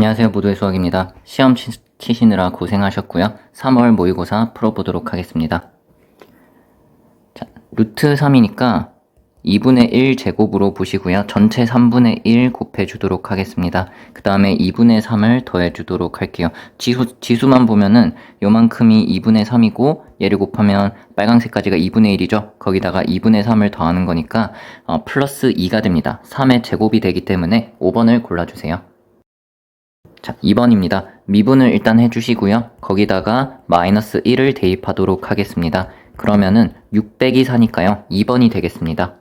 안녕하세요. 모두의 수학입니다. 시험 치시느라 고생하셨고요. 3월 모의고사 풀어보도록 하겠습니다. 자, 루트 3이니까 2분의 1 제곱으로 보시고요. 전체 3분의 1 곱해주도록 하겠습니다. 그 다음에 2분의 3을 더해주도록 할게요. 지수만 보면은 요만큼이 2분의 3이고 얘를 곱하면 빨간색까지가 2분의 1이죠. 거기다가 2분의 3을 더하는 거니까 플러스 2가 됩니다. 3의 제곱이 되기 때문에 5번을 골라주세요. 자, 2번입니다. 미분을 일단 해주시고요. 거기다가 마이너스 1을 대입하도록 하겠습니다. 그러면은 6 빼기 4니까요. 2번이 되겠습니다.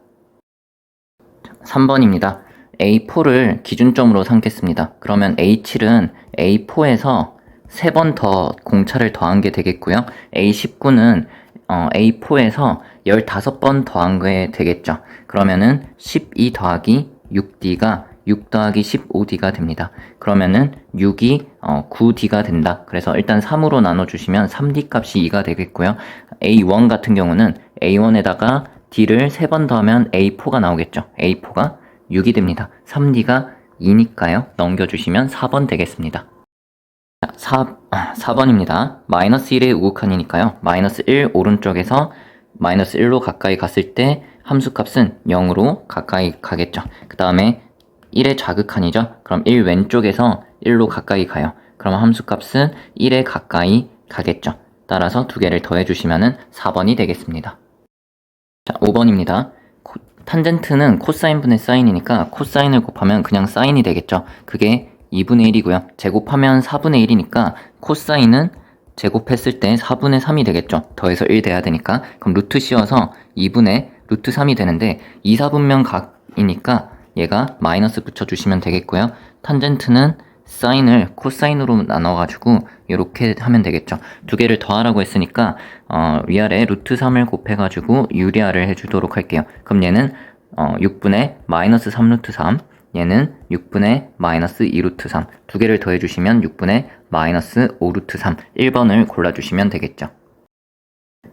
3번입니다. A4를 기준점으로 삼겠습니다. 그러면 A7은 A4에서 3번 더 공차를 더한 게 되겠고요. A19는 A4에서 15번 더한 게 되겠죠. 그러면은 12 더하기 6D가 6 더하기 15D가 됩니다. 그러면은 6이 9D가 된다. 그래서 일단 3으로 나눠주시면 3D 값이 2가 되겠고요. A1 같은 경우는 A1에다가 D를 3번 더하면 A4가 나오겠죠. A4가 6이 됩니다. 3D가 2니까요. 넘겨주시면 4번 되겠습니다. 4번입니다. 마이너스 1의 우극한이니까요. 마이너스 1 오른쪽에서 마이너스 1로 가까이 갔을 때 함수값은 0으로 가까이 가겠죠. 그 다음에 1의 자극한이죠. 그럼 1 왼쪽에서 1로 가까이 가요. 그럼 함수값은 1에 가까이 가겠죠. 따라서 두 개를 더해주시면 4번이 되겠습니다. 자, 5번입니다. 탄젠트는 코사인분의 사인이니까 코사인을 곱하면 그냥 사인이 되겠죠. 그게 2분의 1이고요. 제곱하면 4분의 1이니까 코사인은 제곱했을 때 4분의 3이 되겠죠. 더해서 1 돼야 되니까. 그럼 루트 씌워서 2분의 루트 3이 되는데 2, 4분면 각이니까 얘가 마이너스 붙여주시면 되겠고요. 탄젠트는 사인을 코사인으로 나눠가지고 이렇게 하면 되겠죠. 두 개를 더하라고 했으니까 위아래 루트 3을 곱해가지고 유리화를 해주도록 할게요. 그럼 얘는 6분의 마이너스 3 루트 3, 얘는 6분의 마이너스 2 루트 3. 두 개를 더해주시면 6분의 마이너스 5 루트 3. 1번을 골라주시면 되겠죠.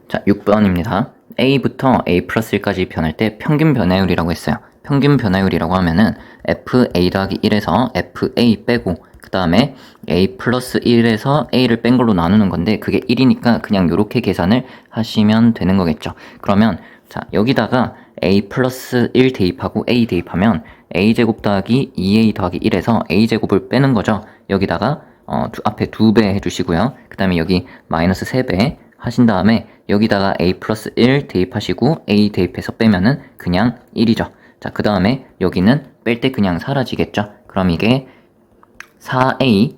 자, 6번입니다. A부터 A 플러스 1까지 변할 때 평균 변화율이라고 했어요. 평균 변화율이라고 하면은 FA 더하기 1에서 FA 빼고 그 다음에 A 플러스 1에서 A를 뺀 걸로 나누는 건데 그게 1이니까 그냥 이렇게 계산을 하시면 되는 거겠죠. 그러면 자 여기다가 A 플러스 1 대입하고 A 대입하면 A제곱 더하기 2A 더하기 1에서 A제곱을 빼는 거죠. 여기다가 앞에 2배 해주시고요. 그 다음에 여기 마이너스 3배 하신 다음에 여기다가 A 플러스 1 대입하시고 A 대입해서 빼면은 그냥 1이죠. 자, 그 다음에 여기는 뺄 때 그냥 사라지겠죠. 그럼 이게 4A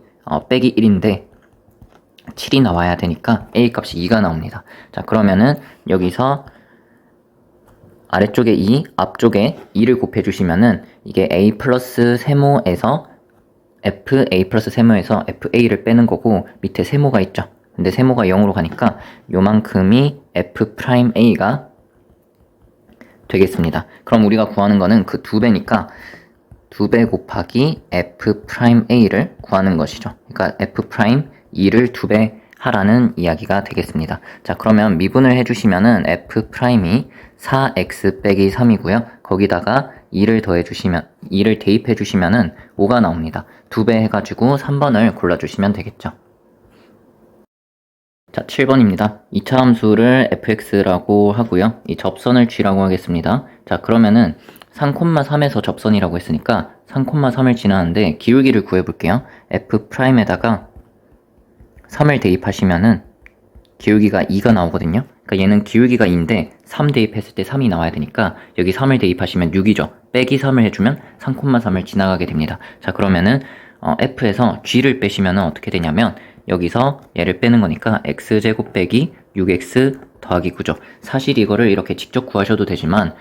빼기 1인데 7이 나와야 되니까 A 값이 2가 나옵니다. 자, 그러면은 여기서 아래쪽에 2, 앞쪽에 2를 곱해주시면은 이게 A 플러스 세모에서 FA 플러스 세모에서 FA를 빼는 거고 밑에 세모가 있죠. 근데 세모가 0으로 가니까 요만큼이 F'A가 되겠습니다. 그럼 우리가 구하는 거는 그 2배니까 2배 곱하기 F'A를 구하는 것이죠. 그러니까 F'E를 2배 하라는 이야기가 되겠습니다. 자, 그러면 미분을 해주시면은 F'이 4x 빼기 3이고요. 거기다가 2를 더해주시면, 2를 대입해주시면은 5가 나옵니다. 2배 해가지고 3번을 골라주시면 되겠죠. 자, 7번입니다. 2차 함수를 fx라고 하고요. 이 접선을 g라고 하겠습니다. 자, 그러면은 3,3에서 접선이라고 했으니까 3,3을 지나는데 기울기를 구해볼게요. f'에다가 3을 대입하시면은 기울기가 2가 나오거든요. 그러니까 얘는 기울기가 2인데 3 대입했을 때 3이 나와야 되니까 여기 3을 대입하시면 6이죠. 빼기 3을 해주면 3,3을 지나가게 됩니다. 자, 그러면은 f에서 g를 빼시면은 어떻게 되냐면 여기서 얘를 빼는 거니까 x제곱 빼기 6x 더하기 9죠. 사실 이거를 이렇게 직접 구하셔도 되지만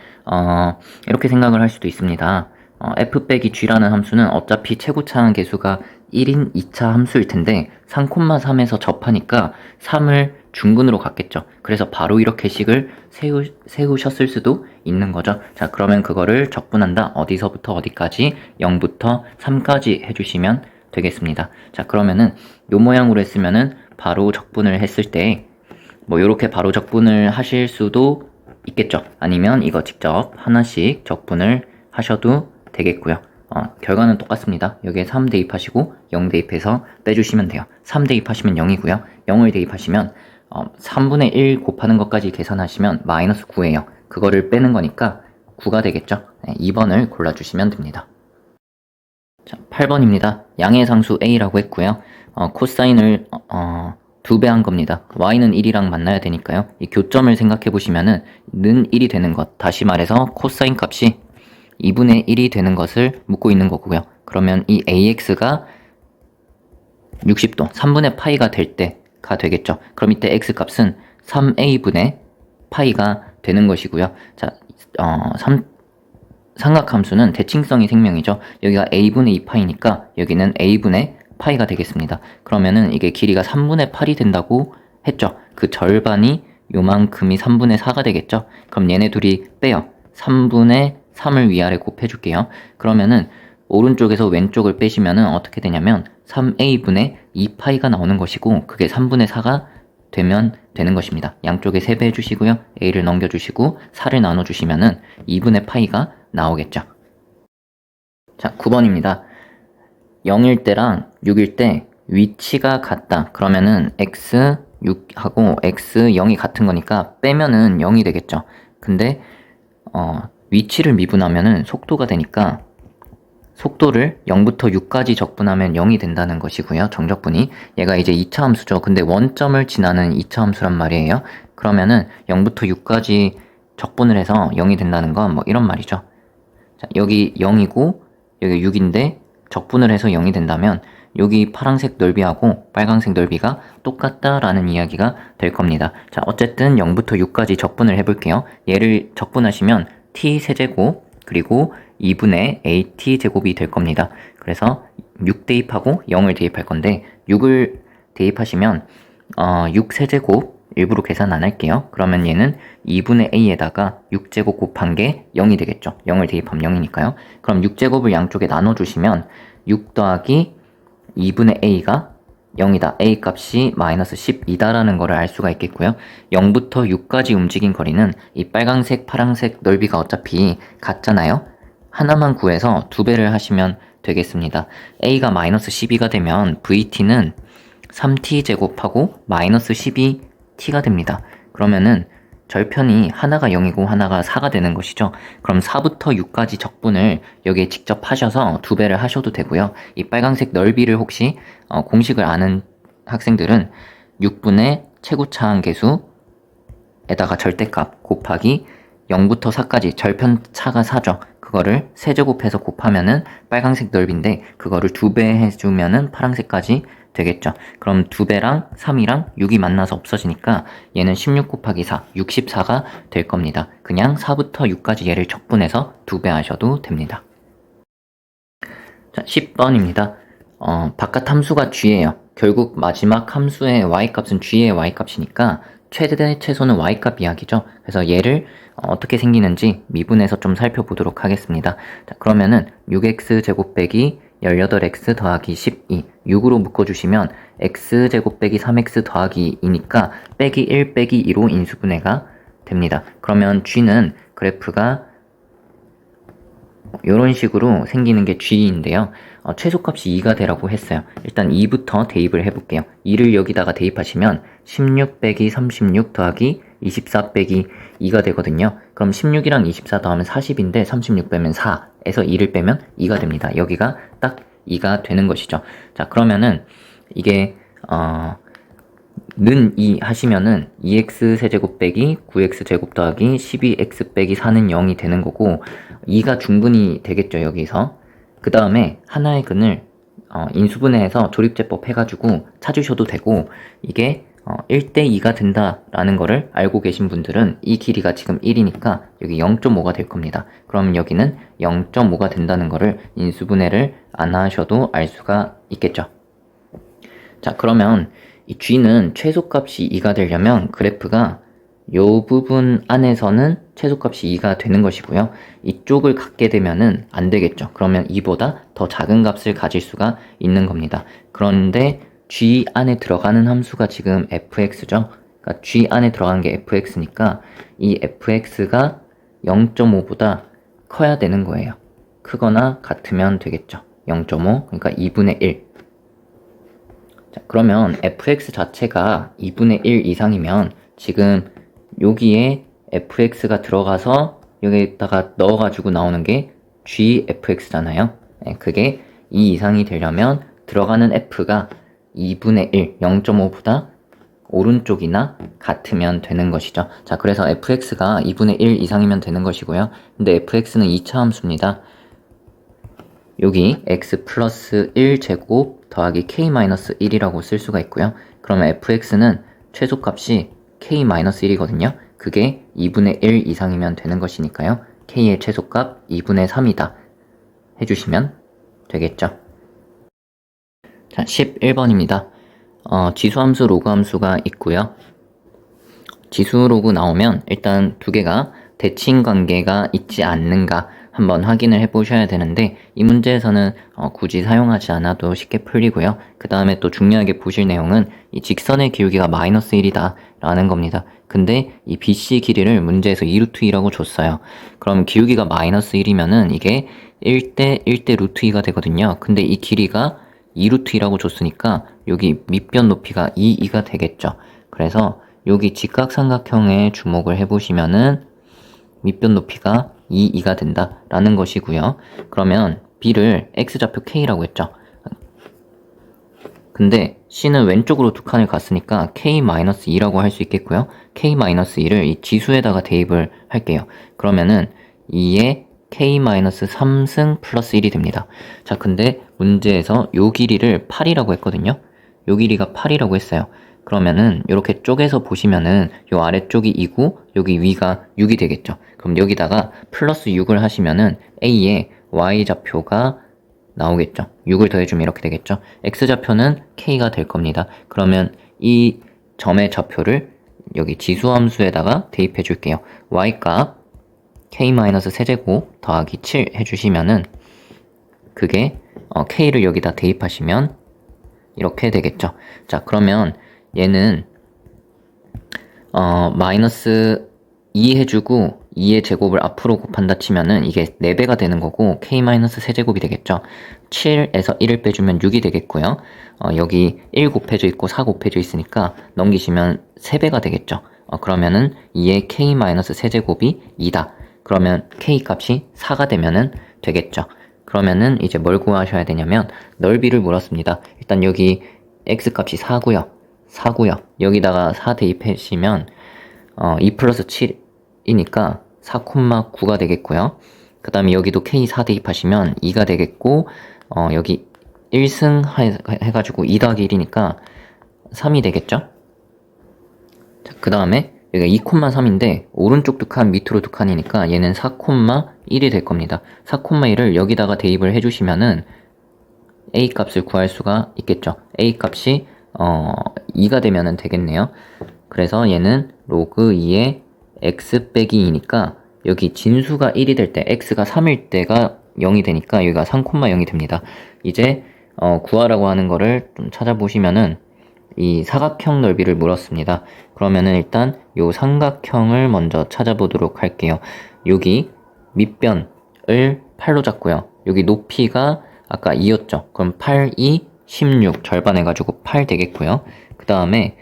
이렇게 생각을 할 수도 있습니다. f 빼기 g라는 함수는 어차피 최고차항 계수가 1인 2차 함수일 텐데 3,3에서 접하니까 3을 중근으로 갔겠죠. 그래서 바로 이렇게 식을 세우셨을 수도 있는 거죠. 자, 그러면 그거를 적분한다. 어디서부터 어디까지 0부터 3까지 해주시면 되겠습니다. 자, 그러면은 요 모양으로 했으면은 바로 적분을 했을 때 뭐 요렇게 바로 적분을 하실 수도 있겠죠. 아니면 이거 직접 하나씩 적분을 하셔도 되겠고요. 결과는 똑같습니다. 여기에 3 대입하시고 0 대입해서 빼주시면 돼요. 3 대입하시면 0이고요. 0을 대입하시면 3분의 1 곱하는 것까지 계산하시면 마이너스 9예요. 그거를 빼는 거니까 9가 되겠죠. 2번을 골라주시면 됩니다. 자, 8번입니다. 양의 상수 a라고 했고요. 코사인을 2배 한 겁니다. y는 1이랑 만나야 되니까요. 이 교점을 생각해 보시면은 는 1이 되는 것, 다시 말해서 코사인 값이 2분의 1이 되는 것을 묻고 있는 거고요. 그러면 이 ax가 60도, 3분의 파이가 될 때가 되겠죠. 그럼 이때 x 값은 3a분의 파이가 되는 것이고요. 자, 삼각함수는 대칭성이 생명이죠. 여기가 a분의 2파이니까 여기는 a분의 파이가 되겠습니다. 그러면은 이게 길이가 3분의 8이 된다고 했죠. 그 절반이 요만큼이 3분의 4가 되겠죠. 그럼 얘네 둘이 빼요. 3분의 3을 위아래 곱해줄게요. 그러면은 오른쪽에서 왼쪽을 빼시면은 어떻게 되냐면 3a분의 2파이가 나오는 것이고 그게 3분의 4가 되면 되는 것입니다. 양쪽에 3배 해주시고요. a를 넘겨주시고 4를 나눠주시면은 2분의 파이가 나오겠죠. 자, 9번입니다. 0일 때랑 6일 때 위치가 같다. 그러면은 x 6하고 x 0이 같은 거니까 빼면은 0이 되겠죠. 근데 위치를 미분하면은 속도가 되니까 속도를 0부터 6까지 적분하면 0이 된다는 것이고요. 정적분이. 얘가 이제 2차 함수죠. 근데 원점을 지나는 2차 함수란 말이에요. 그러면은 0부터 6까지 적분을 해서 0이 된다는 건 뭐 이런 말이죠. 자, 여기 0이고 여기 6인데 적분을 해서 0이 된다면 여기 파란색 넓이하고 빨간색 넓이가 똑같다라는 이야기가 될 겁니다. 자, 어쨌든 0부터 6까지 적분을 해볼게요. 얘를 적분하시면 t 세제곱 그리고 2분의 at 제곱이 될 겁니다. 그래서 6 대입하고 0을 대입할 건데 6을 대입하시면 6 세제곱 일부러 계산 안 할게요. 그러면 얘는 2분의 a에다가 6제곱 곱한 게 0이 되겠죠. 0을 대입하면 0이니까요. 그럼 6제곱을 양쪽에 나눠주시면 6 더하기 2분의 a가 0이다. a 값이 마이너스 12다라는 거를 알 수가 있겠고요. 0부터 6까지 움직인 거리는 이 빨강색, 파란색 넓이가 어차피 같잖아요. 하나만 구해서 2배를 하시면 되겠습니다. a가 마이너스 12가 되면 vt는 3t 제곱하고 마이너스 12t가 됩니다. 그러면은 절편이 하나가 0이고 하나가 4가 되는 것이죠. 그럼 4부터 6까지 적분을 여기에 직접 하셔서 2배를 하셔도 되고요. 이 빨간색 넓이를 혹시 공식을 아는 학생들은 6분의 최고차항 계수에다가 절대값 곱하기 0부터 4까지 절편차가 4죠. 그거를 세제곱해서 곱하면은 빨간색 넓이인데 그거를 2배 해주면은 파란색까지 되겠죠. 그럼 2배랑 3이랑 6이 만나서 없어지니까 얘는 16 곱하기 4, 64가 될 겁니다. 그냥 4부터 6까지 얘를 적분해서 2배 하셔도 됩니다. 자, 10번입니다. 바깥 함수가 g예요. 결국 마지막 함수의 y값은 g의 y값이니까 최대 최소는 y값 이야기죠. 그래서 얘를 어떻게 생기는지 미분해서 좀 살펴보도록 하겠습니다. 자, 그러면은 6x 제곱 빼기 18x 더하기 12 6으로 묶어주시면 x제곱 빼기 3x 더하기 2니까 빼기 1 빼기 2로 인수분해가 됩니다. 그러면 g는 그래프가 이런 식으로 생기는 게 g인데요. 최소값이 2가 되라고 했어요. 일단 2부터 대입을 해볼게요. 2를 여기다가 대입하시면 16 빼기 36 더하기 24 빼기 2가 되거든요. 그럼 16이랑 24 더하면 40인데 36 빼면 4에서 2를 빼면 2가 됩니다. 여기가 딱 2가 되는 것이죠. 자, 그러면은 이게 는 2 하시면은 2x 세제곱 빼기 9x 제곱 더하기 12x 빼기 4는 0이 되는 거고 2가 충분히 되겠죠. 여기서 그 다음에 하나의 근을 인수분해해서 조립제법 해가지고 찾으셔도 되고 이게 1대2가 된다라는 거를 알고 계신 분들은 이 길이가 지금 1이니까 여기 0.5가 될 겁니다. 그럼 여기는 0.5가 된다는 거를 인수분해를 안 하셔도 알 수가 있겠죠. 자, 그러면 이 g는 최소값이 2가 되려면 그래프가 이 부분 안에서는 최소값이 2가 되는 것이고요. 이쪽을 갖게 되면은 안 되겠죠. 그러면 2보다 더 작은 값을 가질 수가 있는 겁니다. 그런데 g 안에 들어가는 함수가 지금 fx죠. 그러니까 g 안에 들어간 게 fx니까 이 fx가 0.5보다 커야 되는 거예요. 크거나 같으면 되겠죠. 0.5, 그러니까 2분의 1. 자, 그러면 fx 자체가 2분의 1 이상이면 지금 여기에 fx가 들어가서 여기다가 넣어가지고 나오는 게 gfx잖아요. 네, 그게 2 이상이 되려면 들어가는 f가 2분의 1, 0.5보다 오른쪽이나 같으면 되는 것이죠. 자, 그래서 fx가 2분의 1 이상이면 되는 것이고요. 근데 fx는 2차 함수입니다. 여기 x 플러스 1제곱 더하기 k-1이라고 쓸 수가 있고요. 그러면 fx는 최소값이 k-1이거든요. 그게 2분의 1 이상이면 되는 것이니까요. k의 최소값 2분의 3이다 해주시면 되겠죠. 자, 11번입니다. 지수함수, 로그함수가 있고요. 지수 로그 나오면 일단 두 개가 대칭 관계가 있지 않는가 한번 확인을 해보셔야 되는데, 이 문제에서는 굳이 사용하지 않아도 쉽게 풀리고요. 그 다음에 또 중요하게 보실 내용은 이 직선의 기울기가 마이너스 1이다 라는 겁니다. 근데 이 BC 길이를 문제에서 2루트 2라고 줬어요. 그럼 기울기가 마이너스 1이면은 이게 1대 1대 루트 2가 되거든요. 근데 이 길이가 2루트 2라고 줬으니까 여기 밑변 높이가 2가 되겠죠. 그래서 여기 직각삼각형에 주목을 해보시면은 밑변 높이가 2가 된다라는 것이고요. 그러면 B를 X좌표 K라고 했죠. 근데 C는 왼쪽으로 두 칸을 갔으니까 K-2라고 할 수 있겠고요. K-2를 이 지수에다가 대입을 할게요. 그러면은 2에 K-3승 플러스 1이 됩니다. 자, 근데 문제에서 요 길이를 8이라고 했거든요. 요 길이가 8이라고 했어요. 그러면은 이렇게 쪼개서 보시면은 요 아래쪽이 2고 여기 위가 6이 되겠죠. 그럼 여기다가 플러스 6을 하시면은 A의 Y좌표가 나오겠죠. 6을 더해주면 이렇게 되겠죠. X좌표는 K가 될 겁니다. 그러면 이 점의 좌표를 여기 지수함수에다가 대입해 줄게요. Y값 K-세제곱 더하기 7 해주시면은 그게 K를 여기다 대입하시면 이렇게 되겠죠. 자, 그러면 얘는 마이너스 2 해주고 2의 제곱을 앞으로 곱한다 치면은 이게 4배가 되는 거고 K-세제곱이 되겠죠. 7에서 1을 빼주면 6이 되겠고요. 여기 1 곱해져 있고 4 곱해져 있으니까 넘기시면 3배가 되겠죠. 그러면은 2의 K-세제곱이 2다. 그러면 K 값이 4가 되면은 되겠죠. 그러면은 이제 뭘 구하셔야 되냐면 넓이를 물었습니다. 일단 여기 X 값이 4고요. 여기다가 4 대입하시면 2 플러스 7이니까 4,9가 되겠고요. 그 다음에 여기도 K 4 대입하시면 2가 되겠고 여기 1승 해가지고 2 더하기 1이니까 3이 되겠죠. 그 다음에 여기가 2,3인데 오른쪽 두 칸 밑으로 두 칸이니까 얘는 4,1이 될 겁니다. 4,1을 여기다가 대입을 해주시면은 A 값을 구할 수가 있겠죠. A 값이 2가 되면은 되겠네요. 그래서 얘는 로그 2의 x 빼기 2니까 여기 진수가 1이 될 때 x가 3일 때가 0이 되니까 여기가 3,0이 됩니다. 이제 구하라고 하는 거를 좀 찾아보시면은 이 사각형 넓이를 물었습니다. 그러면은 일단 요 삼각형을 먼저 찾아보도록 할게요. 여기 밑변을 8로 잡고요. 여기 높이가 아까 2였죠. 그럼 8, 2, 16 절반 해가지고 8 되겠고요. 그 다음에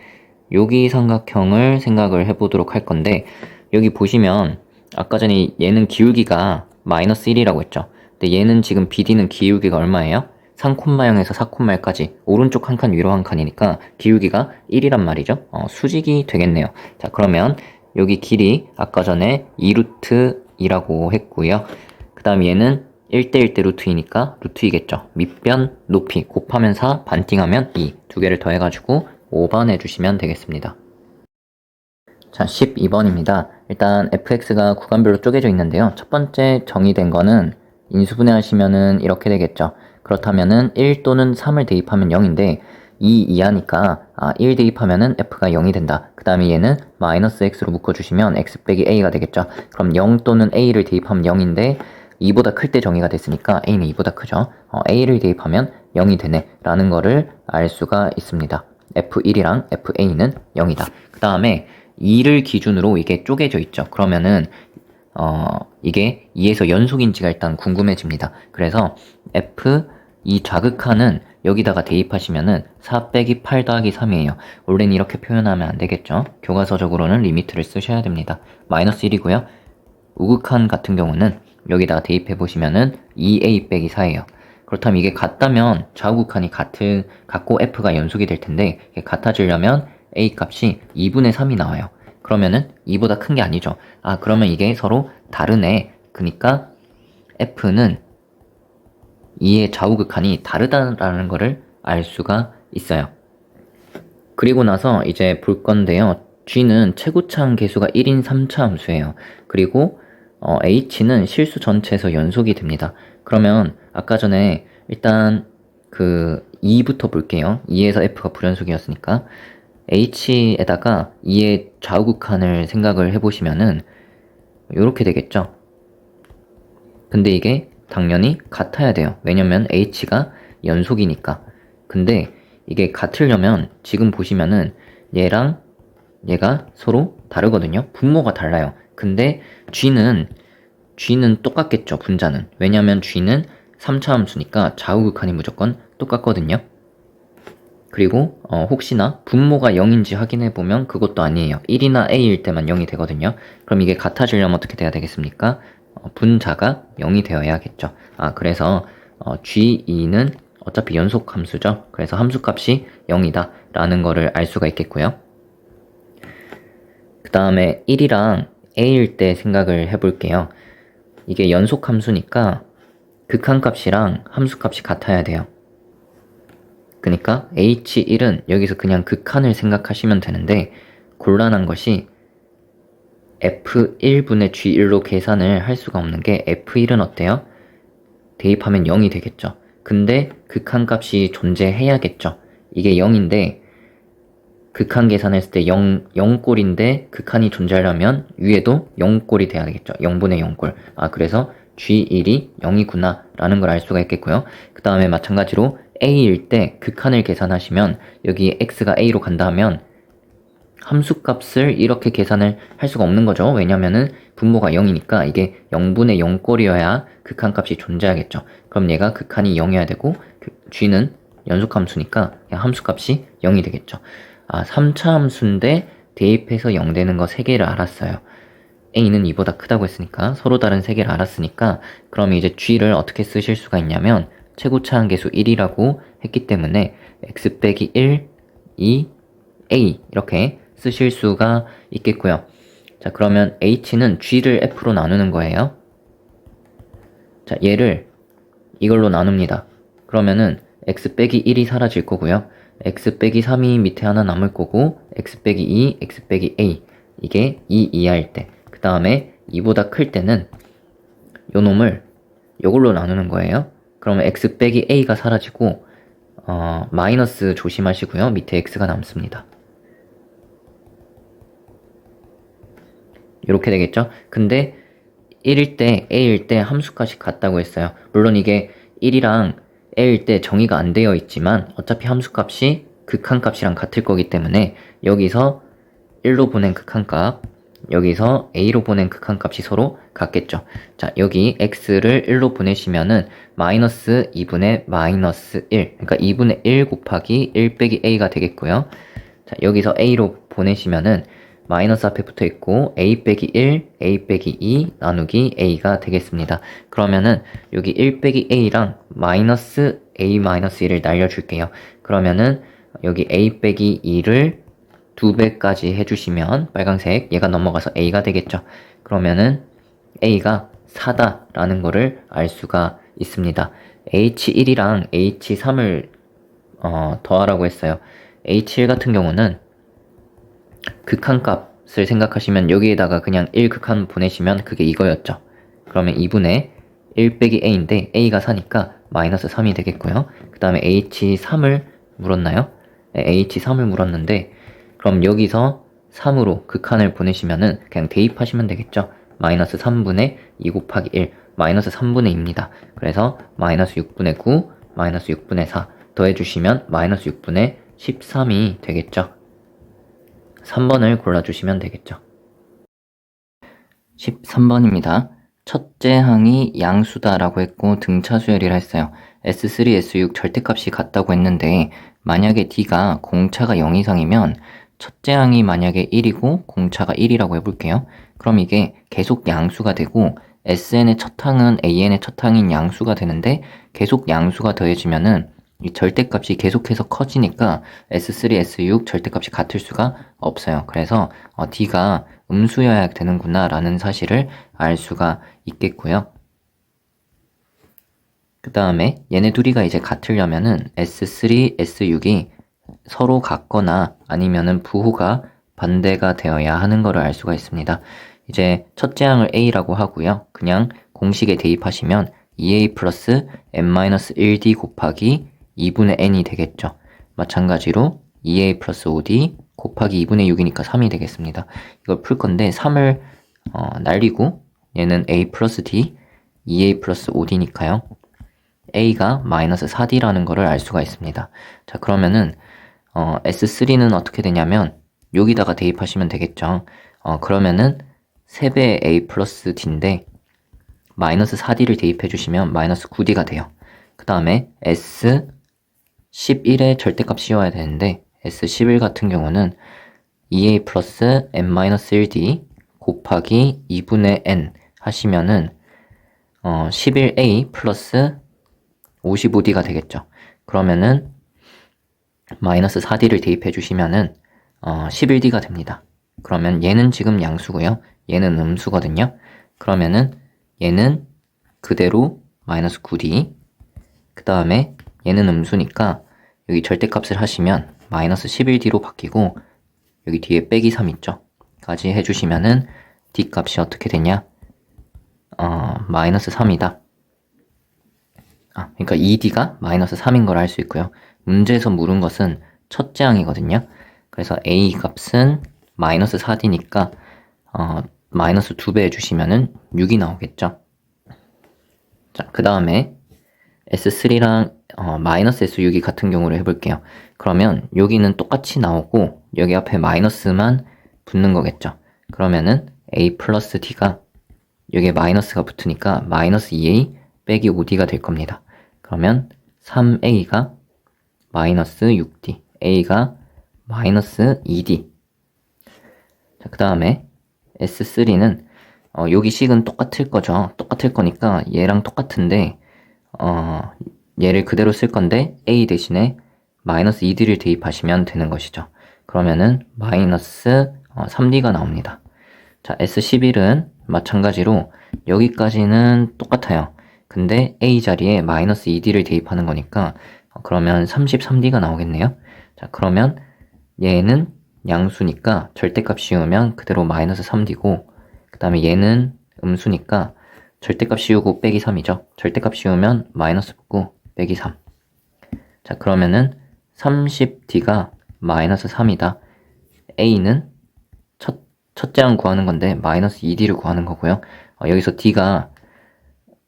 여기 삼각형을 생각을 해보도록 할 건데, 여기 보시면 아까 전에 얘는 기울기가 마이너스 1이라고 했죠. 근데 얘는 지금 BD는 기울기가 얼마예요? 3,0에서 4,1까지 오른쪽 한 칸 위로 한 칸이니까 기울기가 1이란 말이죠. 수직이 되겠네요. 자, 그러면 여기 길이 아까 전에 2루트 2라고 했고요. 그 다음 얘는 1대 1대 루트 2니까 루트 2겠죠. 밑변 높이 곱하면 4 반띵하면 2 두 개를 더해가지고 5번 해주시면 되겠습니다. 자, 12번입니다. 일단 fx가 구간별로 쪼개져 있는데요. 첫 번째 정의된 거는 인수분해 하시면은 이렇게 되겠죠. 그렇다면은 1 또는 3을 대입하면 0인데 2 이하니까 1 대입하면은 f가 0이 된다. 그 다음에 얘는 마이너스 x로 묶어주시면 x 빼기 a가 되겠죠. 그럼 0 또는 a를 대입하면 0인데 2보다 클 때 정의가 됐으니까 a는 2보다 크죠. a를 대입하면 0이 되네 라는 거를 알 수가 있습니다. f1이랑 fa는 0이다. 그 다음에 2를 기준으로 이게 쪼개져 있죠. 그러면은 이게 2에서 연속인지가 일단 궁금해집니다. 그래서 f 이 자극하는 여기다가 대입하시면은 4 빼기 8 더하기 3이에요. 원래는 이렇게 표현하면 안 되겠죠? 교과서적으로는 리미트를 쓰셔야 됩니다. 마이너스 1이고요. 우극한 같은 경우는 여기다가 대입해 보시면은 2a 빼기 4예요. 그렇다면 이게 같다면 좌우극한이 같고 f가 연속이 될 텐데 이게 같아지려면 a 값이 2분의 3이 나와요. 그러면은 2보다 큰 게 아니죠. 아, 그러면 이게 서로 다르네. 그러니까 f는 2의 좌우극한이 다르다라는 것을 알 수가 있어요. 그리고 나서 이제 볼 건데요. g는 최고차항 계수가 1인 3차 함수예요. 그리고 h는 실수 전체에서 연속이 됩니다. 그러면 아까 전에 일단 그 2부터 볼게요. 2에서 f가 불연속이었으니까 h에다가 2의 좌우극한을 생각을 해보시면은 이렇게 되겠죠. 근데 이게 당연히 같아야 돼요. 왜냐면 h가 연속이니까. 근데 이게 같으려면 지금 보시면은 얘랑 얘가 서로 다르거든요. 분모가 달라요. 근데 g는 똑같겠죠. 분자는. 왜냐면 g는 3차 함수니까 좌우극한이 무조건 똑같거든요. 그리고 혹시나 분모가 0인지 확인해보면 그것도 아니에요. 1이나 a일 때만 0이 되거든요. 그럼 이게 같아지려면 어떻게 돼야 되겠습니까? 분자가 0이 되어야겠죠. 아, 그래서 g2는 어차피 연속 함수죠. 그래서 함수값이 0이다 라는 거를 알 수가 있겠고요. 그 다음에 1이랑 a일 때 생각을 해볼게요. 이게 연속 함수니까 극한값이랑 함수값이 같아야 돼요. 그러니까 h1은 여기서 그냥 극한을 생각하시면 되는데 곤란한 것이 f1분의 g1로 계산을 할 수가 없는 게 f1은 어때요? 대입하면 0이 되겠죠. 근데 극한값이 존재해야겠죠. 이게 0인데 극한 계산했을 때 0꼴인데 극한이 존재하려면 위에도 0꼴이 돼야 되겠죠. 0분의 0꼴. 아, 그래서 g1이 0이구나 라는 걸 알 수가 있겠고요. 그 다음에 마찬가지로 a일 때 극한을 계산하시면 여기 x가 a로 간다 하면 함수값을 이렇게 계산을 할 수가 없는 거죠. 왜냐면은 분모가 0이니까 이게 0분의 0꼴이어야 극한값이 존재하겠죠. 그럼 얘가 극한이 0이어야 되고 g는 연속함수니까 그냥 함수값이 0이 되겠죠. 아, 3차 함수인데 대입해서 0 되는 거 3개를 알았어요. a는 2보다 크다고 했으니까 서로 다른 3개를 알았으니까 그럼 이제 g를 어떻게 쓰실 수가 있냐면 최고차항 계수 1이라고 했기 때문에 x 빼기 1, 2, a 이렇게 쓰실 수가 있겠고요. 자, 그러면 h는 g를 f로 나누는 거예요. 자, 얘를 이걸로 나눕니다. 그러면은 x 빼기 1이 사라질 거고요. x 빼기 3이 밑에 하나 남을 거고 x 빼기 2, x 빼기 a 이게 2 이하일 때 그 다음에 2보다 클 때는 요 놈을 요걸로 나누는 거예요. 그러면 x 빼기 a가 사라지고 마이너스 조심하시고요. 밑에 x가 남습니다. 이렇게 되겠죠? 근데 1일 때 a일 때 함수값이 같다고 했어요. 물론 이게 1이랑 a일 때 정의가 안 되어 있지만 어차피 함수값이 극한값이랑 같을 거기 때문에 여기서 1로 보낸 극한값 여기서 a로 보낸 극한값이 서로 같겠죠. 자, 여기 x를 1로 보내시면은 마이너스 2분의 마이너스 1 그러니까 2분의 1 곱하기 1 빼기 a가 되겠고요. 자, 여기서 a로 보내시면은 마이너스 앞에 붙어 있고 a 빼기 1, a 빼기 2 나누기 a가 되겠습니다. 그러면은 여기 1 빼기 a랑 마이너스 a 마이너스 1을 날려줄게요. 그러면은 여기 a 빼기 2를 2배까지 해주시면 빨간색 얘가 넘어가서 a가 되겠죠. 그러면은 a가 4다 라는 거를 알 수가 있습니다. h1이랑 h3을 더하라고 했어요. h1 같은 경우는 극한값을 생각하시면 여기에다가 그냥 1극한 보내시면 그게 이거였죠. 그러면 2분의 1 빼기 a인데 a가 4니까 마이너스 3이 되겠고요. 그 다음에 h3을 물었나요? 네, h3을 물었는데 그럼 여기서 3으로 극한을 보내시면은 그냥 대입하시면 되겠죠. 마이너스 3분의 2 곱하기 1 마이너스 3분의 2입니다. 그래서 마이너스 6분의 9 마이너스 6분의 4 더해주시면 마이너스 6분의 13이 되겠죠. 3번을 골라주시면 되겠죠. 13번입니다. 첫째 항이 양수다라고 했고 등차 수열이라 했어요. S3, S6 절대값이 같다고 했는데 만약에 D가 공차가 0 이상이면 첫째 항이 만약에 1이고 공차가 1이라고 해볼게요. 그럼 이게 계속 양수가 되고 SN의 첫 항은 AN의 첫 항인 양수가 되는데 계속 양수가 더해지면은 이 절대값이 계속해서 커지니까 S3, S6 절대값이 같을 수가 없어요. 그래서 D가 음수여야 되는구나 라는 사실을 알 수가 있겠고요. 그 다음에 얘네 둘이가 이제 같으려면은 S3, S6이 서로 같거나 아니면은 부호가 반대가 되어야 하는 것을 알 수가 있습니다. 이제 첫째 항을 A라고 하고요. 그냥 공식에 대입하시면 2A 플러스 n-1D 곱하기 2분의 n이 되겠죠. 마찬가지로 2A 플러스 5D 곱하기 2분의 6이니까 3이 되겠습니다. 이걸 풀 건데 3을 날리고 얘는 A 플러스 D, 2A 플러스 5D니까요. A가 마이너스 4D라는 것을 알 수가 있습니다. 자, 그러면은 S3는 어떻게 되냐면 여기다가 대입하시면 되겠죠. 그러면은 3배의 A 플러스 D인데 마이너스 4D를 대입해 주시면 마이너스 9D가 돼요. 그 다음에 S11의 절대값 씌워야 되는데 S11 같은 경우는 2A 플러스 n-1D 곱하기 2분의 n 하시면은 11A 플러스 55D가 되겠죠. 그러면은 마이너스 4D를 대입해 주시면은 11D가 됩니다. 그러면 얘는 지금 양수고요. 얘는 음수거든요. 그러면은 얘는 그대로 마이너스 9D 그 다음에 얘는 음수니까 여기 절대값을 하시면 마이너스 11D로 바뀌고 여기 뒤에 빼기 3 있죠. 까지 해주시면은 D 값이 어떻게 되냐? 마이너스 3이다. 그러니까 2D가 마이너스 3인 걸 알 수 있고요. 문제에서 물은 것은 첫째 항이거든요. 그래서 A 값은 마이너스 4D니까 마이너스 2배 해주시면은 6이 나오겠죠. 자, 그 다음에 S3랑 마이너스 S6이 같은 경우를 해볼게요. 그러면 여기는 똑같이 나오고 여기 앞에 마이너스만 붙는 거겠죠. 그러면은 A 플러스 D가 여기에 마이너스가 붙으니까 마이너스 2A 빼기 5D가 될 겁니다. 그러면 3A가 마이너스 6D, A가 마이너스 2D. 자, 그 다음에 S3는 여기 식은 똑같을 거죠. 똑같을 거니까 얘랑 똑같은데 얘를 그대로 쓸 건데 A 대신에 마이너스 2D를 대입하시면 되는 것이죠. 그러면은 마이너스 3D가 나옵니다. 자, S11은 마찬가지로 여기까지는 똑같아요. 근데 A 자리에 마이너스 2D를 대입하는 거니까 그러면 33D가 나오겠네요. 자, 그러면 얘는 양수니까 절대값 씌우면 그대로 마이너스 3D고 그 다음에 얘는 음수니까 절대값 씌우고 빼기 3이죠. 절대값 씌우면 마이너스 붙고 빼기 3. 자, 그러면은 30D가 마이너스 3이다. A는 첫째 항 구하는 건데 마이너스 2D를 구하는 거고요. 여기서 D가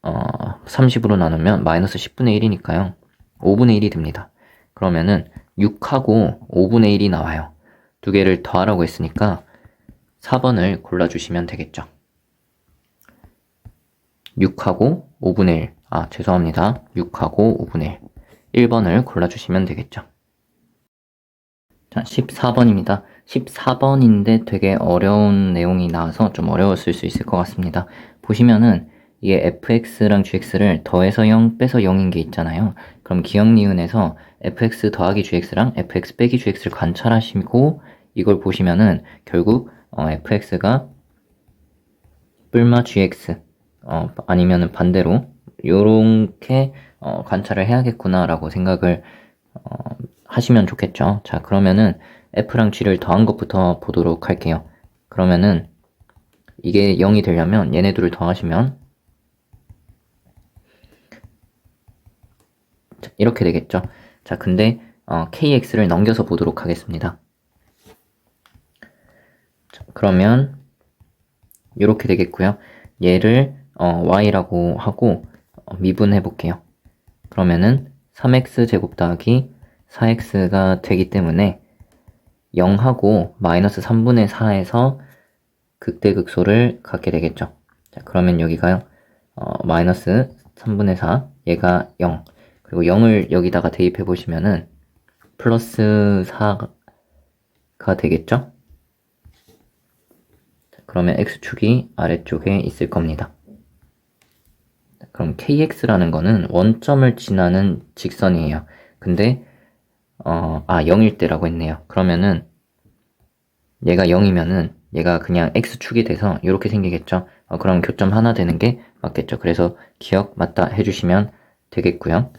30으로 나누면 마이너스 10분의 1이니까요. 5분의 1이 됩니다. 그러면은 6하고 5분의 1이 나와요. 두 개를 더하라고 했으니까 4번을 골라주시면 되겠죠. 6하고 5분의 1. 죄송합니다. 6하고 5분의 1. 1번을 골라주시면 되겠죠. 자, 14번입니다. 14번인데 되게 어려운 내용이 나와서 좀 어려웠을 수 있을 것 같습니다. 보시면은 이게 fx랑 gx를 더해서 0, 빼서 0인 게 있잖아요. 그럼 기억 니은에서 fx 더하기 gx랑 fx 빼기 gx를 관찰하시고 이걸 보시면은 결국 fx가 뿔마 gx 아니면은 반대로 요렇게 관찰을 해야겠구나 라고 생각을 하시면 좋겠죠. 자, 그러면은 f랑 g를 더한 것부터 보도록 할게요. 그러면은 이게 0이 되려면 얘네 둘을 더하시면 자, 이렇게 되겠죠. 자, 근데 kx를 넘겨서 보도록 하겠습니다. 자, 그러면 이렇게 되겠고요. 얘를 y라고 하고 미분해 볼게요. 그러면은 3x 제곱 더하기 4x가 되기 때문에 0하고 마이너스 3분의 4에서 극대극소를 갖게 되겠죠. 자, 그러면 여기가요. 마이너스 3분의 4, 얘가 0. 그리고 0을 여기다가 대입해 보시면은 플러스 4가 되겠죠. 자, 그러면 x축이 아래쪽에 있을 겁니다. 자, 그럼 kx라는 거는 원점을 지나는 직선이에요. 근데 0일 때라고 했네요. 그러면은 얘가 0이면은 얘가 그냥 x축이 돼서 이렇게 생기겠죠. 그럼 교점 하나 되는 게 맞겠죠. 그래서 기억 맞다 해주시면 되겠고요.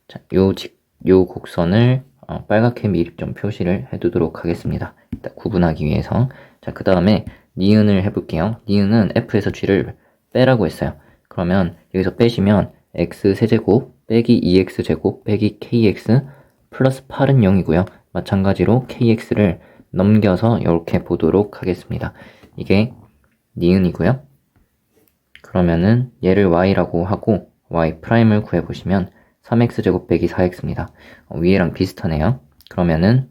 자, 요 곡선을 빨갛게 미리 좀 표시를 해두도록 하겠습니다. 일단 구분하기 위해서. 자, 그 다음에 니은을 해볼게요. 니은은 f에서 g를 빼라고 했어요. 그러면 여기서 빼시면 x세제곱 빼기 2x제곱 빼기 kx 플러스 8은 0이고요. 마찬가지로 kx를 넘겨서 이렇게 보도록 하겠습니다. 이게 니은이고요. 그러면은 얘를 y라고 하고 y'을 구해보시면 3x제곱 빼기 4x입니다. 위에랑 비슷하네요. 그러면은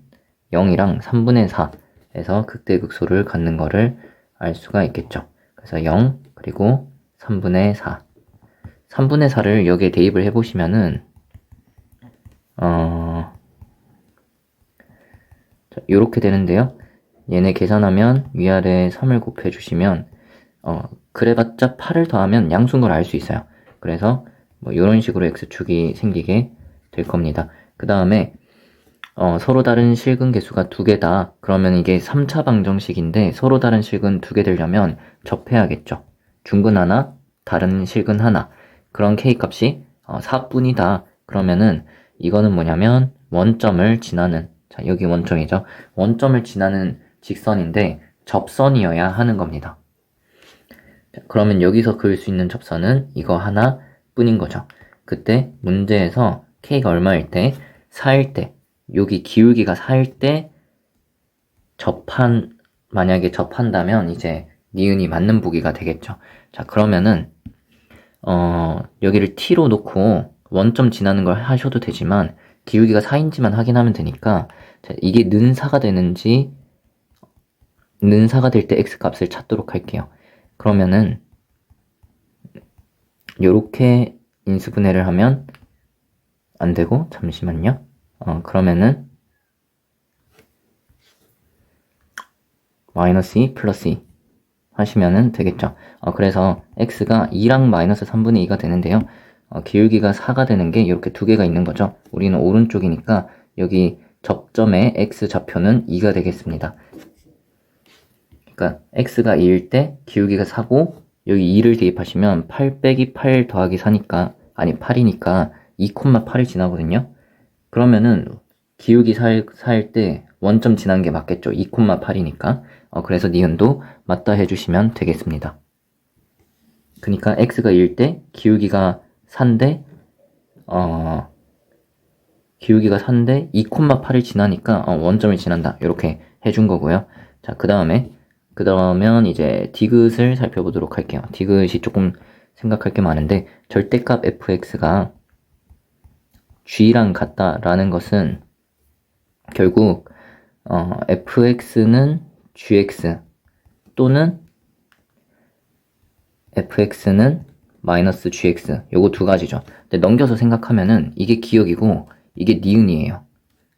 0이랑 3분의 4에서 극대극소를 갖는 거를 알 수가 있겠죠. 그래서 0 그리고 3분의 4 3분의 4를 여기에 대입을 해보시면은 요렇게 되는데요. 얘네 계산하면 위아래 3을 곱해주시면 그래봤자 8을 더하면 양수인 걸 알 수 있어요. 그래서 뭐 이런 식으로 x축이 생기게 될 겁니다. 그 다음에 서로 다른 실근 개수가 2개다. 그러면 이게 3차 방정식인데 서로 다른 실근 2개 되려면 접해야겠죠. 중근 하나, 다른 실근 하나. 그런 k값이 4뿐이다. 그러면은 이거는 뭐냐면 원점을 지나는, 자 여기 원점이죠. 원점을 지나는 직선인데 접선이어야 하는 겁니다. 자, 그러면 여기서 그을 수 있는 접선은 이거 하나 뿐인 거죠. 그때 문제에서 k가 얼마일 때? 4일 때, 여기 기울기가 4일 때 만약에 접한다면 이제 니은이 맞는 보기가 되겠죠. 자, 그러면은 여기를 t로 놓고 원점 지나는 걸 하셔도 되지만 기울기가 4인지만 확인하면 되니까, 자, 이게 는 4가 되는지 는 4가 될 때 x 값을 찾도록 할게요. 그러면은 요렇게 인수분해를 하면 안 되고, 잠시만요. 그러면은 마이너스 2 플러스 2 하시면은 되겠죠. 그래서 x가 2랑 마이너스 3분의 2가 되는데요. 기울기가 4가 되는 게 이렇게 두 개가 있는 거죠. 우리는 오른쪽이니까 여기 접점의 x 좌표는 2가 되겠습니다. 그러니까 x가 2일 때 기울기가 4고 여기 2를 대입하시면 8 빼기 8 더하기 4니까, 아니 8이니까 2,8을 지나거든요. 그러면은 기울기 4일 때 원점 지난 게 맞겠죠. 2,8이니까. 그래서 니은도 맞다 해주시면 되겠습니다. 그러니까 x가 2일 때 기울기가 4인데 기울기가 4인데 2,8을 지나니까 원점을 지난다. 이렇게 해준 거고요. 자, 그러면 이제 디귿을 살펴보도록 할게요. 디귿이 조금 생각할 게 많은데, 절대값 fx가 g랑 같다라는 것은 결국 fx는 gx 또는 fx는 마이너스 gx, 요거 두 가지죠. 근데 넘겨서 생각하면은 이게 기억이고 이게 니은이에요.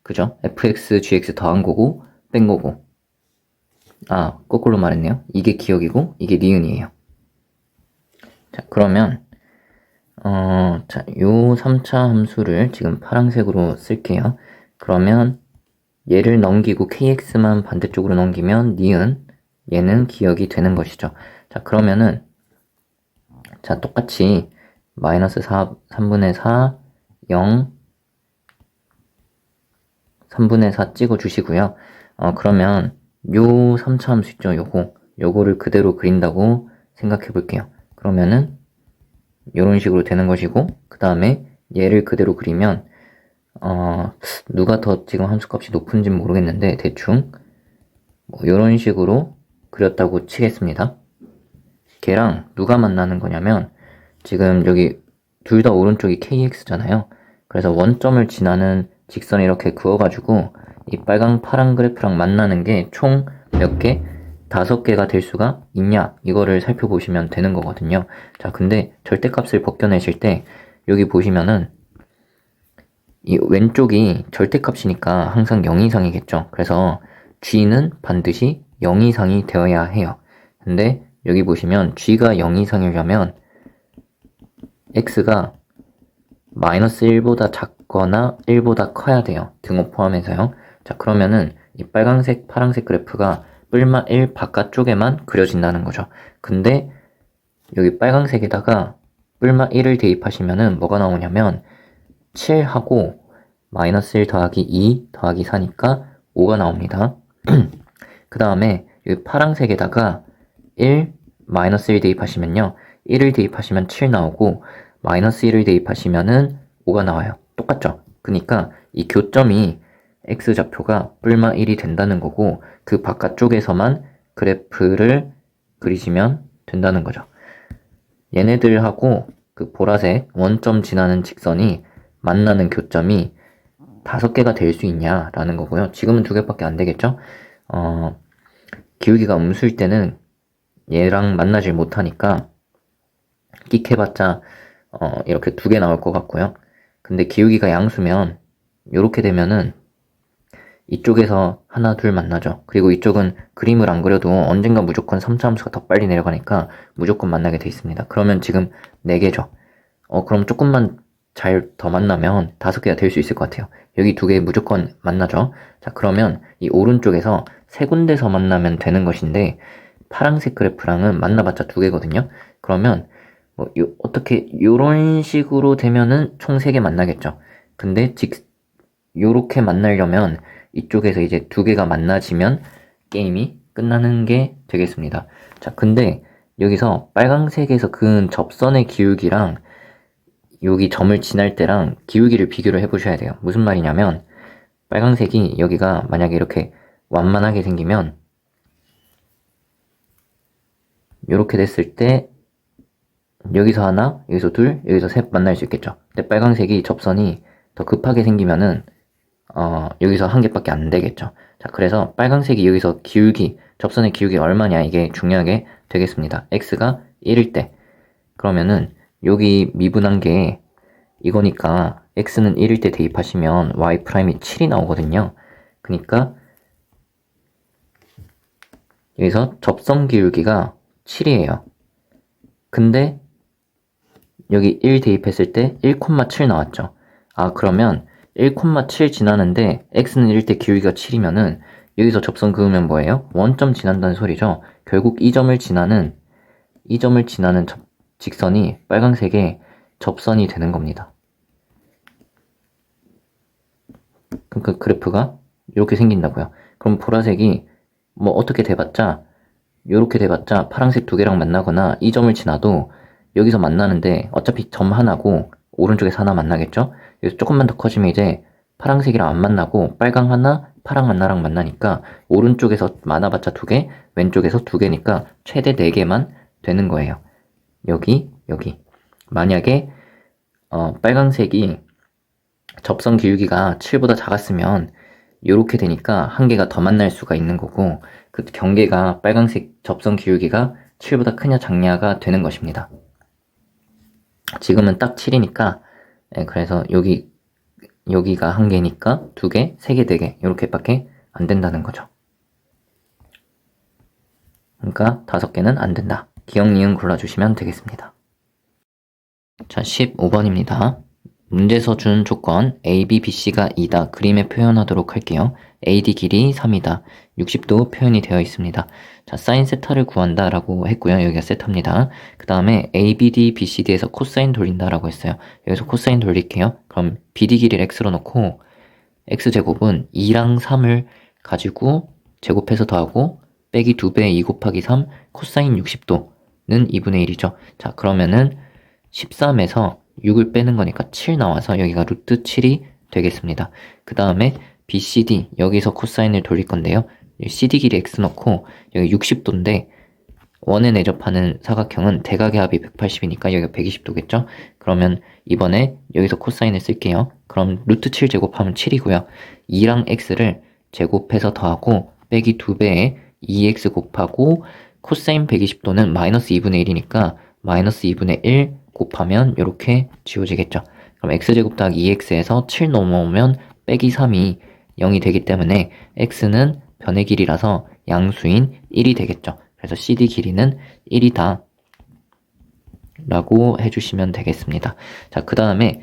그죠? fx, gx 더한 거고 뺀 거고, 거꾸로 말했네요. 이게 기억이고 이게 니은이에요. 자, 그러면 자, 요 3차 함수를 지금 파란색으로 쓸게요. 그러면 얘를 넘기고 kx만 반대쪽으로 넘기면 니은, 얘는 기억이 되는 것이죠. 자, 그러면은 자, 똑같이 마이너스 3분의 4, 0, 3분의 4 찍어 주시고요. 그러면 요 3차 함수 있죠? 요거를 그대로 그린다고 생각해 볼게요. 그러면은 요런 식으로 되는 것이고, 그 다음에 얘를 그대로 그리면 누가 더 지금 함수값이 높은지 모르겠는데 대충 뭐 요런 식으로 그렸다고 치겠습니다. 걔랑 누가 만나는 거냐면, 지금 여기 둘 다 오른쪽이 kx잖아요. 그래서 원점을 지나는 직선을 이렇게 그어가지고 이 빨강 파란 그래프랑 만나는 게 총 몇 개? 5개가 될 수가 있냐 이거를 살펴보시면 되는 거거든요. 자, 근데 절대값을 벗겨내실 때 여기 보시면은 이 왼쪽이 절대값이니까 항상 0 이상이겠죠. 그래서 g는 반드시 0 이상이 되어야 해요. 근데 여기 보시면 g가 0 이상이려면 x가 마이너스 1보다 작거나 1보다 커야 돼요. 등호 포함해서요. 자, 그러면은 이 빨강색, 파랑색 그래프가 뿔마 1 바깥쪽에만 그려진다는 거죠. 근데 여기 빨강색에다가 뿔마 1을 대입하시면은 뭐가 나오냐면 7하고 마이너스 1 더하기 2 더하기 4니까 5가 나옵니다. 그 다음에 여기 파랑색에다가 1, 마이너스 1 대입하시면요. 1을 대입하시면 7 나오고 마이너스 1을 대입하시면은 5가 나와요. 똑같죠? 그러니까 이 교점이 x좌표가 뿔마 1이 된다는 거고 그 바깥쪽에서만 그래프를 그리시면 된다는 거죠. 얘네들하고 그 보라색 원점 지나는 직선이 만나는 교점이 5개가 될 수 있냐라는 거고요. 지금은 2개밖에 안 되겠죠? 기울기가 음수일 때는 얘랑 만나질 못하니까 끽해봤자 이렇게 2개 나올 것 같고요. 근데 기울기가 양수면 이렇게 되면은 이쪽에서 하나 둘 만나죠. 그리고 이쪽은 그림을 안 그려도 언젠가 무조건 3차 함수가 더 빨리 내려가니까 무조건 만나게 돼 있습니다. 그러면 지금 4개죠. 그럼 조금만 잘 더 만나면 5개가 될 수 있을 것 같아요. 여기 2개 무조건 만나죠. 자, 그러면 이 오른쪽에서 3군데서 만나면 되는 것인데 파란색 그래프랑은 만나봤자 2개거든요. 그러면 어떻게 요런 식으로 되면은 총 3개 만나겠죠. 근데 요렇게 만나려면 이쪽에서 이제 2개가 만나지면 게임이 끝나는 게 되겠습니다. 자, 근데 여기서 빨강색에서 그은 접선의 기울기랑 여기 점을 지날 때랑 기울기를 비교를 해보셔야 돼요. 무슨 말이냐면 빨강색이 여기가 만약에 이렇게 완만하게 생기면 이렇게 됐을 때 여기서 하나, 여기서 둘, 여기서 셋 만날 수 있겠죠. 근데 빨강색이 접선이 더 급하게 생기면은 여기서 한 개밖에 안 되겠죠. 자, 그래서 빨강색이 여기서 기울기, 접선의 기울기 얼마냐 이게 중요하게 되겠습니다. x가 1일 때 그러면은 여기 미분한 게 이거니까 x는 1일 때 대입하시면 y 프라임이 7이 나오거든요. 그러니까 여기서 접선 기울기가 7이에요. 근데 여기 1 대입했을 때 1,7 나왔죠. 그러면 1,7 지나는데 x는 1일 때 기울기가 7이면은 여기서 접선 그으면 뭐예요? 원점 지난다는 소리죠. 결국 이 점을 지나는 직선이 빨강색의 접선이 되는 겁니다. 그러니까 그래프가 이렇게 생긴다고요. 그럼 보라색이 뭐 어떻게 돼봤자 이렇게 돼봤자 파란색 2개랑 만나거나 이 점을 지나도 여기서 만나는데 어차피 점 하나고 오른쪽에서 하나 만나겠죠? 여기서 조금만 더 커지면 이제 파란색이랑 안 만나고 빨강 하나, 파랑 하나랑 만나니까 오른쪽에서 많아봤자 2개, 왼쪽에서 2개니까 최대 4개만 되는 거예요. 여기. 만약에 빨강색이 접선 기울기가 7보다 작았으면 이렇게 되니까 한 개가 더 만날 수가 있는 거고 그 경계가 빨강색 접선 기울기가 7보다 크냐 작냐가 되는 것입니다. 지금은 딱 7이니까 그래서 여기가 한 개니까 2개, 3개, 4개 이렇게밖에 안 된다는 거죠. 그러니까 5개는 안 된다. 기억, 니은 골라주시면 되겠습니다. 자, 15번입니다. 문제에서 준 조건 A, B, B, C가 2다. 그림에 표현하도록 할게요. AD 길이 3이다. 60도 표현이 되어 있습니다. 자, 사인 세타를 구한다 라고 했고요. 여기가 세타입니다. 그 다음에 ABD, BCD에서 코사인 돌린다 라고 했어요. 여기서 코사인 돌릴게요. 그럼 BD 길이를 X로 놓고 X제곱은 2랑 3을 가지고 제곱해서 더하고 빼기 2배 2 곱하기 3 코사인 60도는 2분의 1이죠. 자, 그러면은 13에서 6을 빼는 거니까 7 나와서 여기가 루트 7이 되겠습니다. 그 다음에 BCD 여기서 코사인을 돌릴 건데요. CD 길이 X 넣고 여기 60도인데 원에 내접하는 사각형은 대각의 합이 180이니까 여기가 120도겠죠? 그러면 이번에 여기서 코사인을 쓸게요. 그럼 루트 7 제곱하면 7이고요. 2랑 X를 제곱해서 더하고 빼기 2배에 2x 곱하고 코사인 120도는 마이너스 2분의 1이니까 마이너스 2분의 1 곱하면 이렇게 지워지겠죠. 그럼 x제곱 더하기 2x에서 7 넘어오면 빼기 3이 0이 되기 때문에 x는 변의 길이라서 양수인 1이 되겠죠. 그래서 CD 길이는 1이다 라고 해주시면 되겠습니다. 자, 그 다음에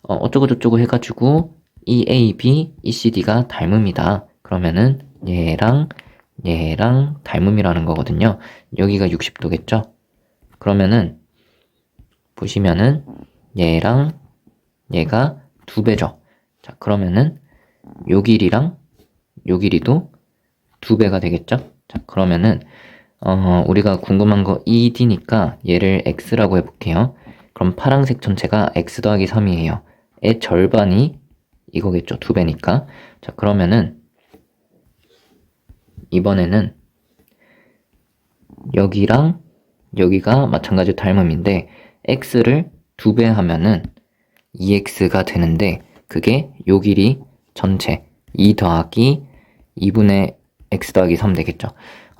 어쩌고저쩌고 해가지고 이 A, B, 이 CD가 닮음이다. 그러면은 얘랑 닮음이라는 거거든요. 여기가 60도겠죠? 그러면은 보시면은 얘랑 얘가 2배죠. 자, 그러면은 요 길이랑 요 길이도 2배가 되겠죠? 자, 그러면은 우리가 궁금한 거 ED니까 얘를 X라고 해볼게요. 그럼 파란색 전체가 X 더하기 3이에요. 의 절반이 이거겠죠. 2배니까. 자, 그러면은 이번에는 여기랑 여기가 마찬가지로 닮음인데 X를 2배 하면은 2X가 되는데 그게 요 길이 전체 2 더하기 2분의 X 더하기 3 되겠죠.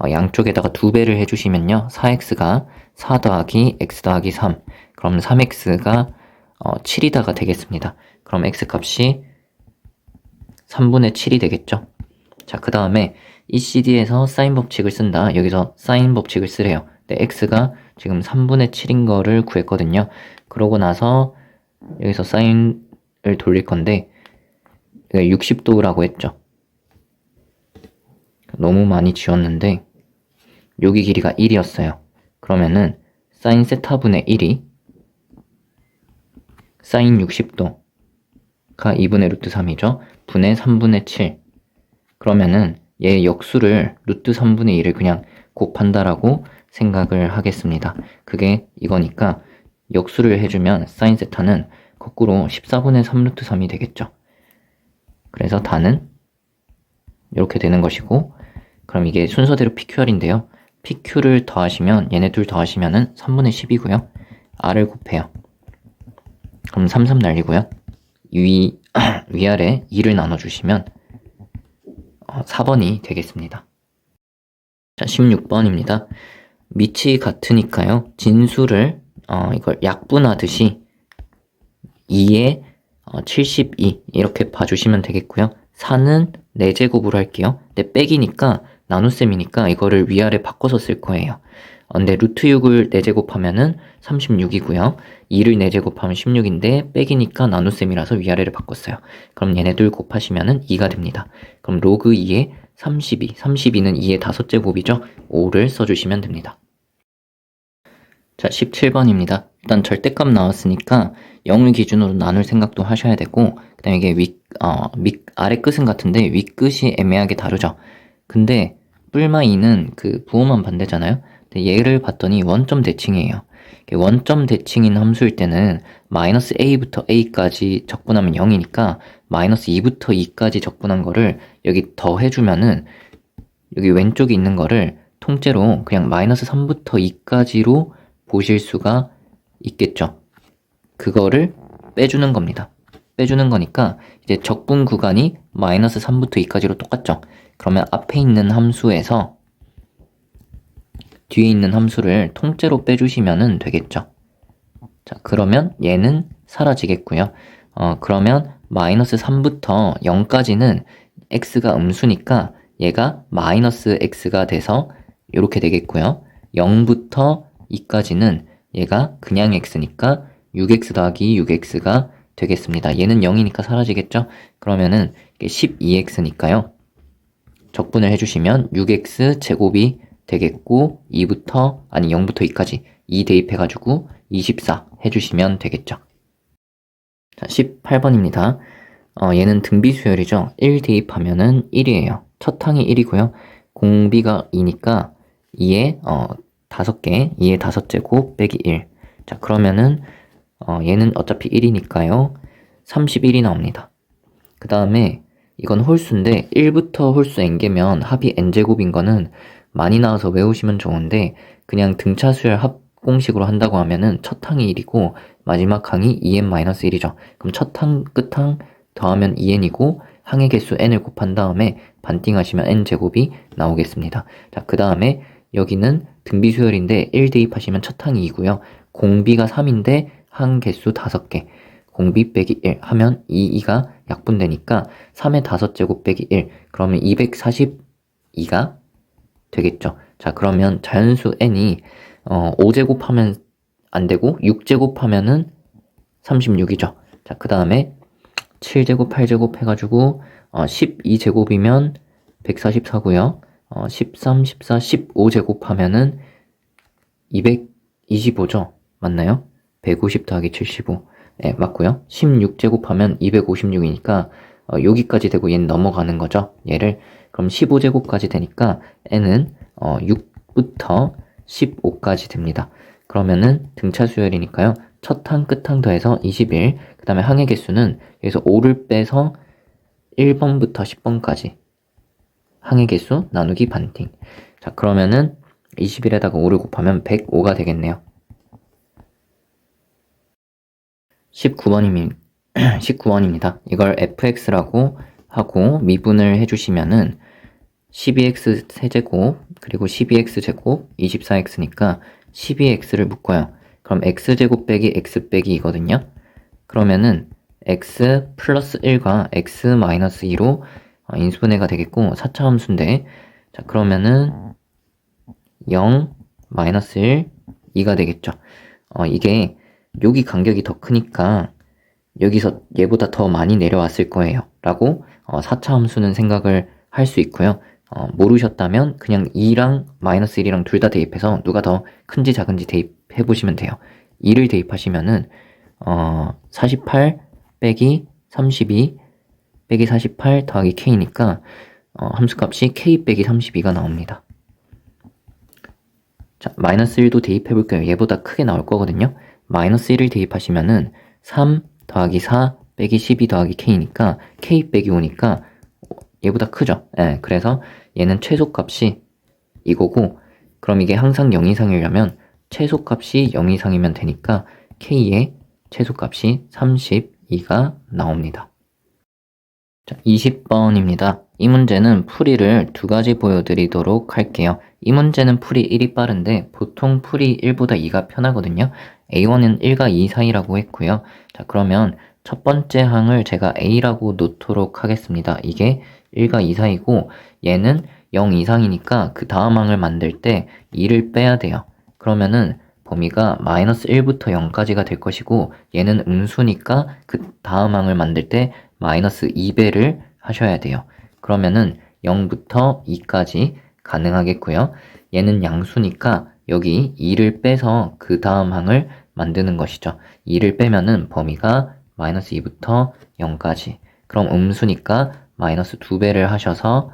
양쪽에다가 2배를 해주시면요. 4x가 4 더하기 x 더하기 3 그럼 3x가 7이다가 되겠습니다. 그럼 x 값이 3분의 7이 되겠죠. 자, 그 다음에 이 CD에서 사인 법칙을 쓴다. 여기서 사인 법칙을 쓰래요. 근데 x가 지금 3분의 7인 거를 구했거든요. 그러고 나서 여기서 사인을 돌릴 건데 60도라고 했죠. 너무 많이 지웠는데 여기 길이가 1이었어요. 그러면은 사인 세타분의 1이 사인 60도가 2분의 루트 3이죠. 분의 3분의 7. 그러면은 얘 역수를 루트 3분의 1을 그냥 곱한다라고 생각을 하겠습니다. 그게 이거니까 역수를 해주면 사인 세타는 거꾸로 14분의 3 루트 3이 되겠죠. 그래서 다는 이렇게 되는 것이고 그럼 이게 순서대로 PQR인데요. PQ를 더하시면 얘네 둘 더하시면은 3분의 10이고요. R을 곱해요. 그럼 3, 3 날리고요. 위아래 2를 나눠주시면 4번이 되겠습니다. 자, 16번입니다. 밑이 같으니까요. 진수를 이걸 약분하듯이 2에 72 이렇게 봐주시면 되겠고요. 4는 4제곱으로 할게요. 근데 빼기니까 나눗셈이니까 이거를 위아래 바꿔서 쓸 거예요. 근데 루트 6을 4제곱하면은 36이고요. 2를 4제곱하면 16인데 빼기니까 나눗셈이라서 위아래를 바꿨어요. 그럼 얘네들 곱하시면은 2가 됩니다. 그럼 로그 2에 32, 32는 2의 5제곱이죠. 5를 써주시면 됩니다. 자, 17번입니다. 일단 절대값 나왔으니까 0을 기준으로 나눌 생각도 하셔야 되고 그 다음에 이게 아래 끝은 같은데 위 끝이 애매하게 다르죠. 근데 뿔마 2는 그 부호만 반대잖아요. 근데 얘를 봤더니 원점 대칭이에요. 원점 대칭인 함수일 때는 마이너스 a부터 a까지 적분하면 0이니까 마이너스 2부터 2까지 적분한 거를 여기 더해주면은 여기 왼쪽에 있는 거를 통째로 그냥 마이너스 3부터 2까지로 보실 수가 있겠죠. 그거를 빼주는 겁니다. 빼주는 거니까 이제 적분 구간이 마이너스 3부터 2까지로 똑같죠. 그러면 앞에 있는 함수에서 뒤에 있는 함수를 통째로 빼주시면 되겠죠. 자, 그러면 얘는 사라지겠고요. 그러면 마이너스 3부터 0까지는 x가 음수니까 얘가 마이너스 x가 돼서 이렇게 되겠고요. 0부터 2까지는 얘가 그냥 x니까 6x 더하기 6x가 되겠습니다. 얘는 0이니까 사라지겠죠? 그러면은 12x니까요. 적분을 해주시면 6x 제곱이 되겠고 0부터 2까지 2 대입해가지고 24 해주시면 되겠죠. 자, 18번입니다. 얘는 등비 수열이죠. 1 대입하면은 1이에요. 첫 항이 1이고요. 공비가 2니까 2에 5개, 2의 5제곱 빼기 1. 자, 그러면은 얘는 어차피 1이니까요. 31이 나옵니다. 그 다음에 이건 홀수인데 1부터 홀수 n개면 합이 n제곱인 거는 많이 나와서 외우시면 좋은데 그냥 등차수열 합 공식으로 한다고 하면은 첫 항이 1이고 마지막 항이 2n-1이죠. 그럼 첫 항, 끝 항 더하면 2n이고 항의 개수 n을 곱한 다음에 반띵하시면 n제곱이 나오겠습니다. 자, 그 다음에 여기는 등비 수열인데 1 대입하시면 첫 항이 2고요. 공비가 3인데 항 개수 5개. 공비 빼기 1 하면 2가 약분되니까 3의 5제곱 빼기 1 그러면 242가 되겠죠. 자, 그러면 자연수 n이 5제곱 하면 안 되고 6제곱 하면은 36이죠. 자, 그 다음에 7제곱, 8제곱 해가지고 12제곱이면 144고요. 13, 14, 15제곱 하면은 225죠. 맞나요? 150 더하기 75. 네, 맞고요. 16제곱 하면 256이니까 여기까지 되고 얘는 넘어가는 거죠. 얘를 그럼 15제곱까지 되니까 n은 6부터 15까지 됩니다. 그러면은 등차 수열이니까요. 첫 항, 끝 항 더해서 21. 그 다음에 항의 개수는 여기서 5를 빼서 1번부터 10번까지 항의 개수 나누기 반띵. 자, 그러면은 21에다가 5를 곱하면 105가 되겠네요. 19번입니다. 이걸 fx라고 하고 미분을 해주시면은 12x 세제곱 그리고 12x제곱 24x니까 12x를 묶어요. 그럼 x제곱 빼기 x 빼기 이거든요. 그러면은 x 플러스 1과 x 마이너스 2로 인수분해가 되겠고 4차 함수인데 자, 그러면은 0 마이너스 1 2가 되겠죠. 이게 여기 간격이 더 크니까 여기서 얘보다 더 많이 내려왔을 거예요 라고 4차 함수는 생각을 할 수 있고요. 모르셨다면 그냥 2랑 마이너스 1이랑 둘 다 대입해서 누가 더 큰지 작은지 대입해 보시면 돼요. 2를 대입하시면은 48 빼기 32 빼기 48 더하기 k니까 함수값이 k 빼기 32가 나옵니다. 자, 마이너스 1도 대입해 볼게요. 얘보다 크게 나올 거거든요. 마이너스 1을 대입하시면은 3 더하기 4 빼기 12 더하기 k니까 k 빼기 5니까 얘보다 크죠. 예, 그래서 얘는 최소값이 이거고 그럼 이게 항상 0 이상이려면 최소값이 0 이상이면 되니까 k의 최소값이 32가 나옵니다. 자, 20번입니다. 이 문제는 풀이를 두 가지 보여드리도록 할게요. 이 문제는 풀이 1이 빠른데 보통 풀이 1보다 2가 편하거든요. A1은 1과 2 사이라고 했고요. 자, 그러면 첫 번째 항을 제가 A라고 놓도록 하겠습니다. 이게 1과 2 사이고 얘는 0 이상이니까 그 다음 항을 만들 때 2를 빼야 돼요. 그러면은 범위가 마이너스 1부터 0까지가 될 것이고 얘는 음수니까 그 다음 항을 만들 때 마이너스 2배를 하셔야 돼요. 그러면은 0부터 2까지 가능하겠고요. 얘는 양수니까 여기 2를 빼서 그 다음 항을 만드는 것이죠. 2를 빼면은 범위가 마이너스 2부터 0까지. 그럼 음수니까 마이너스 2배를 하셔서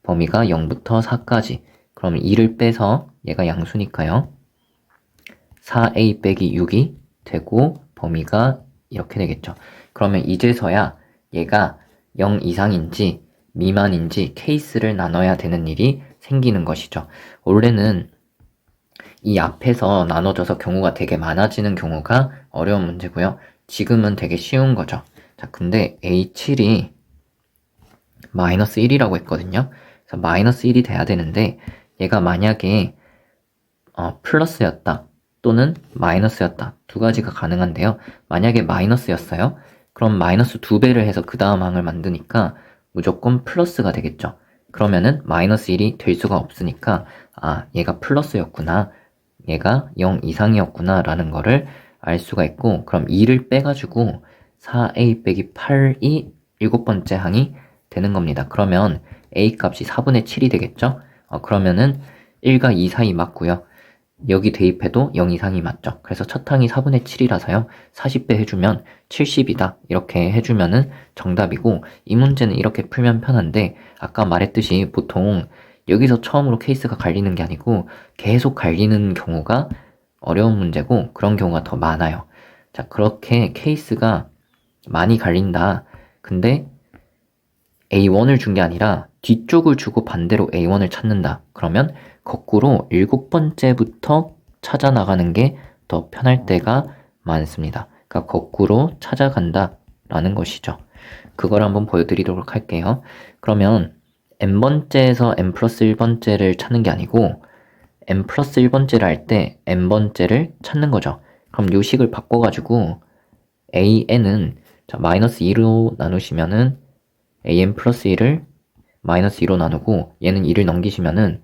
범위가 0부터 4까지. 그럼 2를 빼서 얘가 양수니까요. 4a 빼기 6이 되고 범위가 이렇게 되겠죠. 그러면 이제서야 얘가 0 이상인지 미만인지 케이스를 나눠야 되는 일이 생기는 것이죠. 원래는 이 앞에서 나눠져서 경우가 되게 많아지는 경우가 어려운 문제고요. 지금은 되게 쉬운 거죠. 자, 근데 A7이 마이너스 1이라고 했거든요. 그래서 마이너스 1이 돼야 되는데 얘가 만약에 플러스였다 또는 마이너스였다 두 가지가 가능한데요. 만약에 마이너스였어요. 그럼 마이너스 2배를 해서 그 다음 항을 만드니까 무조건 플러스가 되겠죠. 그러면은 마이너스 1이 될 수가 없으니까 얘가 플러스였구나, 얘가 0 이상이었구나 라는 거를 알 수가 있고, 그럼 2를 빼가지고 4a 빼기 8이 7번째 항이 되는 겁니다. 그러면 a 값이 4분의 7이 되겠죠. 그러면은 1과 2 사이 맞고요. 여기 대입해도 0 이상이 맞죠. 그래서 첫 항이 4분의 7이라서요. 40배 해주면 70이다. 이렇게 해주면은 정답이고, 이 문제는 이렇게 풀면 편한데 아까 말했듯이 보통 여기서 처음으로 케이스가 갈리는 게 아니고 계속 갈리는 경우가 어려운 문제고 그런 경우가 더 많아요. 자, 그렇게 케이스가 많이 갈린다. 근데 A1을 준 게 아니라 뒤쪽을 주고 반대로 A1을 찾는다. 그러면 거꾸로 7번째부터 찾아 나가는 게 더 편할 때가 많습니다. 그러니까 거꾸로 찾아간다 라는 것이죠. 그걸 한번 보여드리도록 할게요. 그러면 n번째에서 n 플러스 1번째를 찾는 게 아니고 n 플러스 1번째를 할 때 n번째를 찾는 거죠. 그럼 요 식을 바꿔가지고 an은 자, 마이너스 2로 나누시면은 an 플러스 1을 마이너스 2로 나누고 얘는 2를 넘기시면은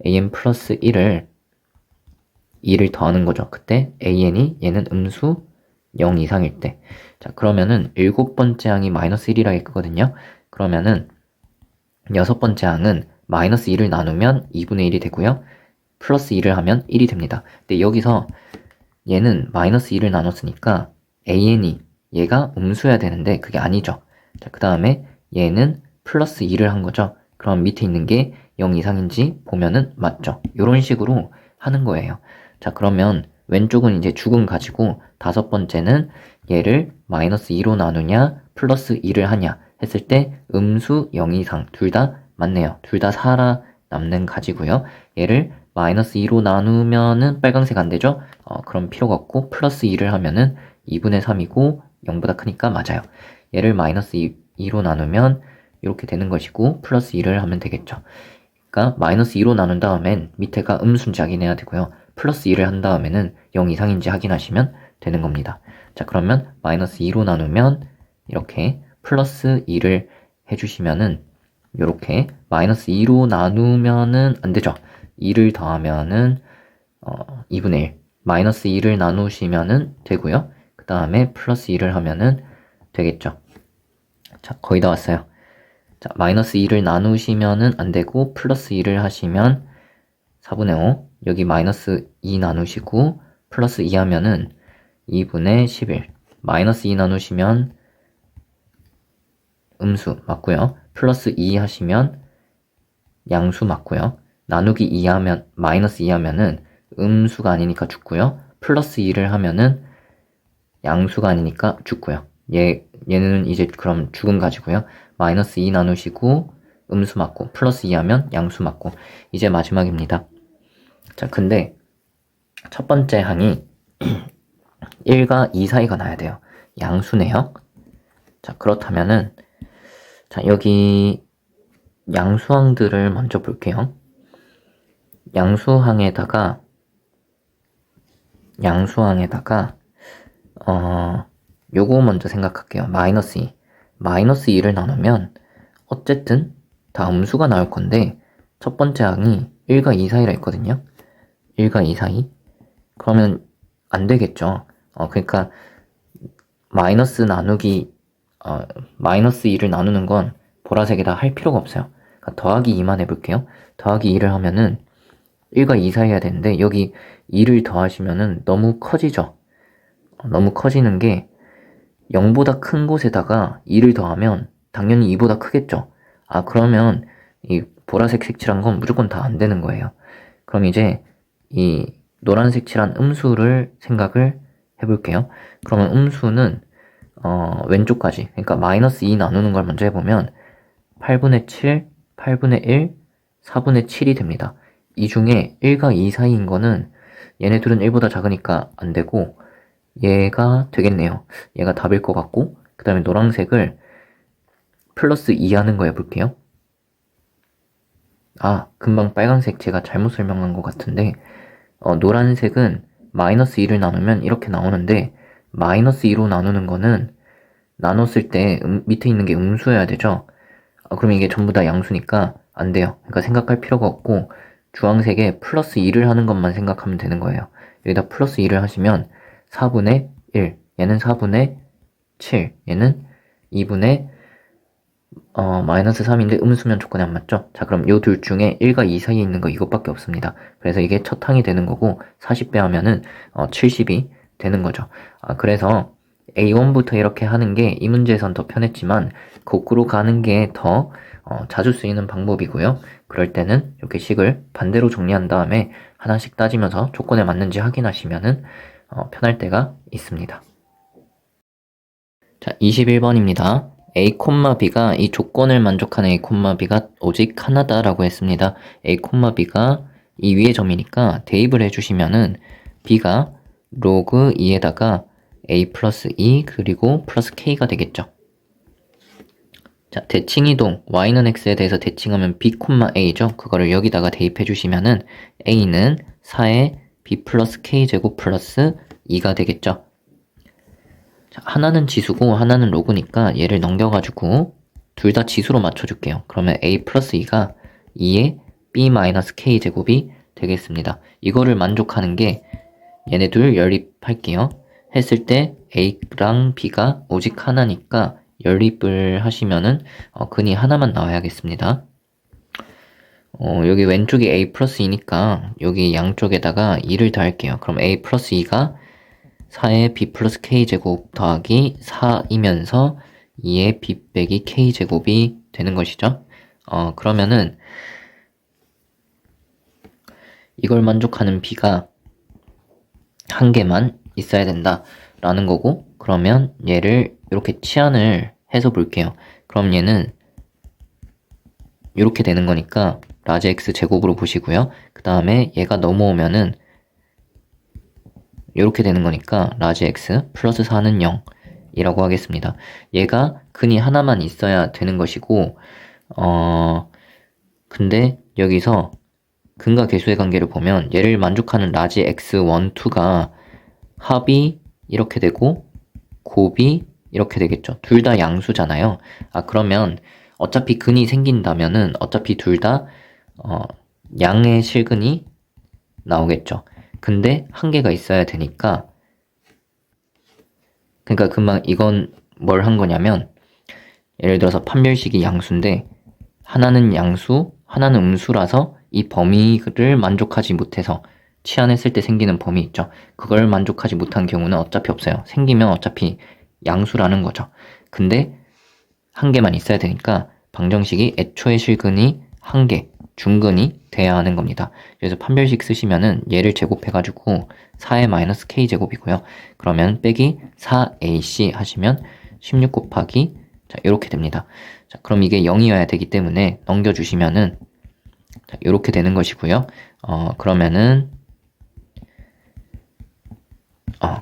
an 플러스 1을 2를 더하는 거죠. 그때 an이 얘는 음수 0 이상일 때. 자, 그러면은 7번째 항이 마이너스 1이라 했거든요. 그러면은 6번째 항은 마이너스 2를 나누면 2분의 1이 되고요. 플러스 2를 하면 1이 됩니다. 근데 여기서 얘는 마이너스 2를 나눴으니까 an이 얘가 음수여야 되는데 그게 아니죠. 자, 그 다음에 얘는 플러스 2를 한 거죠. 그럼 밑에 있는 게 0 이상인지 보면은 맞죠. 이런 식으로 하는 거예요. 자, 그러면 왼쪽은 이제 죽음 가지고 5번째는 얘를 마이너스 2로 나누냐 플러스 2를 하냐 했을 때 음수 0 이상 둘 다 맞네요. 둘 다 살아남는 가지고요. 얘를 마이너스 2로 나누면은 빨강색 안 되죠? 그럼 필요가 없고 플러스 2를 하면은 2분의 3이고 0보다 크니까 맞아요. 얘를 마이너스 2로 나누면 이렇게 되는 것이고 플러스 2를 하면 되겠죠. 그러니까 마이너스 2로 나눈 다음엔 밑에가 음수인지 확인해야 되고요. 플러스 2를 한 다음에는 0 이상인지 확인하시면 되는 겁니다. 자, 그러면 마이너스 2로 나누면 이렇게 플러스 2를 해주시면은 이렇게 마이너스 2로 나누면은 안 되죠. 2를 더하면은 2분의 1 마이너스 2를 나누시면은 되고요. 그 다음에 플러스 2를 하면은 되겠죠. 자, 거의 다 왔어요. 자, 마이너스 2를 나누시면은 안 되고 플러스 2를 하시면 4분의 5 여기 마이너스 2 나누시고 플러스 2 하면은 2분의 11 마이너스 2 나누시면 음수 맞고요. 플러스 2 하시면 양수 맞고요. 나누기 2 하면 마이너스 2 하면은 음수가 아니니까 죽고요. 플러스 2를 하면은 양수가 아니니까 죽고요. 얘는 이제 그럼 죽음 가지고요. 마이너스 2 나누시고 음수 맞고 플러스 2 하면 양수 맞고 이제 마지막입니다. 자, 근데 첫 번째 항이 1과 2 사이가 나야 돼요. 양수네요. 자, 그렇다면은 자, 여기 양수항들을 먼저 볼게요. 양수항에다가 요거 먼저 생각할게요. 마이너스 2. 마이너스 2를 나누면 어쨌든 다 음수가 나올 건데 첫 번째 항이 1과 2 사이라 했거든요. 1과 2 사이. 그러면 안 되겠죠. 그러니까 마이너스 나누기 마이너스 2를 나누는 건 보라색에다 할 필요가 없어요. 그러니까 더하기 2만 해볼게요. 더하기 2를 하면은 1과 2 사이 해야 되는데 여기 2를 더하시면은 너무 커지죠. 너무 커지는 게 0보다 큰 곳에다가 2를 더하면 당연히 2보다 크겠죠. 그러면 이 보라색 색칠한 건 무조건 다 안 되는 거예요. 그럼 이제 이 노란색 칠한 음수를 생각을 해볼게요. 그러면 음수는 왼쪽까지 그러니까 마이너스 2 나누는 걸 먼저 해보면 8분의 7, 8분의 1, 4분의 7이 됩니다. 이 중에 1과 2 사이인 거는 얘네들은 1보다 작으니까 안 되고 얘가 되겠네요. 얘가 답일 것 같고 그 다음에 노란색을 플러스 2 하는 거 해볼게요. 금방 빨간색 제가 잘못 설명한 것 같은데 노란색은 마이너스 2를 나누면 이렇게 나오는데 마이너스 2로 나누는 거는 나눴을 때 밑에 있는 게 음수여야 되죠. 그럼 이게 전부 다 양수니까 안 돼요. 그러니까 생각할 필요가 없고 주황색에 플러스 2를 하는 것만 생각하면 되는 거예요. 여기다 플러스 2를 하시면 4분의 1 얘는 4분의 7 얘는 2분의 마이너스 3인데 음수면 조건이 안 맞죠? 자, 그럼 요 둘 중에 1과 2 사이에 있는 거 이것밖에 없습니다. 그래서 이게 첫 항이 되는 거고 40배 하면은 70이 되는 거죠. 그래서 A1부터 이렇게 하는 게 이 문제에선 더 편했지만 거꾸로 가는 게 더 자주 쓰이는 방법이고요. 그럴 때는 이렇게 식을 반대로 정리한 다음에 하나씩 따지면서 조건에 맞는지 확인하시면은 편할 때가 있습니다. 자, 21번입니다. A, B가 이 조건을 만족하는 A, B가 오직 하나다라고 했습니다. A, B가 이 위의 점이니까 대입을 해주시면은 B가 로그 2에다가 A 플러스 2 그리고 플러스 K가 되겠죠. 자, 대칭이동 y는 x에 대해서 대칭하면 b, a죠. 그거를 여기다가 대입해 주시면은 a는 4의 b 플러스 k제곱 플러스 2가 되겠죠. 자, 하나는 지수고 하나는 로그니까 얘를 넘겨가지고 둘 다 지수로 맞춰줄게요. 그러면 a 플러스 2가 2의 b 마이너스 k제곱이 되겠습니다. 이거를 만족하는 게 얘네 둘 연립할게요. 했을 때 a랑 b가 오직 하나니까 연립을 하시면은 근이 하나만 나와야겠습니다. 여기 왼쪽이 a 플러스 2니까 여기 양쪽에다가 2를 더할게요. 그럼 a 플러스 2가 4의 b 플러스 k제곱 더하기 4이면서 2의 b 빼기 k제곱이 되는 것이죠. 그러면은 이걸 만족하는 b가 한 개만 있어야 된다 라는 거고, 그러면 얘를 이렇게 치환을 해서 볼게요. 그럼 얘는 이렇게 되는 거니까 라지 x 제곱으로 보시고요. 그 다음에 얘가 넘어오면은 이렇게 되는 거니까 라지 x 플러스 4는 0 이라고 하겠습니다. 얘가 근이 하나만 있어야 되는 것이고, 근데 여기서 근과 계수의 관계를 보면 얘를 만족하는 라지 x1, 2가 합이 이렇게 되고 곱이 이렇게 되겠죠. 둘 다 양수잖아요. 그러면 어차피 근이 생긴다면은 어차피 둘 다 양의 실근이 나오겠죠. 근데 한 개가 있어야 되니까, 그러니까 금방 이건 뭘 한 거냐면, 예를 들어서 판별식이 양수인데 하나는 양수, 하나는 음수라서 이 범위를 만족하지 못해서 치환했을 때 생기는 범위 있죠. 그걸 만족하지 못한 경우는 어차피 없어요. 생기면 어차피 양수라는 거죠. 근데 한 개만 있어야 되니까 방정식이 애초의 실근이 한 개, 중근이 돼야 하는 겁니다. 그래서 판별식 쓰시면은 얘를 제곱해가지고 4의 마이너스 k제곱이고요. 그러면 빼기 4ac 하시면 16 곱하기 자, 이렇게 됩니다. 자, 그럼 이게 0이어야 되기 때문에 넘겨주시면은 자, 이렇게 되는 것이고요.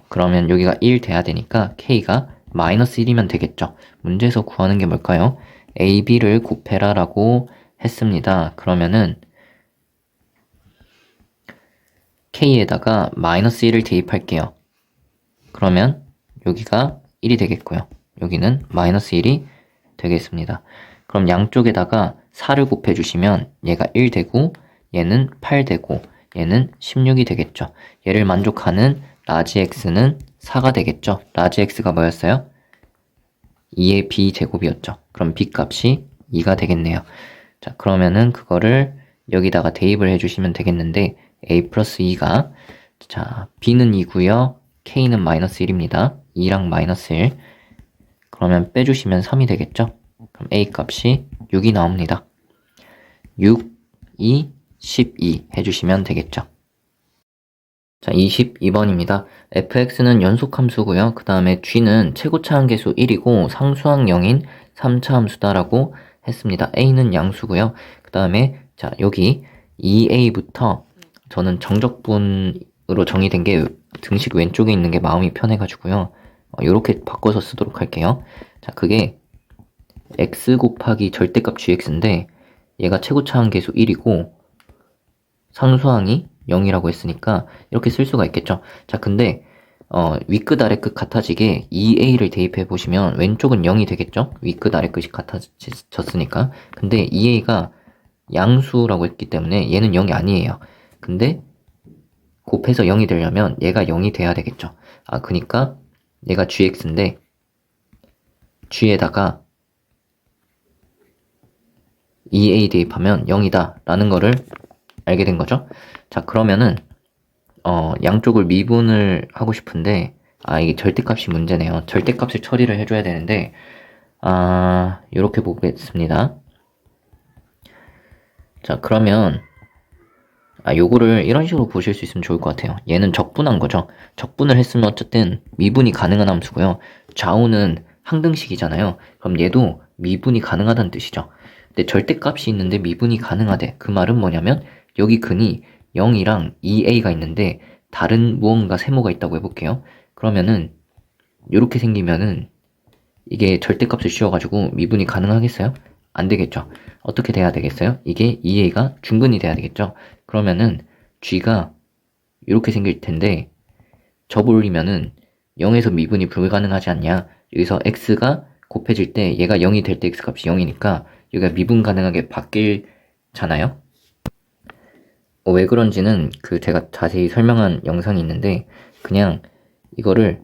그러면 여기가 1 돼야 되니까 k가 마이너스 1이면 되겠죠. 문제에서 구하는 게 뭘까요? a, b를 곱해라 라고 했습니다. 그러면은 k에다가 마이너스 1을 대입할게요. 그러면 여기가 1이 되겠고요. 여기는 마이너스 1이 되겠습니다. 그럼 양쪽에다가 4를 곱해주시면 얘가 1 되고 얘는 8 되고 얘는 16이 되겠죠. 얘를 만족하는 라지 x는 4가 되겠죠. 라지 x가 뭐였어요? 2의 b 제곱이었죠. 그럼 b 값이 2가 되겠네요. 자, 그러면은 그거를 여기다가 대입을 해주시면 되겠는데 a 플러스 2가 자, b는 2고요. k는 마이너스 1입니다. 2랑 마이너스 1. 그러면 빼주시면 3이 되겠죠? 그럼 a 값이 6이 나옵니다. 6, 2, 12 해주시면 되겠죠. 자, 22번입니다. fx는 연속함수고요. 그 다음에 g는 최고차함계수 1이고 상수항 0인 3차함수다라고 했습니다. a는 양수고요. 그 다음에 자, 여기 2a부터 저는 정적분으로 정의된 게 등식 왼쪽에 있는 게 마음이 편해가지고요. 이렇게 바꿔서 쓰도록 할게요. 자, 그게 x 곱하기 절대값 gx인데 얘가 최고차함계수 1이고 상수항이 0이라고 했으니까 이렇게 쓸 수가 있겠죠. 자, 근데 윗끝 아래끝 같아지게 2a를 대입해 보시면 왼쪽은 0이 되겠죠. 윗끝 아래끝이 같아졌으니까. 근데 2a가 양수라고 했기 때문에 얘는 0이 아니에요. 근데 곱해서 0이 되려면 얘가 0이 돼야 되겠죠. 그니까 얘가 gx인데 g에다가 2a 대입하면 0이다 라는 거를 알게 된 거죠. 자, 그러면은 양쪽을 미분을 하고 싶은데 이게 절대값이 문제네요. 절대값을 처리를 해줘야 되는데 이렇게 보겠습니다. 자, 그러면 요거를 이런 식으로 보실 수 있으면 좋을 것 같아요. 얘는 적분한 거죠. 적분을 했으면 어쨌든 미분이 가능한 함수고요. 좌우는 항등식이잖아요. 그럼 얘도 미분이 가능하다는 뜻이죠. 근데 절대값이 있는데 미분이 가능하대. 그 말은 뭐냐면 여기 근이 0이랑 2a가 있는데 다른 무언가 세모가 있다고 해볼게요. 그러면은 이렇게 생기면은 이게 절대값을 씌워가지고 미분이 가능하겠어요? 안 되겠죠. 어떻게 돼야 되겠어요? 이게 2a가 중근이 돼야 되겠죠. 그러면은 g가 이렇게 생길 텐데 접올리면은 0에서 미분이 불가능하지 않냐. 여기서 x가 곱해질 때 얘가 0이 될 때 x값이 0이니까 여기가 미분 가능하게 바뀔잖아요. 왜 그런지는 제가 자세히 설명한 영상이 있는데 그냥 이거를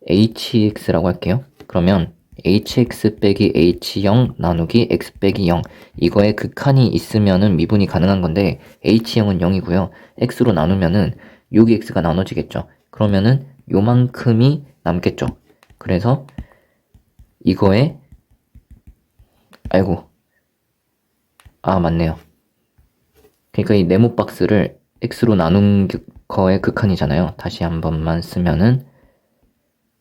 hx라고 할게요. 그러면 hx 빼기 h0 나누기 x 빼기 0 이거에 극한이 있으면은 미분이 가능한 건데 h0은 0이고요. x로 나누면은 여기 x가 나눠지겠죠. 그러면은 요만큼이 남겠죠. 그래서 이거에 맞네요. 그러니까 이 네모 박스를 x로 나눈 거의 극한이잖아요. 다시 한 번만 쓰면은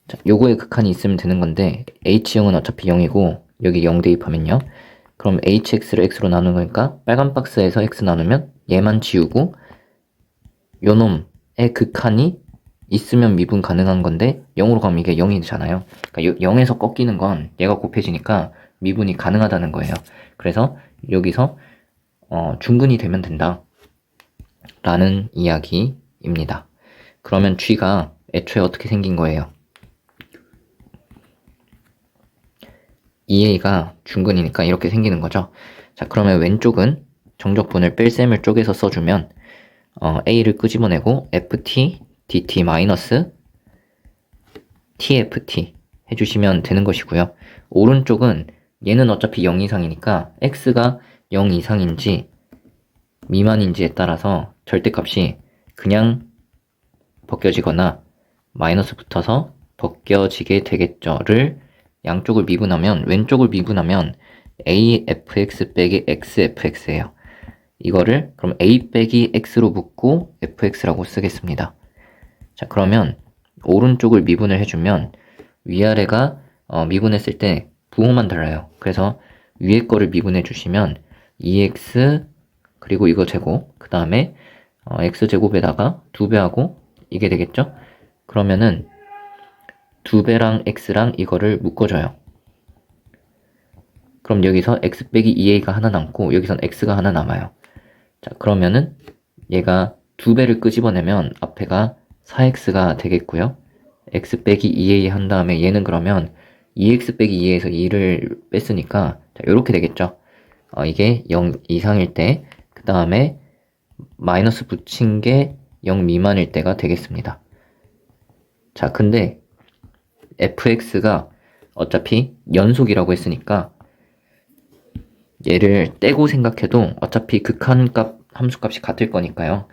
자, 요거의 극한이 있으면 되는 건데 h형은 어차피 0이고 여기 0 대입하면요. 그럼 hx를 x로 나누는 거니까 빨간 박스에서 x 나누면 얘만 지우고 요놈의 극한이 있으면 미분 가능한 건데 0으로 가면 이게 0이잖아요. 그러니까 0에서 꺾이는 건 얘가 곱해지니까 미분이 가능하다는 거예요. 그래서 여기서 중근이 되면 된다 라는 이야기입니다. 그러면 g가 애초에 어떻게 생긴 거예요? 2a가 중근이니까 이렇게 생기는 거죠. 자, 그러면 왼쪽은 정적분을 뺄셈을 쪼개서 써주면 a를 끄집어내고 ft dt 마이너스 tft 해주시면 되는 것이고요. 오른쪽은 얘는 어차피 0 이상이니까 x가 0 이상인지 미만인지에 따라서 절대값이 그냥 벗겨지거나 마이너스 붙어서 벗겨지게 되겠죠를 양쪽을 미분하면 왼쪽을 미분하면 afx 빼기 xfx예요. 이거를 그럼 a 빼기 x로 묶고 fx라고 쓰겠습니다. 자, 그러면 오른쪽을 미분을 해주면 위아래가 미분했을 때 부호만 달라요. 그래서 위에 거를 미분해 주시면 2x 그리고 이거 제곱 그 다음에 x제곱에다가 2배하고 이게 되겠죠? 그러면은 2배랑 x랑 이거를 묶어줘요. 그럼 여기서 x 빼기 2a가 하나 남고 여기선 x가 하나 남아요. 자, 그러면은 얘가 2배를 끄집어내면 앞에가 4x가 되겠고요. x 빼기 2a 한 다음에 얘는 그러면 2x 빼기 2에서 2를 뺐으니까 자, 요렇게 되겠죠. 이게 0 이상일 때 그 다음에 마이너스 붙인 게 0 미만일 때가 되겠습니다. 자, 근데 fx가 어차피 연속이라고 했으니까 얘를 떼고 생각해도 어차피 극한값 함수값이 같을 거니까요.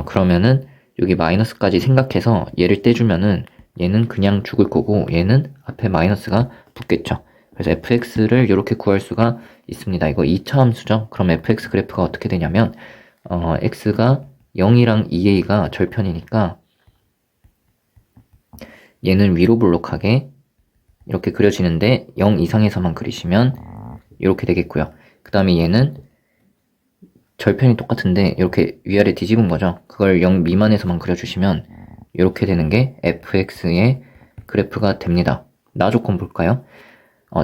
그러면은 여기 마이너스까지 생각해서 얘를 떼주면은 얘는 그냥 죽을 거고 얘는 앞에 마이너스가 붙겠죠. 그래서 fx를 이렇게 구할 수가 있습니다. 이거 2차 함수죠. 그럼 fx 그래프가 어떻게 되냐면 x가 0이랑 2a가 절편이니까 얘는 위로 볼록하게 이렇게 그려지는데 0 이상에서만 그리시면 이렇게 되겠고요. 그 다음에 얘는 절편이 똑같은데 이렇게 위아래 뒤집은 거죠. 그걸 0 미만에서만 그려주시면 이렇게 되는 게 fx의 그래프가 됩니다. 나 조건 볼까요?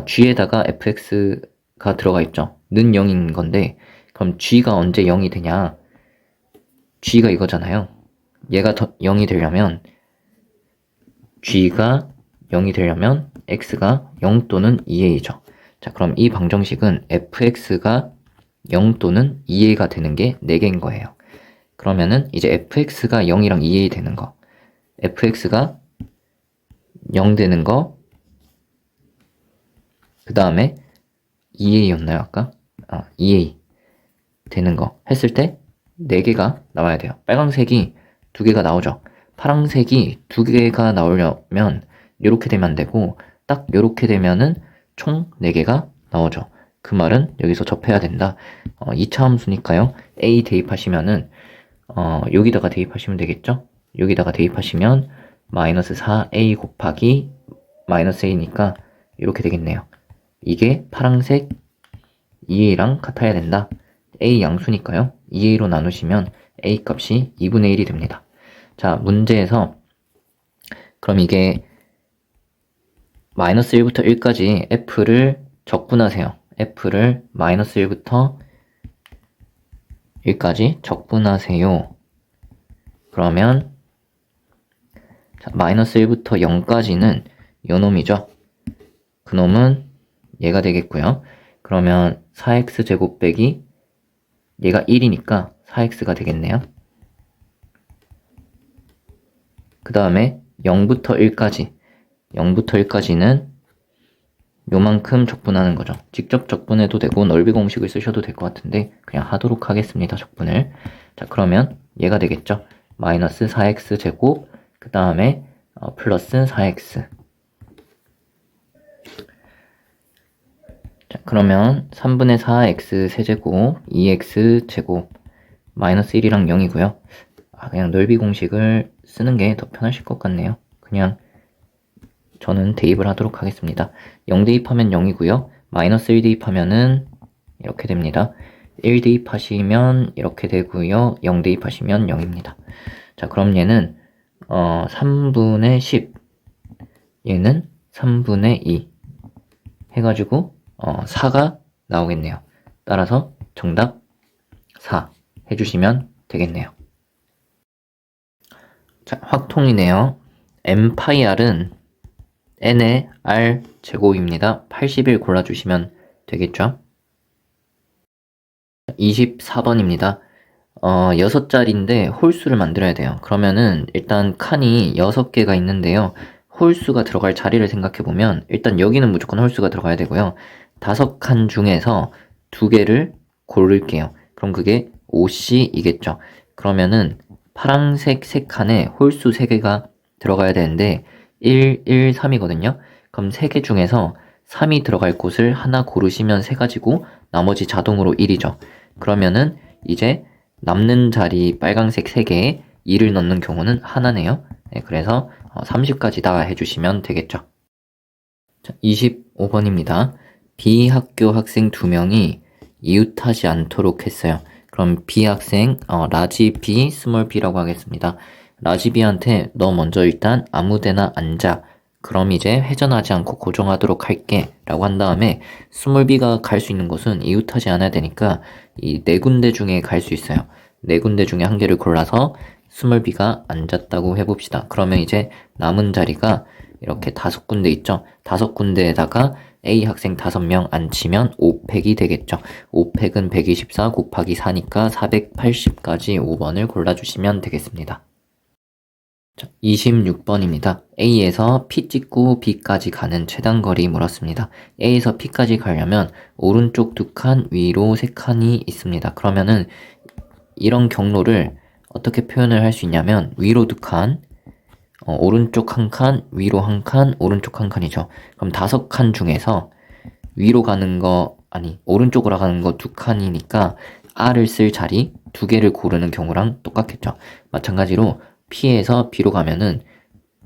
g에다가 fx가 들어가 있죠. 는 0인 건데 그럼 g가 언제 0이 되냐? g가 이거잖아요. 얘가 0이 되려면 g가 0이 되려면 x가 0 또는 2a죠. 자, 그럼 이 방정식은 fx가 0 또는 2a가 되는 게 4개인 거예요. 그러면은 이제 fx가 0이랑 2a 되는 거, fx가 0 되는 거, 그 다음에 2a였나요 아까? 2a 되는 거 했을 때 4개가 나와야 돼요. 빨강색이 2개가 나오죠. 파랑색이 2개가 나오려면 이렇게 되면 안 되고 딱 이렇게 되면은 총 4개가 나오죠. 그 말은 여기서 접해야 된다. 2차 함수니까요. a 대입하시면은 여기다가 대입하시면 되겠죠. 여기다가 대입하시면 마이너스 4a 곱하기 마이너스 a니까 이렇게 되겠네요. 이게 파랑색 2a랑 같아야 된다. a 양수니까요. 2a로 나누시면 a 값이 2분의 1이 됩니다. 자, 문제에서 그럼 이게 마이너스 1부터 1까지 f를 적분하세요. f를 마이너스 1부터 1까지 적분하세요. 그러면 자, 마이너스 1부터 0까지는 요 놈이죠. 그 놈은 얘가 되겠고요. 그러면 4x제곱 빼기 얘가 1이니까 4x가 되겠네요. 그 다음에 0부터 1까지는 요만큼 적분하는 거죠. 직접 적분해도 되고 넓이 공식을 쓰셔도 될 것 같은데 그냥 하도록 하겠습니다. 적분을. 자, 그러면 얘가 되겠죠. 마이너스 4x제곱 그 다음에 플러스 4x. 자, 그러면 3분의 4x 세제곱 2x 제곱 마이너스 1이랑 0이고요. 그냥 넓이 공식을 쓰는 게 더 편하실 것 같네요. 그냥 저는 대입을 하도록 하겠습니다. 0 대입하면 0이고요. 마이너스 1 대입하면은 이렇게 됩니다. 1 대입하시면 이렇게 되고요. 0 대입하시면 0입니다. 자, 그럼 얘는 3분의 10 얘는 3분의 2 해가지고 4가 나오겠네요. 따라서 정답 4 해주시면 되겠네요. 자, 확통이네요. m파이r은 n의 r 제곱입니다. 80을 골라주시면 되겠죠. 24번입니다. 6자리인데 홀수를 만들어야 돼요. 그러면은 일단 칸이 6개가 있는데요. 홀수가 들어갈 자리를 생각해보면 일단 여기는 무조건 홀수가 들어가야 되고요. 5칸 중에서 2개를 고를게요. 그럼 그게 5C이겠죠. 그러면은 파란색 3칸에 홀수 3개가 들어가야 되는데 1, 1, 3이거든요. 그럼 3개 중에서 3이 들어갈 곳을 하나 고르시면 3가지고 나머지 자동으로 1이죠. 그러면은 이제 남는 자리 빨강색 3개에 2를 넣는 경우는 하나네요. 네, 그래서 30까지 다 해주시면 되겠죠. 자, 25번입니다. B 학교 학생 2명이 이웃하지 않도록 했어요. 그럼 B 학생 라지 B, 스몰 b라고 하겠습니다. 라지 B한테 너 먼저 일단 아무데나 앉아. 그럼 이제 회전하지 않고 고정하도록 할게 라고 한 다음에 스몰 b가 갈 수 있는 곳은 이웃하지 않아야 되니까 이 4군데 중에 갈 수 있어요. 4군데 중에 한 개를 골라서 스몰 b가 앉았다고 해봅시다. 그러면 이제 남은 자리가 이렇게 5군데 있죠. 5군데에다가 A 학생 5명 앉히면 5팩이 되겠죠. 5팩은 124 곱하기 4니까 480까지 5번을 골라주시면 되겠습니다. 자, 26번입니다. A에서 P 찍고 B까지 가는 최단거리 물었습니다. A에서 P까지 가려면 오른쪽 2칸, 위로 3칸이 있습니다. 그러면은 이런 경로를 어떻게 표현을 할 수 있냐면 위로 2칸, 오른쪽 1칸, 위로 1칸, 오른쪽 1칸이죠. 그럼 5칸 중에서 위로 가는 거, 오른쪽으로 가는 거 2칸이니까 R을 쓸 자리 2개를 고르는 경우랑 똑같겠죠. 마찬가지로 P에서 B로 가면은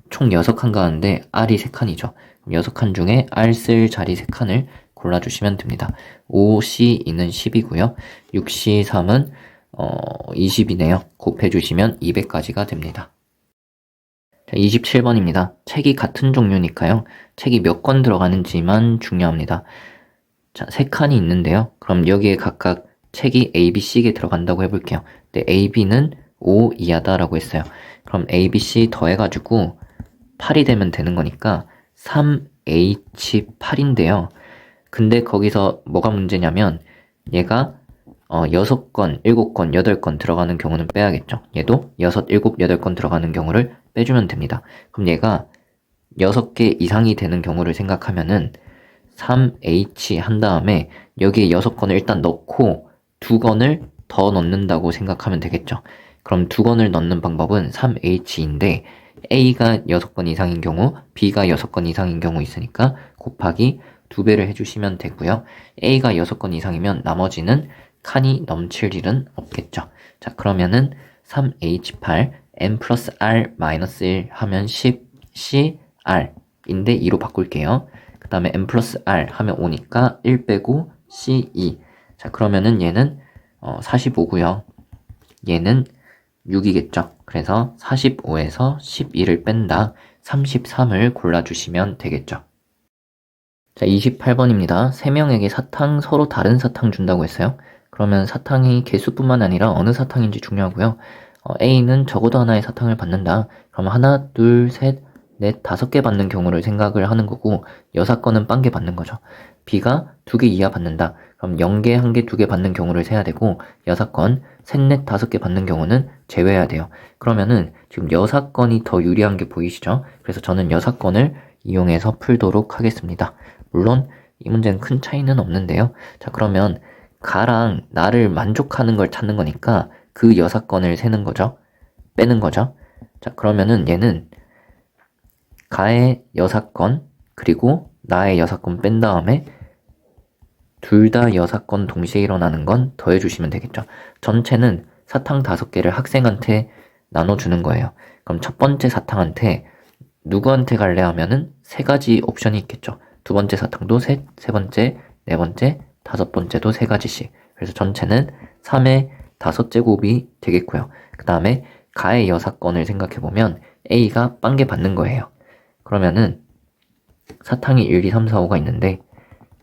총 6칸 가는데 R이 3칸이죠. 6칸 중에 R 쓸 자리 3칸을 골라주시면 됩니다. 5C2는 10이고요. 6C3은 20이네요. 곱해주시면 200까지가 됩니다. 자, 27번입니다. 책이 같은 종류니까요. 책이 몇 권 들어가는지만 중요합니다. 자, 3칸이 있는데요. 그럼 여기에 각각 책이 A, B, C에 들어간다고 해볼게요. 근데 A, B는 5 이하다라고 했어요. 그럼 A, B, C 더해가지고 8이 되면 되는 거니까 3H8인데요. 근데 거기서 뭐가 문제냐면 얘가 6건, 7건, 8건 들어가는 경우는 빼야겠죠. 얘도 6, 7, 8건 들어가는 경우를 빼주면 됩니다. 그럼 얘가 6개 이상이 되는 경우를 생각하면은 3H 한 다음에 여기에 6건을 일단 넣고 2건을 더 넣는다고 생각하면 되겠죠. 그럼 2건을 넣는 방법은 3H인데 A가 6건 이상인 경우, B가 6건 이상인 경우 있으니까 곱하기 2배를 해주시면 되고요. A가 6건 이상이면 나머지는 칸이 넘칠 일은 없겠죠. 자, 그러면은 3H8 N 플러스 R 마이너스 1 하면 10CR인데 2로 바꿀게요. 그 다음에 N 플러스 R 하면 5니까 1 빼고 C2. 자, 그러면은 얘는 45고요. 얘는 6이겠죠. 그래서 45에서 12를 뺀다. 33을 골라주시면 되겠죠. 자, 28번입니다. 3명에게 사탕, 서로 다른 사탕 준다고 했어요. 그러면 사탕이 개수뿐만 아니라 어느 사탕인지 중요하고요. A는 적어도 하나의 사탕을 받는다. 그럼 하나, 둘, 셋, 넷, 5개 받는 경우를 생각을 하는 거고, 여사건은 0개 받는 거죠. B가 2개 이하 받는다. 그럼 0개, 1개, 2개 받는 경우를 세야 되고, 여사건 셋, 넷, 5개 받는 경우는 제외해야 돼요. 그러면은 지금 여사건이 더 유리한 게 보이시죠? 그래서 저는 여사건을 이용해서 풀도록 하겠습니다. 물론 이 문제는 큰 차이는 없는데요. 자, 그러면 가랑 나를 만족하는 걸 찾는 거니까 그 여사건을 세는 거죠. 빼는 거죠. 자, 그러면은 얘는 가의 여사건 그리고 나의 여사건 뺀 다음에 둘 다 여사건 동시에 일어나는 건 더해주시면 되겠죠. 전체는 사탕 5개를 학생한테 나눠주는 거예요. 그럼 첫 번째 사탕한테 누구한테 갈래 하면은 3가지 옵션이 있겠죠. 두 번째 사탕도 셋, 세 번째, 네 번째, 5번째도 3가지씩. 그래서 전체는 3의 5제곱이 되겠고요. 그 다음에 가의 여사건을 생각해보면 A가 0개 받는 거예요. 그러면은 사탕이 1, 2, 3, 4, 5가 있는데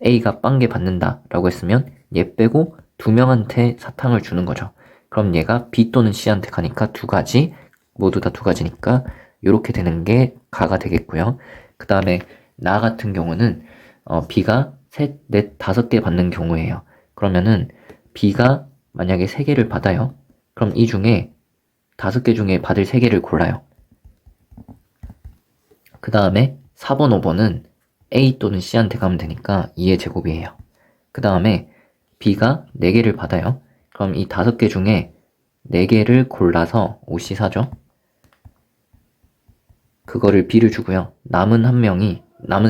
A가 0개 받는다 라고 했으면 얘 빼고 2명한테 사탕을 주는 거죠. 그럼 얘가 B 또는 C한테 가니까 2가지, 모두 다 2가지니까 이렇게 되는 게 가가 되겠고요. 그 다음에 나 같은 경우는 B가 셋, 넷, 5개 받는 경우예요. 그러면은 B가 만약에 3개를 받아요. 그럼 이 중에 5개 중에 받을 3개를 골라요. 그 다음에 4번, 5번은 A 또는 C한테 가면 되니까 2의 제곱이에요. 그 다음에 B가 4개를 받아요. 그럼 이 5개 중에 4개를 골라서 OC 사죠. 그거를 B를 주고요. 남은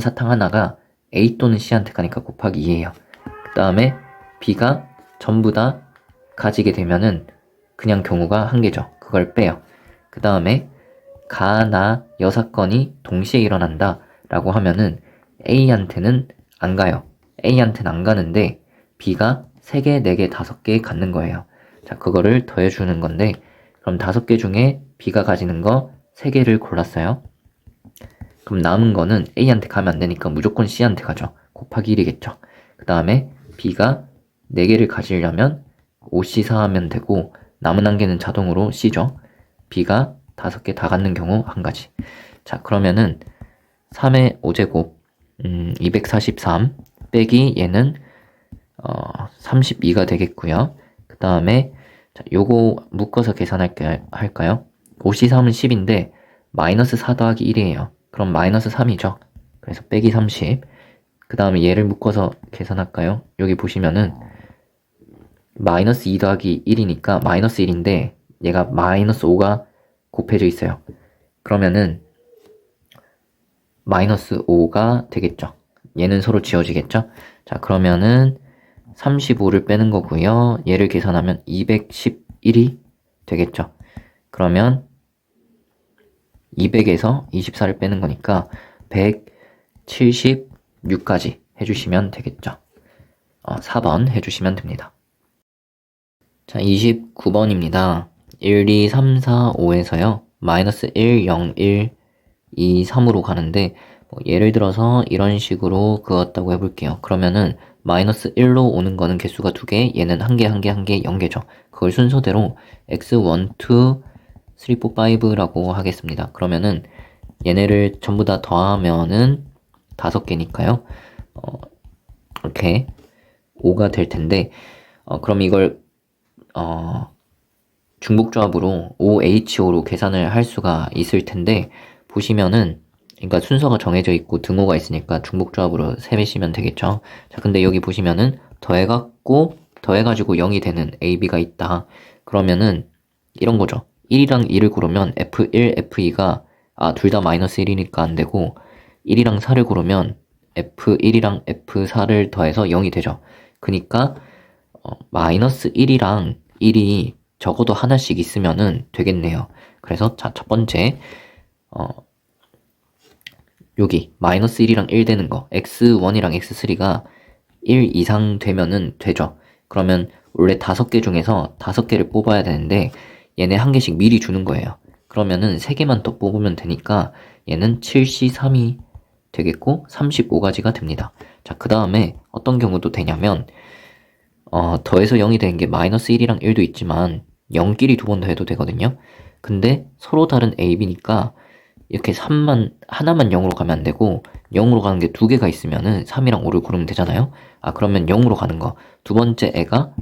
사탕 하나가 A 또는 C한테 가니까 곱하기 2예요. 그 다음에 B가 전부 다 가지게 되면은 그냥 경우가 1개죠. 그걸 빼요. 그 다음에 가나 여사건이 동시에 일어난다 라고 하면은 A한테는 안 가요. A한테는 안 가는데 B가 3개, 4개, 5개 갖는 거예요. 자, 그거를 더해주는 건데 그럼 5개 중에 B가 가지는 거 3개를 골랐어요. 그럼 남은 거는 A한테 가면 안 되니까 무조건 C한테 가죠. 곱하기 1이겠죠. 그 다음에 B가 4개를 가지려면 OC4 하면 되고 남은 1개는 자동으로 C죠. B가 5개 다 갖는 경우 1가지. 자, 그러면은 3의 5제곱 243 빼기 얘는 32가 되겠고요. 그 다음에 요거 묶어서 계산할까요? 5C3은 10인데 마이너스 4 더하기 1이에요. 그럼 마이너스 3이죠. 그래서 빼기 30. 그 다음에 얘를 묶어서 계산할까요? 여기 보시면은 마이너스 2 더하기 1이니까 마이너스 1인데 얘가 마이너스 5가 곱해져 있어요. 그러면은 마이너스 5가 되겠죠. 얘는 서로 지워지겠죠. 자, 그러면은 35를 빼는 거고요. 얘를 계산하면 211이 되겠죠. 그러면 200에서 24를 빼는 거니까 176까지 해주시면 되겠죠. 4번 해주시면 됩니다. 자, 29번입니다. 1, 2, 3, 4, 5에서요. 마이너스 1, 0, 1, 2, 3으로 가는데 예를 들어서 이런 식으로 그었다고 해볼게요. 그러면은 마이너스 1로 오는 거는 개수가 2개, 얘는 1개, 1개, 1개, 0개죠. 그걸 순서대로 x1, 2, 3, 4, 5라고 하겠습니다. 그러면은 얘네를 전부 다 더하면은 5개니까요. 이렇게 5가 될 텐데 그럼 이걸 중복조합으로 OHO로 계산을 할 수가 있을 텐데 보시면은 그러니까 순서가 정해져 있고 등호가 있으니까 중복조합으로 세배시면 되겠죠. 자, 근데 여기 보시면은 더해가지고 0이 되는 AB가 있다. 그러면은 이런 거죠. 1이랑 2를 고르면 F1, F2가 둘 다 마이너스 1이니까 안 되고 1이랑 4를 고르면 F1이랑 F4를 더해서 0이 되죠. 그니까 마이너스 1이랑 1이 적어도 하나씩 있으면은 되겠네요. 그래서 자, 첫 번째 여기 마이너스 1이랑 1 되는 거 x1이랑 x3가 1 이상 되면은 되죠. 그러면 원래 5개 중에서 5개를 뽑아야 되는데 얘네 1개씩 미리 주는 거예요. 그러면은 3개만 더 뽑으면 되니까 얘는 7C3이 되겠고 35가지가 됩니다. 자, 그 다음에 어떤 경우도 되냐면 더해서 0이 되는 게 마이너스 1이랑 1도 있지만 0끼리 두 번 더해도 되거든요. 근데 서로 다른 A, B니까 이렇게 3만 하나만 0으로 가면 안 되고 0으로 가는 게 두 개가 있으면은 3이랑 5를 고르면 되잖아요. 아, 그러면 0으로 가는 거. 두 번째 애가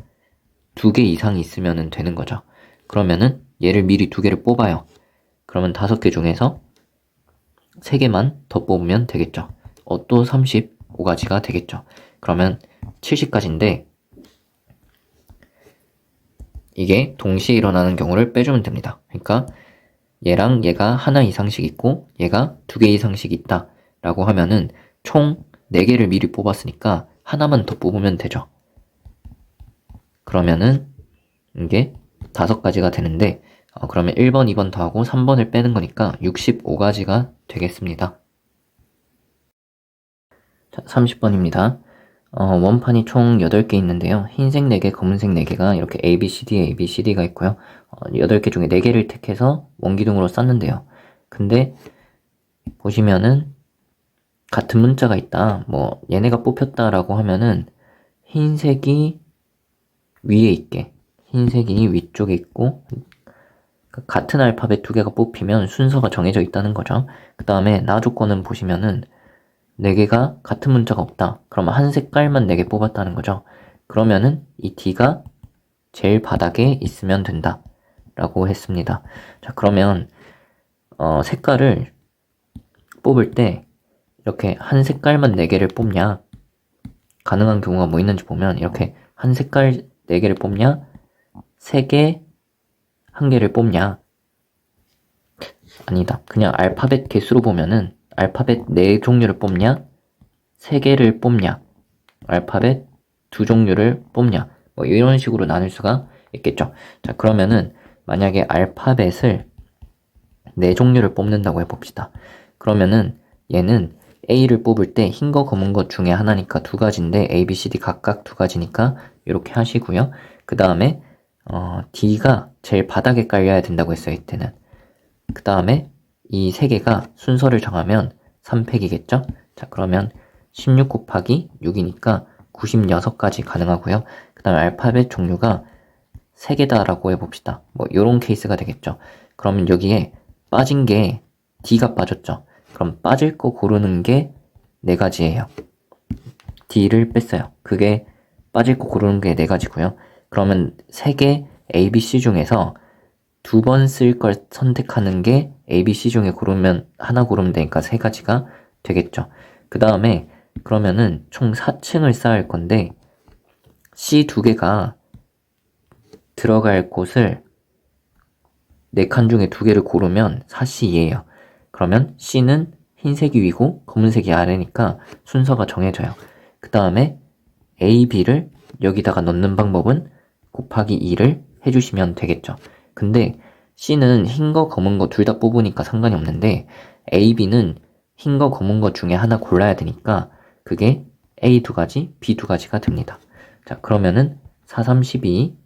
두 개 이상이 있으면 되는 거죠. 그러면은 얘를 미리 두 개를 뽑아요. 그러면 5개 중에서 3개만 더 뽑으면 되겠죠. 또 35가지가 되겠죠. 그러면 70가지인데 이게 동시에 일어나는 경우를 빼주면 됩니다. 그러니까 얘랑 얘가 하나 이상씩 있고 얘가 2개 이상씩 있다 라고 하면은 총 4개를 미리 뽑았으니까 하나만 더 뽑으면 되죠. 그러면은 이게 5가지가 되는데 그러면 1번, 2번 더하고 3번을 빼는 거니까 65가지가 되겠습니다. 자, 30번입니다. 원판이 총 8개 있는데요. 흰색 4개, 검은색 4개가 이렇게 A, B, C, D, A, B, C, D가 있고요. 8개 중에 4개를 택해서 원기둥으로 쌌는데요. 근데 보시면은 같은 문자가 있다. 뭐 얘네가 뽑혔다라고 하면은 흰색이 위에 있게, 흰색이 위쪽에 있고 같은 알파벳 2개가 뽑히면 순서가 정해져 있다는 거죠. 그 다음에 나 조건은 보시면은 4개가 같은 문자가 없다. 그러면 한 색깔만 4개 뽑았다는 거죠. 그러면은 이 D가 제일 바닥에 있으면 된다 라고 했습니다. 자, 그러면 색깔을 뽑을 때 이렇게 한 색깔만 4개를 뽑냐, 가능한 경우가 뭐 있는지 보면 이렇게 한 색깔 4개를 뽑냐, 3개 1개를 뽑냐, 아니다. 그냥 알파벳 개수로 보면은 알파벳 4종류를 뽑냐, 3개를 뽑냐, 알파벳 2종류를 뽑냐, 뭐 이런 식으로 나눌 수가 있겠죠. 자, 그러면은 만약에 알파벳을 4종류를 뽑는다고 해봅시다. 그러면은 얘는 A를 뽑을 때 흰 거 검은 거 중에 하나니까 2가지인데 A, B, C, D 각각 2가지니까 이렇게 하시고요. 그 다음에 D가 제일 바닥에 깔려야 된다고 했어요. 이때는. 그 다음에 이 3개가 순서를 정하면 3팩이겠죠? 자, 그러면 16 곱하기 6이니까 96가지 가능하고요. 그 다음에 알파벳 종류가 3개다라고 해봅시다. 뭐 요런 케이스가 되겠죠. 그러면 여기에 빠진 게 D가 빠졌죠. 그럼 빠질 거 고르는 게 4가지예요. D를 뺐어요. 그게 빠질 거 고르는 게 4가지고요. 그러면 3개 A, B, C 중에서 2번 쓸 걸 선택하는 게 A, B, C 중에 하나 고르면 되니까 3가지가 되겠죠. 그 다음에 그러면은 총 4층을 쌓을 건데 C 2개가 들어갈 곳을 4칸 중에 2개를 고르면 4C예요. 그러면 C는 흰색이 위고 검은색이 아래니까 순서가 정해져요. 그 다음에 A, B를 여기다가 넣는 방법은 곱하기 2를 해주시면 되겠죠. 근데 C는 흰 거 검은 거 둘 다 뽑으니까 상관이 없는데 A, B는 흰 거 검은 거 중에 하나 골라야 되니까 그게 A 2가지, B 2가지가 됩니다. 자, 그러면은 4, 3, 12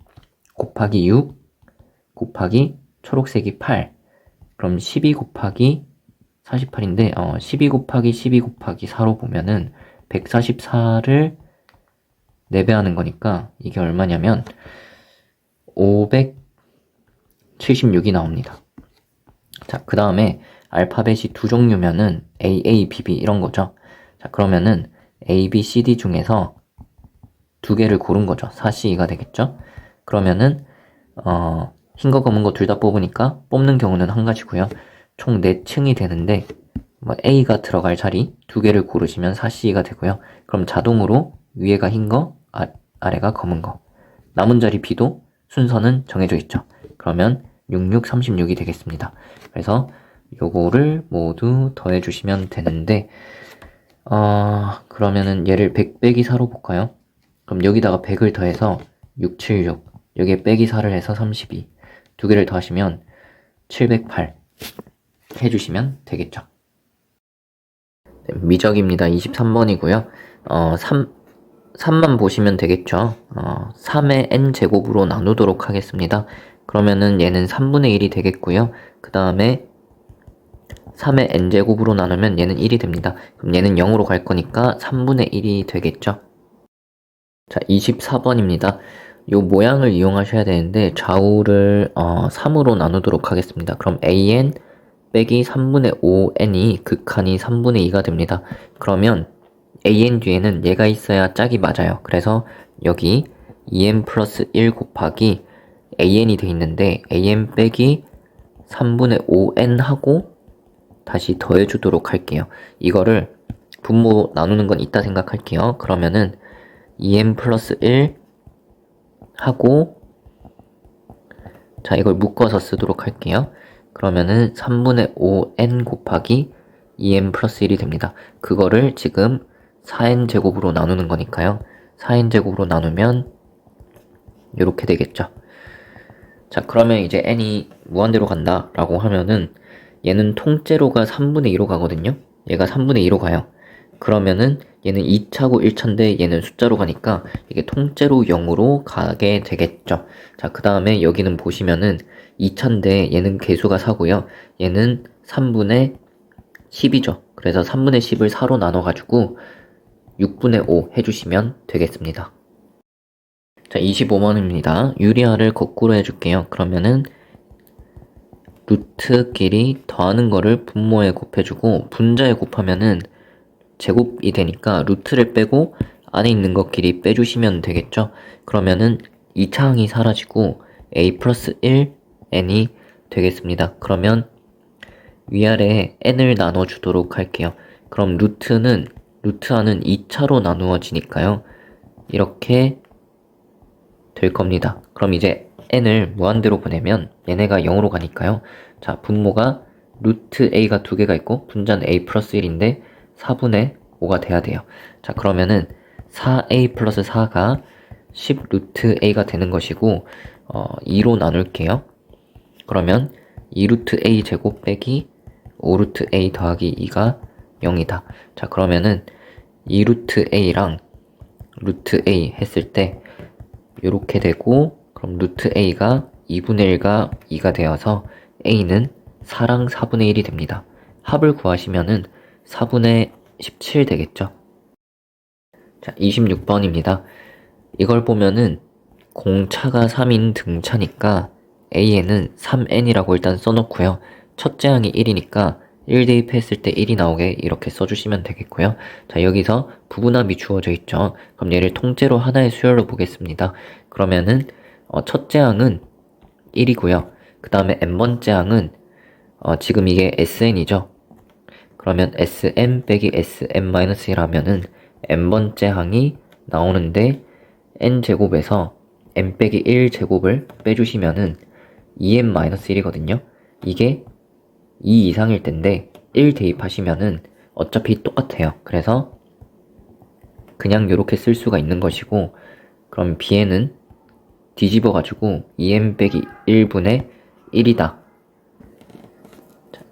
곱하기 6 곱하기 초록색이 8. 그럼 12 곱하기 48인데 12 곱하기 12 곱하기 4로 보면은 144를 4배하는 거니까 이게 얼마냐면 576이 나옵니다. 자, 그 다음에 알파벳이 2종류면은 A, A, B, B 이런 거죠. 자, 그러면은 A, B, C, D 중에서 2개를 고른 거죠. 4C가 되겠죠. 그러면은 흰 거 검은 거 둘 다 뽑으니까 뽑는 경우는 한 가지고요. 총 4층이 되는데 뭐 A가 들어갈 자리 2개를 고르시면 4C가 되고요. 그럼 자동으로 위에가 흰 거, 아래가 검은 거. 남은 자리 B도 순서는 정해져 있죠. 그러면 66, 36이 되겠습니다. 그래서 요거를 모두 더해주시면 되는데 그러면은 얘를 100 빼기 4로 볼까요? 그럼 여기다가 100을 더해서 676, 여기에 빼기 4를 해서 32, 2개를 더하시면 708 해주시면 되겠죠. 네, 미적입니다. 23번이고요. 3만 보시면 되겠죠. 3의 n제곱으로 나누도록 하겠습니다. 그러면은 얘는 3분의 1이 되겠고요. 그 다음에 3의 n제곱으로 나누면 얘는 1이 됩니다. 그럼 얘는 0으로 갈 거니까 3분의 1이 되겠죠. 자, 24번입니다. 요 모양을 이용하셔야 되는데 좌우를 3으로 나누도록 하겠습니다. 그럼 an 빼기 3분의 5n이 극한이 3분의 2가 됩니다. 그러면 an 뒤에는 얘가 있어야 짝이 맞아요. 그래서 여기 2n 플러스 1 곱하기 an이 돼 있는데 an 빼기 3분의 5n 하고 다시 더해주도록 할게요. 이거를 분모 나누는 건 이따 생각할게요. 그러면은 2n 플러스 1 하고 자 이걸 묶어서 쓰도록 할게요. 그러면은 3분의 5n 곱하기 2n 플러스 1이 됩니다. 그거를 지금 4n 제곱으로 나누는 거니까요. 4n 제곱으로 나누면 이렇게 되겠죠. 자 그러면 이제 n이 무한대로 간다 라고 하면은 얘는 통째로가 3분의 2로 가거든요. 얘가 3분의 2로 가요. 그러면은 얘는 2차고 1차인데 얘는 숫자로 가니까 이게 통째로 0으로 가게 되겠죠. 자, 그 다음에 여기는 보시면은 2차인데 얘는 개수가 4고요. 얘는 3분의 10이죠. 그래서 3분의 10을 4로 나눠가지고 6분의 5 해주시면 되겠습니다. 자, 25번입니다. 유리화를 거꾸로 해줄게요. 그러면은 루트끼리 더하는 거를 분모에 곱해주고 분자에 곱하면은 제곱이 되니까 루트를 빼고 안에 있는 것끼리 빼주시면 되겠죠. 그러면은 2차 항이 사라지고 a 플러스 1 n이 되겠습니다. 그러면 위아래에 n을 나눠주도록 할게요. 그럼 루트 안은 2차로 나누어지니까요. 이렇게 될 겁니다. 그럼 이제 n을 무한대로 보내면 얘네가 0으로 가니까요. 자, 분모가 루트 a가 두 개가 있고 분자는 a 플러스 1인데 4분의 5가 돼야 돼요. 자, 그러면은 4a 플러스 4가 10 루트 a가 되는 것이고 2로 나눌게요. 그러면 2 루트 a 제곱 빼기 5 루트 a 더하기 2가 0이다. 자, 그러면은 2 루트 a랑 루트 a 했을 때 이렇게 되고 그럼 루트 a가 2분의 1과 2가 되어서 a는 4랑 4분의 1이 됩니다. 합을 구하시면은 4분의 17 되겠죠. 자, 26번입니다. 이걸 보면은 공차가 3인 등차니까 a에는 3n이라고 일단 써놓고요. 첫째 항이 1이니까 1 대입했을 때 1이 나오게 이렇게 써주시면 되겠고요. 자, 여기서 부분합이 주어져 있죠. 그럼 얘를 통째로 하나의 수열로 보겠습니다. 그러면은 첫째 항은 1이고요. 그 다음에 n번째 항은 지금 이게 sn이죠. 그러면 sn 빼기 sn-1 하면은 n번째 항이 나오는데 n제곱에서 n 빼기 1제곱을 빼주시면은 2n-1이거든요. 이게 2 이상일 텐데 1 대입하시면은 어차피 똑같아요. 그래서 그냥 이렇게 쓸 수가 있는 것이고 그럼 bn은 뒤집어가지고 2n 빼기 1분의 1이다. 자,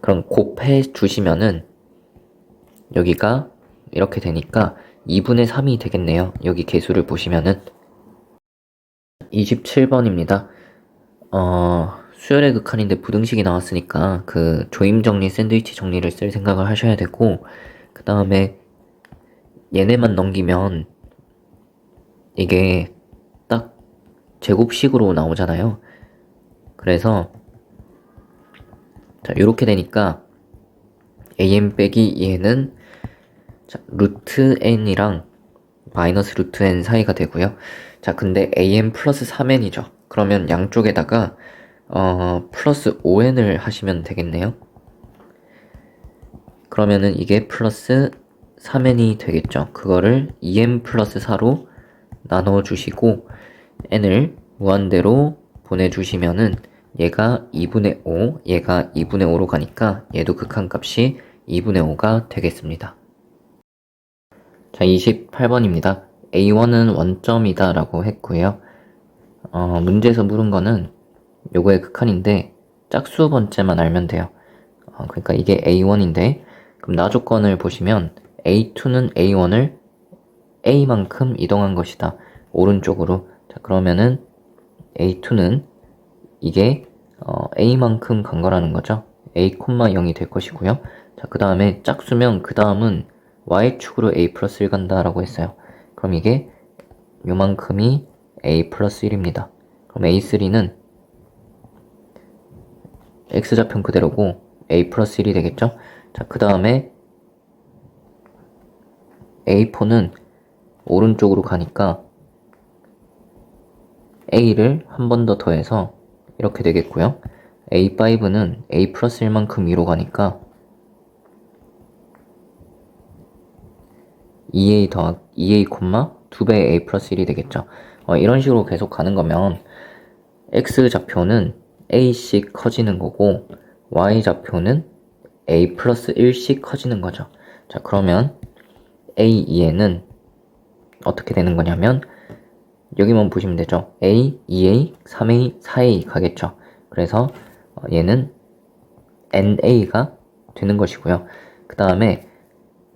그럼 곱해 주시면은 여기가 이렇게 되니까 2분의 3이 되겠네요. 여기 개수를 보시면은 27번입니다. 수열의 극한인데 부등식이 나왔으니까 그 조임 정리, 샌드위치 정리를 쓸 생각을 하셔야 되고 그 다음에 얘네만 넘기면 이게 딱 제곱식으로 나오잖아요. 그래서 자, 요렇게 되니까 an 빼기 2n은 자, 루트 n이랑 마이너스 루트 n 사이가 되고요. 자, 근데 an 플러스 3n이죠. 그러면 양쪽에다가 플러스 5n을 하시면 되겠네요. 그러면은 이게 플러스 3n이 되겠죠. 그거를 2n 플러스 4로 나눠주시고 n을 무한대로 보내주시면은 얘가 2분의 5, 얘가 2분의 5로 가니까 얘도 극한값이 2분의 5가 되겠습니다. 자, 28번입니다. A1은 원점이다 라고 했고요. 문제에서 물은 거는 요거의 극한인데 짝수 번째만 알면 돼요. 그러니까 이게 A1인데 그럼 나 조건을 보시면 A2는 A1을 A만큼 이동한 것이다. 오른쪽으로. 자, 그러면은 A2는 이게 A만큼 간 거라는 거죠. a,0이 될 것이고요. 자, 그 다음에 짝수면 그 다음은 y축으로 a 플러스 1 간다라고 했어요. 그럼 이게 요만큼이 a 플러스 1입니다. 그럼 a3는 x좌편 그대로고 a 플러스 1이 되겠죠? 자, 그 다음에 a4는 오른쪽으로 가니까 a를 한 번 더 더해서 이렇게 되겠고요. a5는 a 플러스 1만큼 위로 가니까 2a 더하기 2a, 2배의 a 플러스 1이 되겠죠. 이런 식으로 계속 가는 거면 x좌표는 a씩 커지는 거고 y좌표는 a 플러스 1씩 커지는 거죠. 자, 그러면 a2에는 어떻게 되는 거냐면 여기만 보시면 되죠. a, 2a, 3a, 4a 가겠죠. 그래서 얘는 na가 되는 것이고요. 그 다음에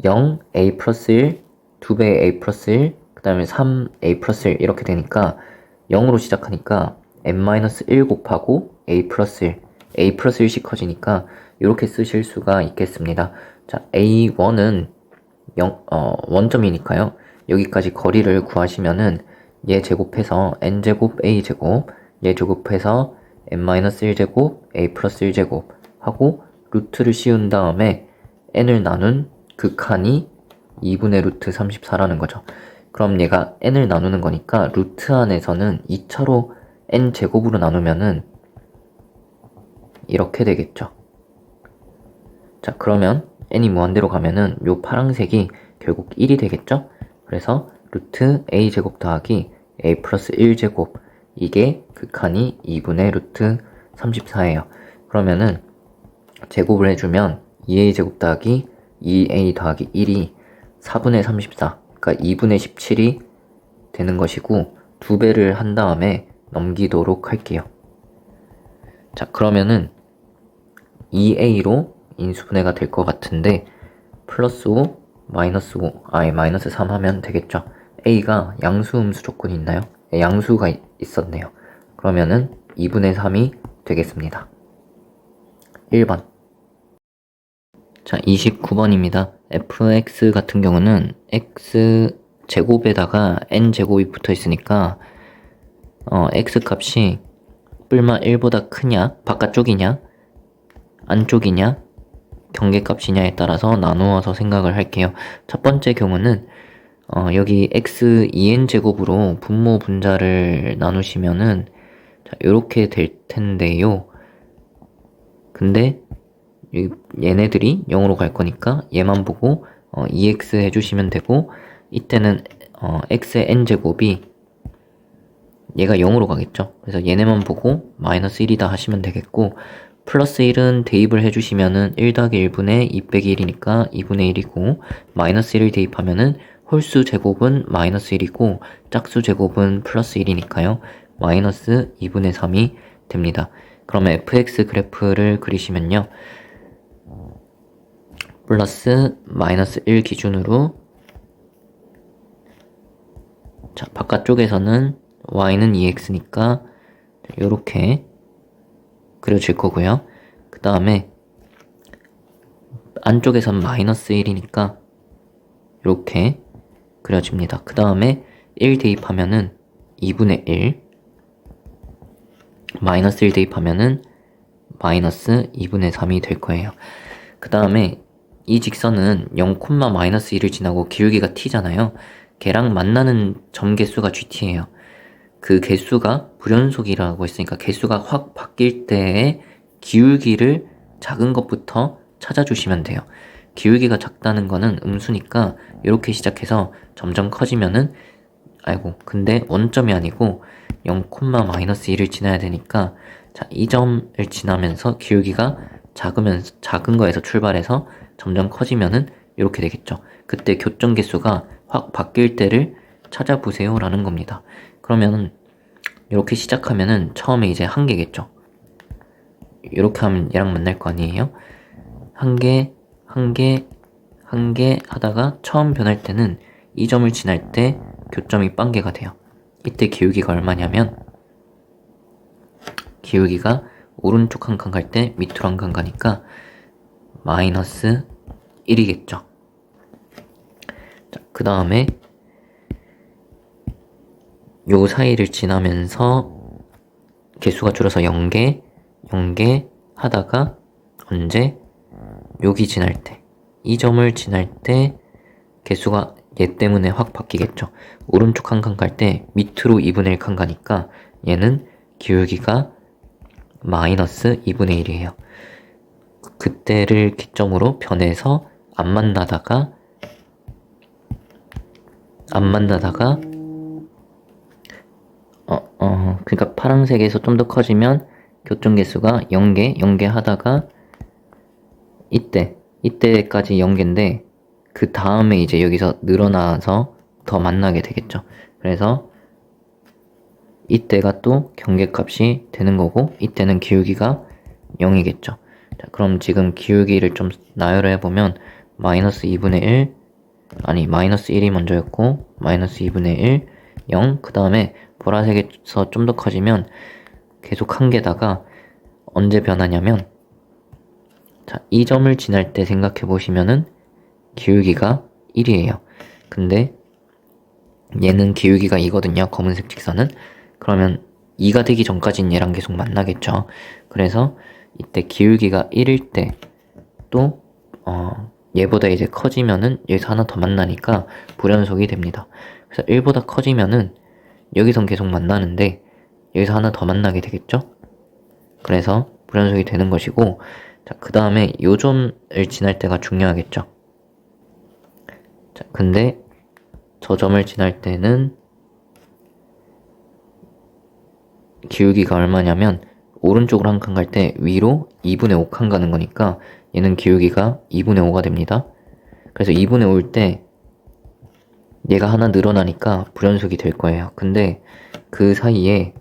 0, a 플러스 1, 2배의 a 플러스 1, 그 다음에 3a 플러스 1 이렇게 되니까 0으로 시작하니까 n-1 곱하고 a 플러스 1, a 플러스 1씩 커지니까 이렇게 쓰실 수가 있겠습니다. 자, a1은 원점이니까요. 여기까지 거리를 구하시면은 얘 제곱해서 n제곱 a제곱, 얘 제곱해서 n-1제곱 a 플러스 1제곱 하고 루트를 씌운 다음에 n을 나눈 극한이 2분의 루트 34라는 거죠. 그럼 얘가 n을 나누는 거니까 루트 안에서는 2차로 n제곱으로 나누면은 이렇게 되겠죠. 자, 그러면 n이 무한대로 가면은 요 파란색이 결국 1이 되겠죠? 그래서 루트 a제곱 더하기 a 플러스 1제곱, 이게 극한이 2분의 루트 34예요. 그러면은 제곱을 해주면 2a 제곱 더하기 2a 더하기 1이 4분의 34, 그러니까 2분의 17이 되는 것이고 2배를 한 다음에 넘기도록 할게요. 자, 그러면은 2a로 인수분해가 될 것 같은데 플러스 5, 마이너스 5, 마이너스 3 하면 되겠죠. a가 양수 음수 조건이 있나요? 네, 양수가 있었네요. 그러면은 2분의 3이 되겠습니다. 1번. 자, 29번입니다. fx 같은 경우는 x 제곱에다가 n 제곱이 붙어 있으니까 x 값이 뿔마 1보다 크냐, 바깥쪽이냐, 안쪽이냐, 경계값이냐에 따라서 나누어서 생각을 할게요. 첫 번째 경우는 여기 x 2n 제곱으로 분모 분자를 나누시면은 자, 이렇게 될 텐데요. 근데 얘네들이 0으로 갈 거니까 얘만 보고 2x 해주시면 되고, 이때는 x의 n제곱이 얘가 0으로 가겠죠. 그래서 얘네만 보고 마이너스 1이다 하시면 되겠고, 플러스 1은 대입을 해주시면은 1 더하기 1분의 2 빼기 1이니까 2분의 1이고, 마이너스 1을 대입하면은 홀수 제곱은 마이너스 1이고 짝수 제곱은 플러스 1이니까요. 마이너스 2분의 3이 됩니다. 그러면 fx 그래프를 그리시면요. 플러스 마이너스 1 기준으로, 자, 바깥쪽에서는 y는 2x니까 이렇게 그려질 거고요. 그 다음에 안쪽에선 마이너스 1이니까 이렇게 그려집니다. 그 다음에 1 대입하면은 2분의 1, 마이너스 1 대입하면은 마이너스 2분의 3이 될 거예요. 그 다음에 이 직선은 0, 마이너스 1을 지나고 기울기가 t잖아요. 걔랑 만나는 점 개수가 gt예요. 그 개수가 불연속이라고 했으니까 개수가 확 바뀔 때의 기울기를 작은 것부터 찾아주시면 돼요. 기울기가 작다는 거는 음수니까 이렇게 시작해서 점점 커지면은, 근데 원점이 아니고 0, 마이너스 1을 지나야 되니까, 자, 이 점을 지나면서 기울기가 작은 거에서 출발해서 점점 커지면은 이렇게 되겠죠. 그때 교점 개수가 확 바뀔 때를 찾아보세요 라는 겁니다. 그러면 이렇게 시작하면은 처음에 이제 한 개겠죠. 이렇게 하면 얘랑 만날 거 아니에요? 한 개 하다가 처음 변할 때는 이 점을 지날 때 교점이 빵개가 돼요. 이때 기울기가 얼마냐면 기울기가 오른쪽 한 칸 갈 때 밑으로 한 칸 가니까 마이너스 1이겠죠. 그 다음에 요 사이를 지나면서 개수가 줄어서 0개, 0개 하다가 언제? 여기 지날 때, 이 점을 지날 때 개수가 얘 때문에 확 바뀌겠죠. 오른쪽 한 칸 갈 때 밑으로 2분의 1 칸 가니까 얘는 기울기가 마이너스 2분의 1이에요. 그때를 기점으로 변해서 안 만나다가 그러니까 파란색에서 좀 더 커지면 교점 개수가 0개, 0개 하다가 이때까지 0개인데 그 다음에 이제 여기서 늘어나서 더 만나게 되겠죠. 그래서 이때가 또 경계값이 되는 거고 이때는 기울기가 0이겠죠. 자, 그럼 지금 기울기를 좀 나열을 해보면 마이너스 2분의 1 아니 마이너스 1이 먼저였고 마이너스 2분의 1 0 그 다음에 보라색에서 좀 더 커지면 계속 한 개다가 언제 변하냐면 자, 이 점을 지날 때 생각해 보시면은 기울기가 1이에요. 근데 얘는 기울기가 2거든요. 검은색 직선은. 그러면 2가 되기 전까지는 얘랑 계속 만나겠죠. 그래서 이때 기울기가 1일 때 또 얘보다 이제 커지면은 여기서 하나 더 만나니까 불연속이 됩니다. 그래서 1보다 커지면은 여기선 계속 만나는데 여기서 하나 더 만나게 되겠죠. 그래서 불연속이 되는 것이고 자, 그 다음에 요 점을 지날 때가 중요하겠죠. 자, 근데 저 점을 지날 때는 기울기가 얼마냐면 오른쪽으로 한 칸 갈 때 위로 2분의 5 칸 가는 거니까 얘는 기울기가 2분의 5가 됩니다. 그래서 2분의 5일 때 얘가 하나 늘어나니까 불연속이 될 거예요. 근데 그 사이에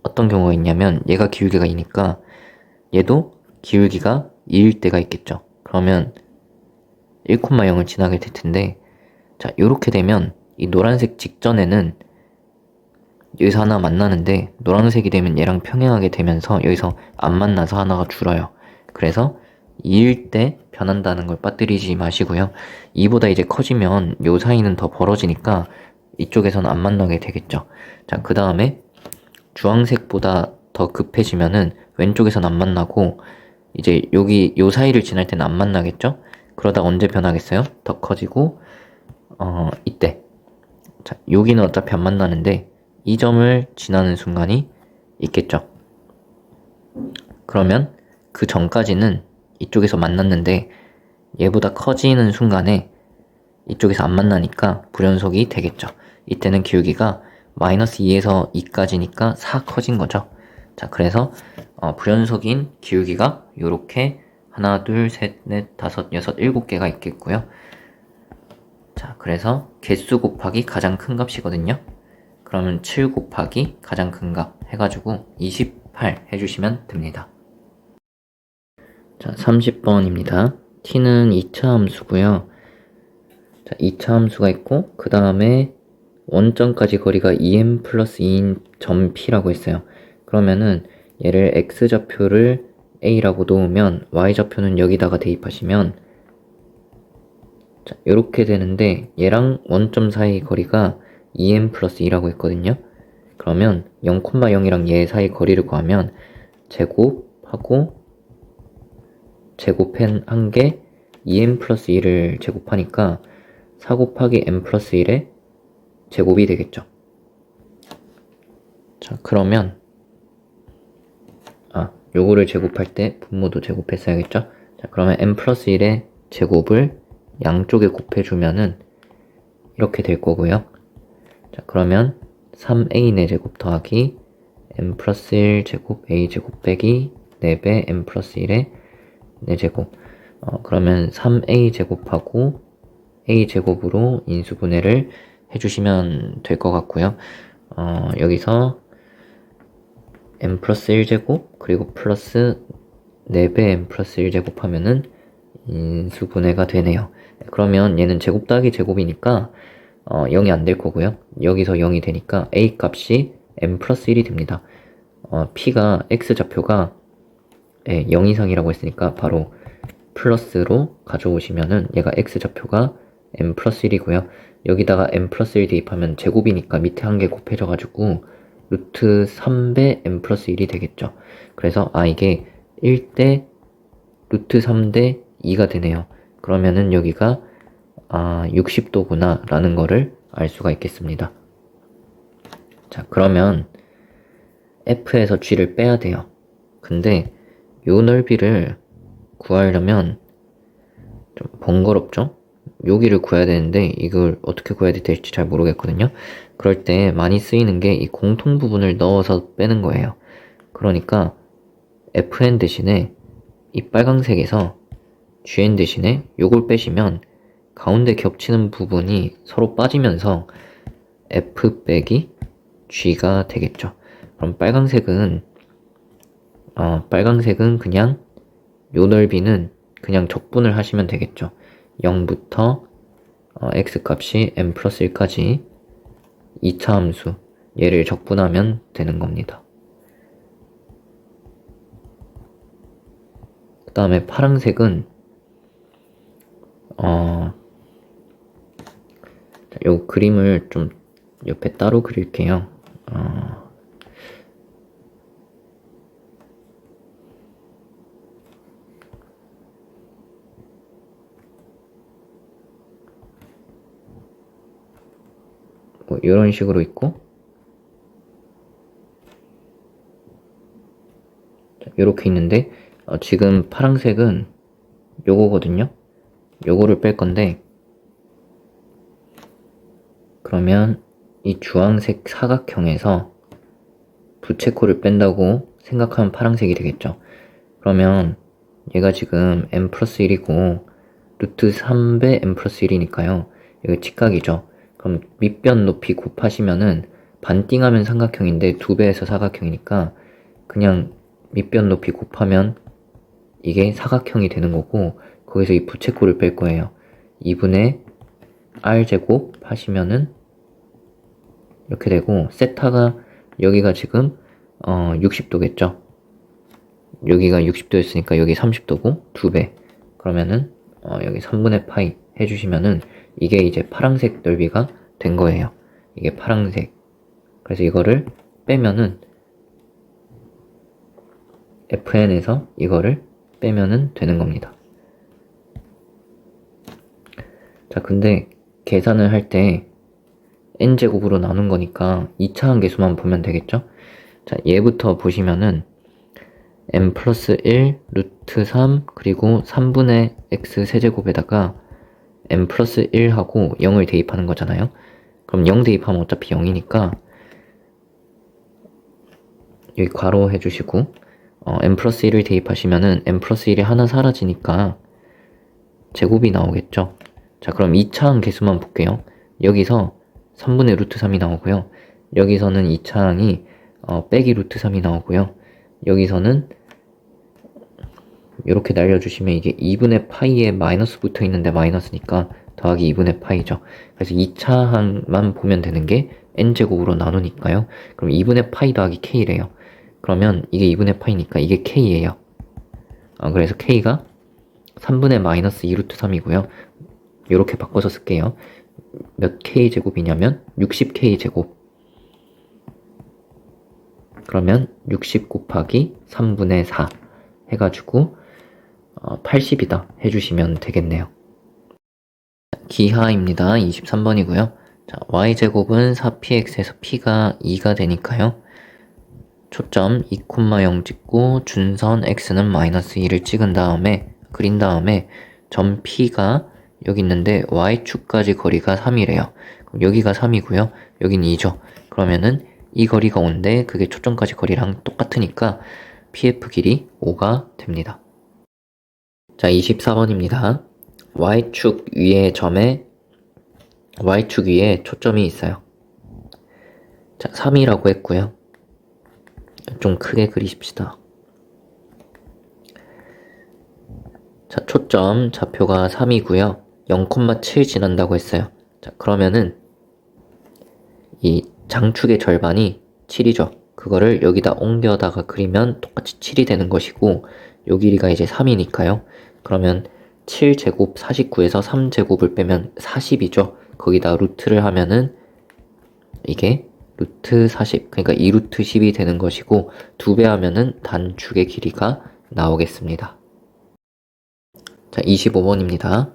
어떤 경우가 있냐면 얘가 기울기가 2니까 얘도 기울기가 2일 때가 있겠죠. 그러면 1,0을 지나게 될 텐데 자, 요렇게 되면 이 노란색 직전에는 여기서 하나 만나는데 노란색이 되면 얘랑 평행하게 되면서 여기서 안 만나서 하나가 줄어요. 그래서 2일 때 변한다는 걸 빠뜨리지 마시고요. 2보다 이제 커지면 요 사이는 더 벌어지니까 이쪽에서는 안 만나게 되겠죠. 자, 그 다음에 주황색보다 더 급해지면은 왼쪽에서는 안 만나고 이제 여기 요 사이를 지날 때는 안 만나겠죠? 그러다 언제 변하겠어요? 더 커지고 이때 자, 여기는 어차피 안 만나는데 이 점을 지나는 순간이 있겠죠. 그러면 그 전까지는 이쪽에서 만났는데 얘보다 커지는 순간에 이쪽에서 안 만나니까 불연속이 되겠죠. 이때는 기울기가 마이너스 2에서 2까지니까 4 커진 거죠. 자, 그래서 불연속인 기울기가 요렇게 하나, 둘, 셋, 넷, 다섯, 여섯, 7개가 있겠고요. 자, 그래서 개수 곱하기 가장 큰 값이거든요. 그러면 7 곱하기 가장 큰 값 해가지고 28 해주시면 됩니다. 자, 30번입니다. t는 2차 함수고요. 자, 2차 함수가 있고 그 다음에 원점까지 거리가 2m 플러스 2인 점 P라고 했어요. 그러면은 얘를 x좌표를 A라고 놓으면 y좌표는 여기다가 대입하시면 자, 요렇게 되는데 얘랑 원점 사이 거리가 2m 플러스 2라고 했거든요. 그러면 0,0이랑 얘 사이 거리를 구하면 제곱하고 제곱한 게 2m 플러스 2를 제곱하니까 4 곱하기 m 플러스 1의 제곱이 되겠죠. 자, 그러면 요거를 제곱할 때 분모도 제곱했어야겠죠. 자, 그러면 m 플러스 1의 제곱을 양쪽에 곱해주면은 이렇게 될 거고요. 자, 그러면 3a 제곱 더하기 m 플러스 1 제곱 a 제곱 빼기 4배 m 플러스 1의 4제곱 그러면 3a 제곱하고 a 제곱으로 인수분해를 해주시면 될 것 같고요. 여기서 m 플러스 1제곱 그리고 플러스 4배 m 플러스 1제곱 하면은 인수분해가 되네요. 그러면 얘는 제곱 더하기 제곱이니까 0이 안 될 거고요. 여기서 0이 되니까 a 값이 m 플러스 1이 됩니다. p가 x좌표가 0 이상이라고 했으니까 바로 플러스로 가져오시면은 얘가 x좌표가 m 플러스 1이고요. 여기다가 m 플러스 1 대입하면 제곱이니까 밑에 한 개 곱해져가지고 루트 3배 m 플러스 1이 되겠죠. 그래서 이게 1대 루트 3대 2가 되네요. 그러면은 여기가 60도구나 라는 거를 알 수가 있겠습니다. 자, 그러면 f에서 g를 빼야 돼요. 근데 요 넓이를 구하려면 좀 번거롭죠? 여기를 구해야 되는데 이걸 어떻게 구해야 될지 잘 모르겠거든요. 그럴 때 많이 쓰이는 게 이 공통 부분을 넣어서 빼는 거예요. 그러니까 fn 대신에 이 빨강색에서 gn 대신에 요걸 빼시면 가운데 겹치는 부분이 서로 빠지면서 f 빼기 g가 되겠죠. 그럼 빨강색은 그냥 요 넓이는 그냥 적분을 하시면 되겠죠. 0부터 x 값이 m 플러스 1까지 2차 함수 얘를 적분하면 되는 겁니다. 그 다음에 파란색은 요 그림을 좀 옆에 따로 그릴게요. 뭐 이런 식으로 있고 이렇게 있는데 지금 파란색은 요거거든요. 요거를 뺄 건데 그러면 이 주황색 사각형에서 부채꼴을 뺀다고 생각하면 파란색이 되겠죠. 그러면 얘가 지금 m 플러스 1이고 루트 3배 m 플러스 1이니까요. 이거 직각이죠. 그럼 밑변 높이 곱하시면은 반띵하면 삼각형인데 2배에서 사각형이니까 그냥 밑변 높이 곱하면 이게 사각형이 되는 거고 거기서 이 부채꼴을 뺄 거예요. 2분의 r제곱 하시면은 이렇게 되고 세타가 여기가 지금 60도겠죠. 여기가 60도였으니까 여기 30도고 2배. 그러면은 여기 3분의 파이 해주시면은 이게 이제 파란색 넓이가 된 거예요. 이게 파란색. 그래서 이거를 빼면은 fn에서 이거를 빼면은 되는 겁니다. 자, 근데 계산을 할 때 n제곱으로 나눈 거니까 2차 함계수만 보면 되겠죠? 자, 얘부터 보시면은 m 플러스 1 루트 3 그리고 3분의 x 세제곱에다가 m 플러스 1하고 0을 대입하는 거잖아요. 그럼 0 대입하면 어차피 0이니까 여기 괄호 해주시고 m 플러스 1을 대입하시면은 m 플러스 1이 하나 사라지니까 제곱이 나오겠죠. 자, 그럼 2차 함계수만 볼게요. 여기서 3분의 루트 3이 나오고요. 여기서는 2차 항이 빼기 루트 3이 나오고요. 여기서는 이렇게 날려주시면 이게 2분의 파이에 마이너스 붙어 있는데 마이너스니까 더하기 2분의 파이죠. 그래서 2차 항만 보면 되는 게 n제곱으로 나누니까요. 그럼 2분의 파이 더하기 k래요. 그러면 이게 2분의 파이니까 이게 k예요. 그래서 k가 3분의 마이너스 2루트 3이고요. 이렇게 바꿔서 쓸게요. 몇 k제곱이냐면 60k제곱. 그러면 60 곱하기 3분의 4 해가지고 80이다 해주시면 되겠네요. 기하입니다. 23번이고요. 자, y제곱은 4px에서 p가 2가 되니까요. 초점 2,0 찍고 준선 x는 마이너스 2를 찍은 다음에 그린 다음에 점 p가 여기 있는데 y축까지 거리가 3이래요. 그럼 여기가 3이고요. 여긴 2죠. 그러면은 이 거리가 5인데 그게 초점까지 거리랑 똑같으니까 pf 길이 5가 됩니다. 자, 24번입니다. y축 위에 초점이 있어요. 자, 3이라고 했고요. 좀 크게 그리십시다. 자, 초점 좌표가 3이고요. 0,7 지난다고 했어요. 자, 그러면은 이 장축의 절반이 7이죠. 그거를 여기다 옮겨다가 그리면 똑같이 7이 되는 것이고 요 길이가 이제 3이니까요. 그러면 7제곱 49에서 3제곱을 빼면 40이죠. 거기다 루트를 하면은 이게 루트 40, 그러니까 2루트 10이 되는 것이고 2배 하면은 단축의 길이가 나오겠습니다. 자, 25번입니다.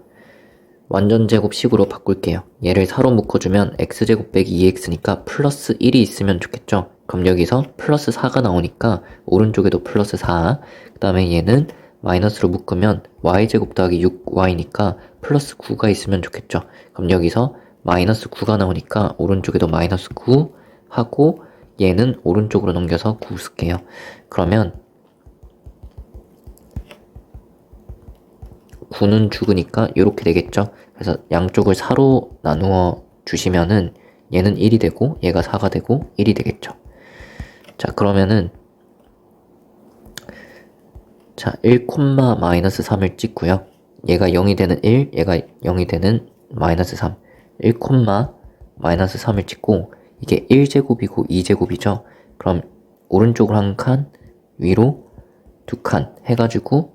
완전제곱식으로 바꿀게요. 얘를 4로 묶어주면 x제곱 빼기 2x니까 플러스 1이 있으면 좋겠죠. 그럼 여기서 플러스 4가 나오니까 오른쪽에도 플러스 4, 그 다음에 얘는 마이너스로 묶으면 y제곱 더하기 6y니까 플러스 9가 있으면 좋겠죠. 그럼 여기서 마이너스 9가 나오니까 오른쪽에도 마이너스 9 하고 얘는 오른쪽으로 넘겨서 9 쓸게요. 그러면 9는 죽으니까 이렇게 되겠죠. 그래서 양쪽을 4로 나누어 주시면은 얘는 1이 되고 얘가 4가 되고 1이 되겠죠. 자, 그러면은 자, 1, 마이너스 3을 찍고요. 얘가 0이 되는 1, 얘가 0이 되는 마이너스 3. 1, 마이너스 3을 찍고 이게 1제곱이고 2제곱이죠. 그럼 오른쪽으로 한 칸, 위로 두 칸 해가지고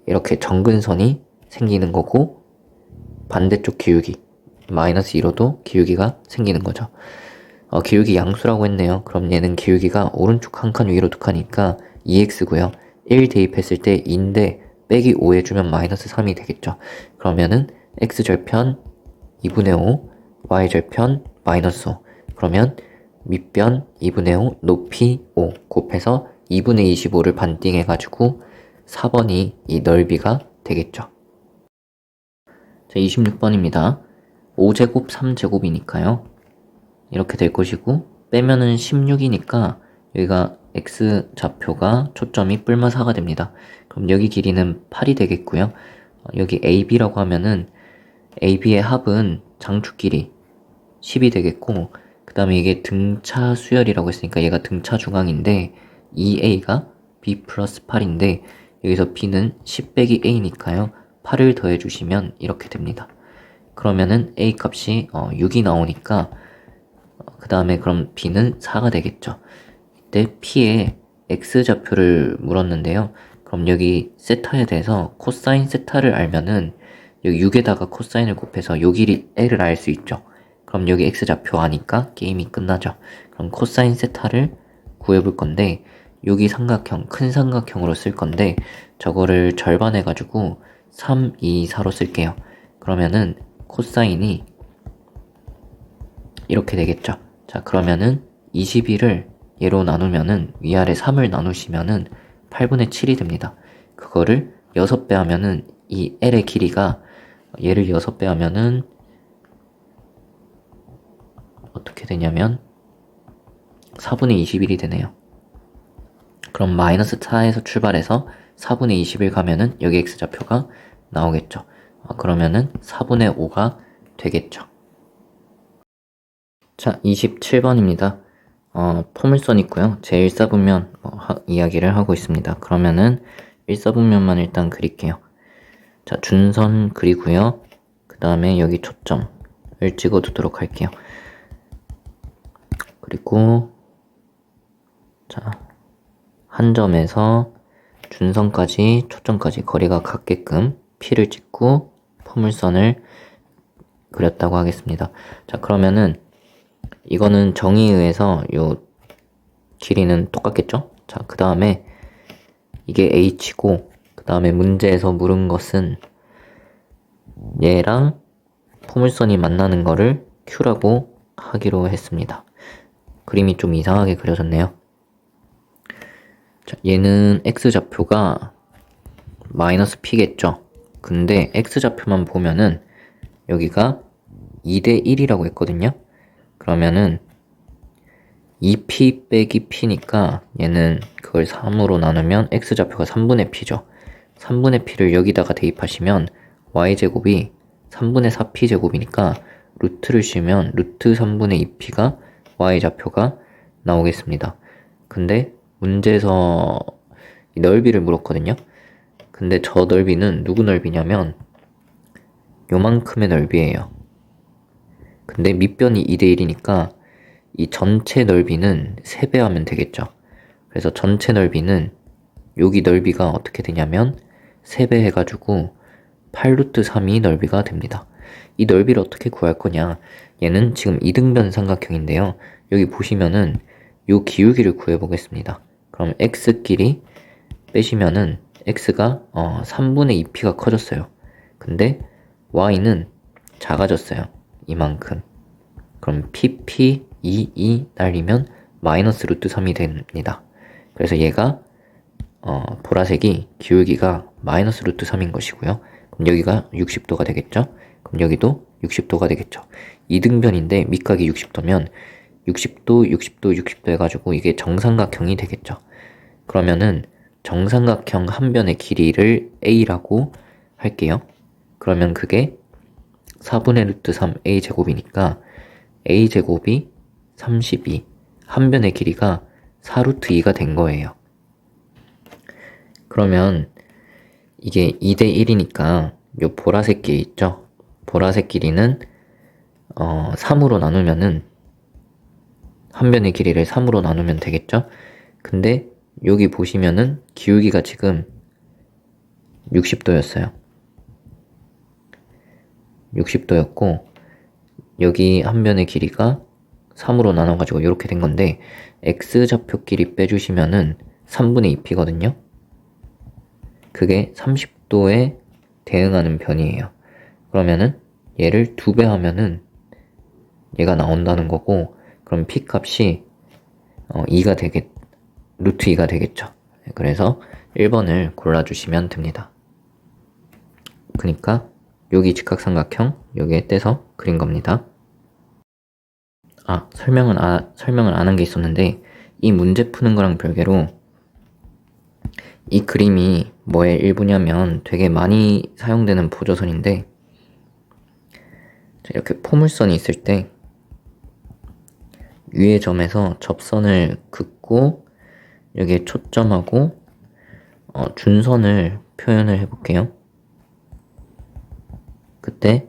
이렇게 정근선이 생기는 거고 반대쪽 기울기 마이너스 2로도 기울기가 생기는 거죠. 기울기 양수라고 했네요. 그럼 얘는 기울기가 오른쪽 한 칸 위로 두 칸이니까 2x고요. 1 대입했을 때 2인데 빼기 5 해주면 마이너스 3이 되겠죠. 그러면은 x절편 2분의 5, y절편 마이너스 5. 그러면 밑변 2분의 5, 높이 5 곱해서 2분의 25를 반띵해가지고 4번이 이 넓이가 되겠죠. 자, 26번입니다. 5제곱 3제곱이니까요. 이렇게 될 것이고 빼면은 16이니까 여기가 x좌표가 초점이 뿔마 4가 됩니다. 그럼 여기 길이는 8이 되겠고요. 여기 AB라고 하면은 AB의 합은 장축 길이 10이 되겠고 그 다음에 이게 등차 수열이라고 했으니까 얘가 등차 중앙인데 2A가 B 플러스 8인데 여기서 B는 10 빼기 A니까요. 8을 더해주시면 이렇게 됩니다. 그러면은 A 값이 6이 나오니까 그 다음에 그럼 B는 4가 되겠죠. 이때 P의 X좌표를 물었는데요. 그럼 여기 세타에 대해서 코사인 세타를 알면은 여기 6에다가 코사인을 곱해서 요 길이 L을 알 수 있죠. 그럼 여기 X좌표 아니까 게임이 끝나죠. 그럼 코사인 세타를 구해볼 건데 여기 삼각형, 큰 삼각형으로 쓸 건데 저거를 절반해가지고 3, 2, 4로 쓸게요. 그러면은 코사인이 이렇게 되겠죠. 자, 그러면은 21을 얘로 나누면은 위아래 3을 나누시면은 8분의 7이 됩니다. 그거를 6배 하면은 이 L의 길이가 얘를 6배 하면은 어떻게 되냐면 4분의 21이 되네요. 그럼 마이너스 4에서 출발해서 4분의 20을 가면은 여기 x좌표가 나오겠죠. 그러면은 4분의 5가 되겠죠. 자, 27번입니다. 포물선 있고요. 제 일사분면 이야기를 하고 있습니다. 그러면은 일사분면만 일단 그릴게요. 자, 준선 그리고요. 그 다음에 여기 초점을 찍어두도록 할게요. 그리고 자, 한 점에서 준선까지 초점까지 거리가 같게끔 P를 찍고 포물선을 그렸다고 하겠습니다. 자, 그러면은 이거는 정의에 의해서 요 길이는 똑같겠죠? 자, 그 다음에 이게 H고 그 다음에 문제에서 물은 것은 얘랑 포물선이 만나는 거를 Q라고 하기로 했습니다. 그림이 좀 이상하게 그려졌네요. 자, 얘는 X좌표가 마이너스 P겠죠? 근데 X좌표만 보면은 여기가 2대 1이라고 했거든요? 그러면은 2P 빼기 P니까 얘는 그걸 3으로 나누면 X좌표가 3분의 P죠. 3분의 P를 여기다가 대입하시면 Y제곱이 3분의 4P제곱이니까 루트를 씌우면 루트 3분의 2P가 Y좌표가 나오겠습니다. 근데 문제에서 이 넓이를 물었거든요. 근데 저 넓이는 누구 넓이냐면 요만큼의 넓이에요. 근데 밑변이 2대 1이니까 이 전체 넓이는 3배 하면 되겠죠. 그래서 전체 넓이는 여기 넓이가 어떻게 되냐면 3배 해가지고 8루트 3이 넓이가 됩니다. 이 넓이를 어떻게 구할 거냐? 얘는 지금 이등변 삼각형인데요. 여기 보시면은 요 기울기를 구해보겠습니다. 그럼 x끼리 빼시면은 x가 3분의 2p가 커졌어요. 근데 y는 작아졌어요. 이만큼. 그럼 pp 2 날리면 마이너스 루트 3이 됩니다. 그래서 얘가 보라색이 기울기가 마이너스 루트 3인 것이고요. 그럼 여기가 60도가 되겠죠? 그럼 여기도 60도가 되겠죠. 이등변인데 밑각이 60도면 60도, 60도, 60도 해가지고 이게 정삼각형이 되겠죠. 그러면은 정삼각형 한 변의 길이를 a라고 할게요. 그러면 그게 4분의 루트 3 a제곱이니까 a제곱이 32, 한 변의 길이가 4루트 2가 된 거예요. 그러면 이게 2대 1이니까 요 보라색 길이 있죠? 보라색 길이는 3으로 나누면은 한 변의 길이를 3으로 나누면 되겠죠? 근데 여기 보시면은 기울기가 지금 60도였어요. 60도였고 여기 한 변의 길이가 3으로 나눠가지고 이렇게 된 건데 x좌표 길이 빼주시면은 3분의 2p거든요. 그게 30도에 대응하는 변이에요. 그러면은 얘를 2배 하면은 얘가 나온다는 거고 그럼 p 값이 2가 루트 2가 되겠죠. 그래서 1번을 골라주시면 됩니다. 그러니까 여기 직각삼각형 여기에 떼서 그린 겁니다. 설명을 안 한 게 있었는데 이 문제 푸는 거랑 별개로 이 그림이 뭐의 일부냐면 되게 많이 사용되는 보조선인데 이렇게 포물선이 있을 때 위의 점에서 접선을 긋고 여기에 초점하고 준선을 표현을 해볼게요. 그때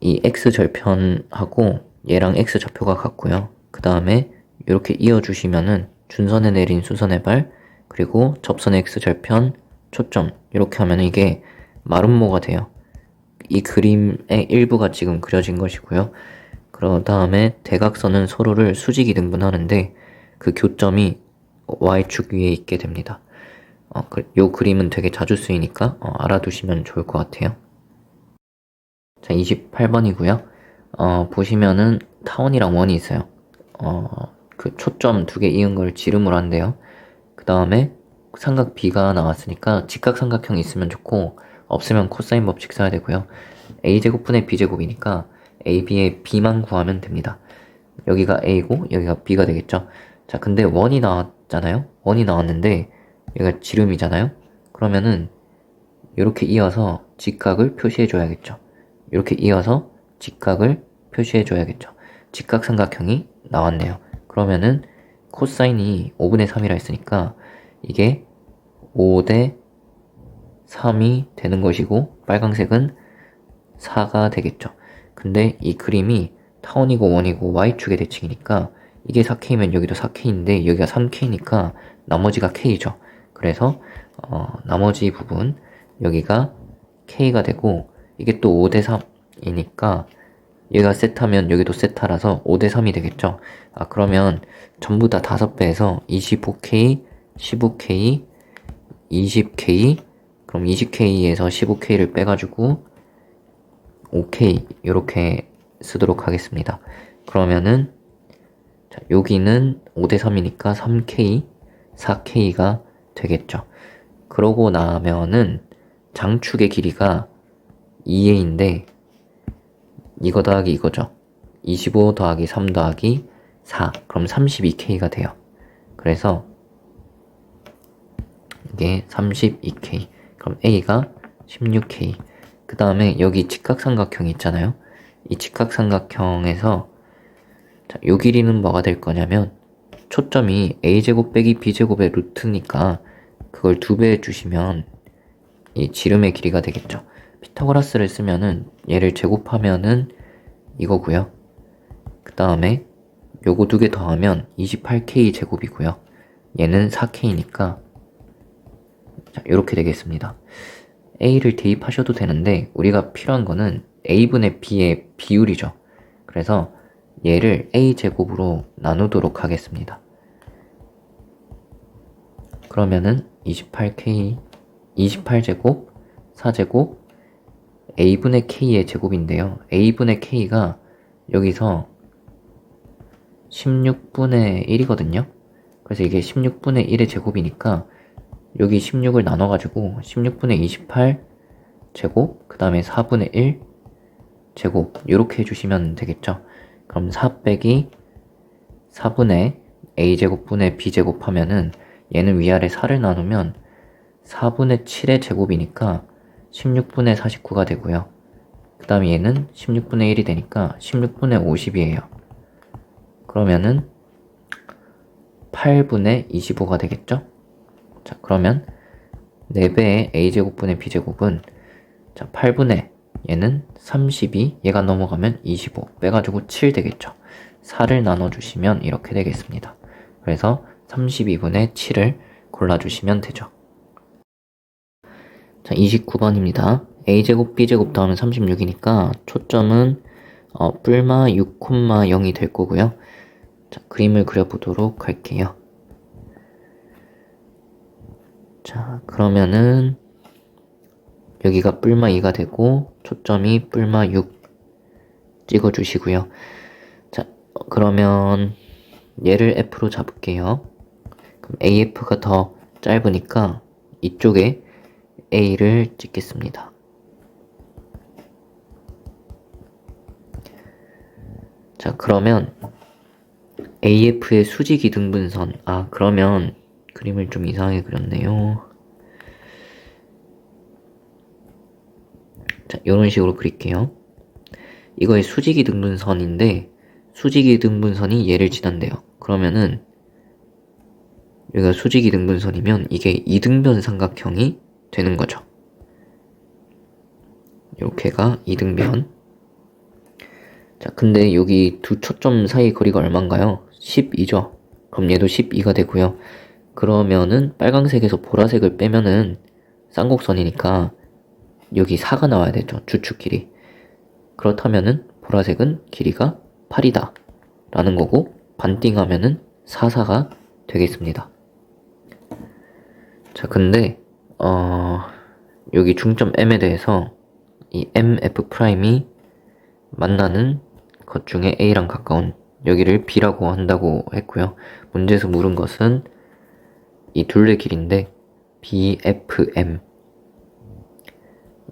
이 x절편하고 얘랑 x좌표가 같고요. 그 다음에 이렇게 이어주시면은 준선에 내린 수선의 발 그리고 접선의 x절편 초점 이렇게 하면 이게 마름모가 돼요. 이 그림의 일부가 지금 그려진 것이고요. 그 다음에 대각선은 서로를 수직이 등분하는데 그 교점이 y축 위에 있게 됩니다. 요 그림은 되게 자주 쓰이니까 알아두시면 좋을 것 같아요. 자, 28번이고요. 보시면은 타원이랑 원이 있어요. 그 초점 2개 이은 걸 지름으로 한대요. 그 다음에 삼각 B가 나왔으니까 직각삼각형이 있으면 좋고 없으면 코사인 법칙 써야 되고요. a제곱분의 b제곱이니까 ab의 b만 구하면 됩니다. 여기가 a고 여기가 b가 되겠죠. 자, 근데 원이 나왔잖아요. 원이 나왔는데 얘가 지름이잖아요. 그러면은 이렇게 이어서 직각을 표시해 줘야겠죠. 이렇게 이어서 직각을 표시해 줘야겠죠. 직각삼각형이 나왔네요. 그러면은 코사인이 5분의 3이라 했으니까 이게 5대 3이 되는 것이고 빨강색은 4가 되겠죠. 근데 이 그림이 타원이고 원이고 y축의 대칭이니까 이게 4K면 여기도 4K인데 여기가 3K니까 나머지가 K죠. 그래서 나머지 부분 여기가 K가 되고 이게 또 5대 3이니까 얘가 세타면 여기도 세타라서 5대 3이 되겠죠. 그러면 전부 다 5배에서 25K, 15K, 20K 그럼 20K에서 15K를 빼가지고 5K 이렇게 쓰도록 하겠습니다. 그러면은 자, 여기는 5대 3이니까 3K, 4K가 되겠죠. 그러고 나면은 장축의 길이가 2A인데 이거 더하기 이거죠. 25 더하기 3 더하기 4 그럼 32K가 돼요. 그래서 이게 32K 그럼 A가 16K 그 다음에 여기 직각삼각형이 있잖아요. 이 직각삼각형에서 자, 요 길이는 뭐가 될 거냐면 초점이 a제곱 빼기 b제곱의 루트니까 그걸 2배 해주시면 이 지름의 길이가 되겠죠. 피타고라스를 쓰면은 얘를 제곱하면은 이거고요. 그 다음에 요거 두 개 더하면 28K 제곱이고요. 얘는 4K니까 자, 이렇게 되겠습니다. A를 대입하셔도 되는데 우리가 필요한 거는 A분의 B의 비율이죠. 그래서 얘를 A제곱으로 나누도록 하겠습니다. 그러면은 28제곱, 4제곱, A분의 K의 제곱인데요. A분의 K가 여기서 16분의 1이거든요. 그래서 이게 16분의 1의 제곱이니까 여기 16을 나눠가지고 16분의 28 제곱, 그 다음에 4분의 1 제곱 이렇게 해주시면 되겠죠. 그럼 4 빼기 4분의 a제곱분의 b제곱 하면은 얘는 위아래 4를 나누면 4분의 7의 제곱이니까 16분의 49가 되고요. 그 다음에 얘는 16분의 1이 되니까 16분의 50이에요. 그러면은 8분의 25가 되겠죠? 자, 그러면 4배의 a제곱분의 b제곱은 자, 8분의 얘는 32, 얘가 넘어가면 25 빼가지고 7 되겠죠. 4를 나눠주시면 이렇게 되겠습니다. 그래서 32분의 7을 골라주시면 되죠. 자, 29번입니다. a제곱 b제곱 더하면 36이니까 초점은 뿔마 6,0이 될 거고요. 자, 그림을 그려보도록 할게요. 자, 그러면은 여기가 뿔마 2가 되고 초점이 뿔마 6 찍어주시고요. 자, 그러면 얘를 F로 잡을게요. 그럼 AF가 더 짧으니까 이쪽에 A를 찍겠습니다. 자, 그러면 AF의 수직 이등분선. 그러면 그림을 좀 이상하게 그렸네요. 자, 이런 식으로 그릴게요. 이거의 수직이 등분선인데 수직이 등분선이 얘를 지난대요. 그러면은 여기가 수직이 등분선이면 이게 이등변 삼각형이 되는 거죠. 이렇게가 이등변. 자, 근데 여기 두 초점 사이 거리가 얼마인가요? 12죠. 그럼 얘도 12가 되고요. 그러면은 빨강색에서 보라색을 빼면은 쌍곡선이니까 여기 4가 나와야 되죠. 주축 길이. 그렇다면은 보라색은 길이가 8이다 라는 거고 반띵하면은 4가 되겠습니다. 자, 근데 여기 중점 M에 대해서 이 MF'이 만나는 것 중에 A랑 가까운 여기를 B라고 한다고 했고요. 문제에서 물은 것은 이 둘레 길인데 BFM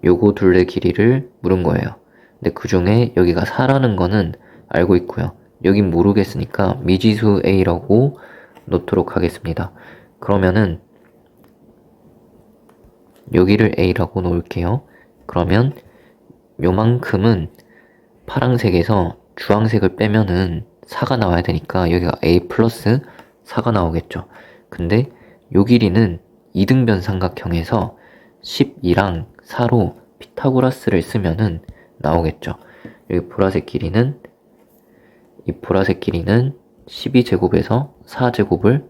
요거 둘레 길이를 물은 거예요. 근데 그 중에 여기가 4라는 거는 알고 있고요. 여긴 모르겠으니까 미지수 A라고 놓도록 하겠습니다. 그러면은 여기를 A라고 놓을게요. 그러면 요만큼은 파란색에서 주황색을 빼면은 4가 나와야 되니까 여기가 A 플러스 4가 나오겠죠. 근데 요 길이는 이등변 삼각형에서 12랑 4로 피타고라스를 쓰면은 나오겠죠. 여기 보라색 길이는 이 보라색 길이는 12제곱에서 4제곱을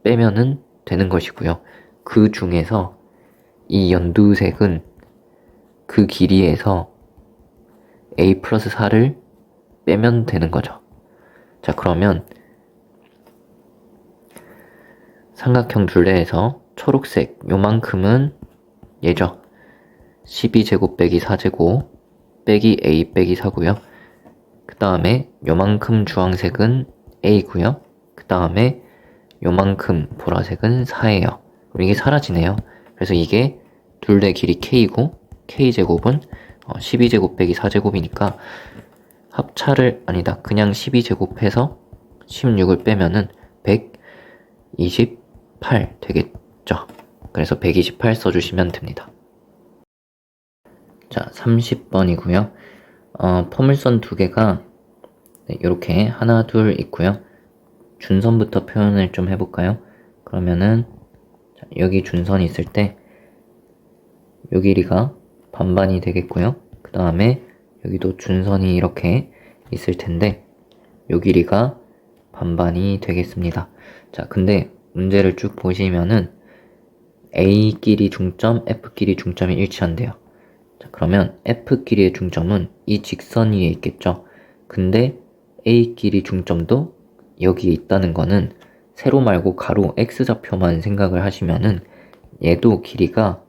빼면은 되는 것이고요. 그 중에서 이 연두색은 그 길이에서 A 플러스 4를 빼면 되는 거죠. 자, 그러면 삼각형 둘레에서 초록색 요만큼은 얘죠. 12제곱 빼기 4제곱 빼기 A 빼기 4고요. 그 다음에 요만큼 주황색은 A고요. 그 다음에 요만큼 보라색은 4예요. 그럼 이게 사라지네요. 그래서 이게 둘레 길이 K고 K제곱은 12제곱 빼기 4제곱이니까 합차를 아니다. 그냥 12제곱해서 16을 빼면은 128 되겠죠. 그래서 128 써주시면 됩니다. 자, 30번이고요. 포물선 두 개가 이렇게 하나, 둘 있고요. 준선부터 표현을 좀 해볼까요? 그러면은 자, 여기 준선이 있을 때 요 길이가 반반이 되겠고요. 그 다음에 여기도 준선이 이렇게 있을 텐데 요 길이가 반반이 되겠습니다. 자, 근데 문제를 쭉 보시면은 A끼리 중점, F끼리 중점이 일치한대요. 자, 그러면 F끼리의 중점은 이 직선 위에 있겠죠. 근데 A끼리 중점도 여기에 있다는 거는 세로 말고 가로 X좌표만 생각을 하시면은 얘도 길이가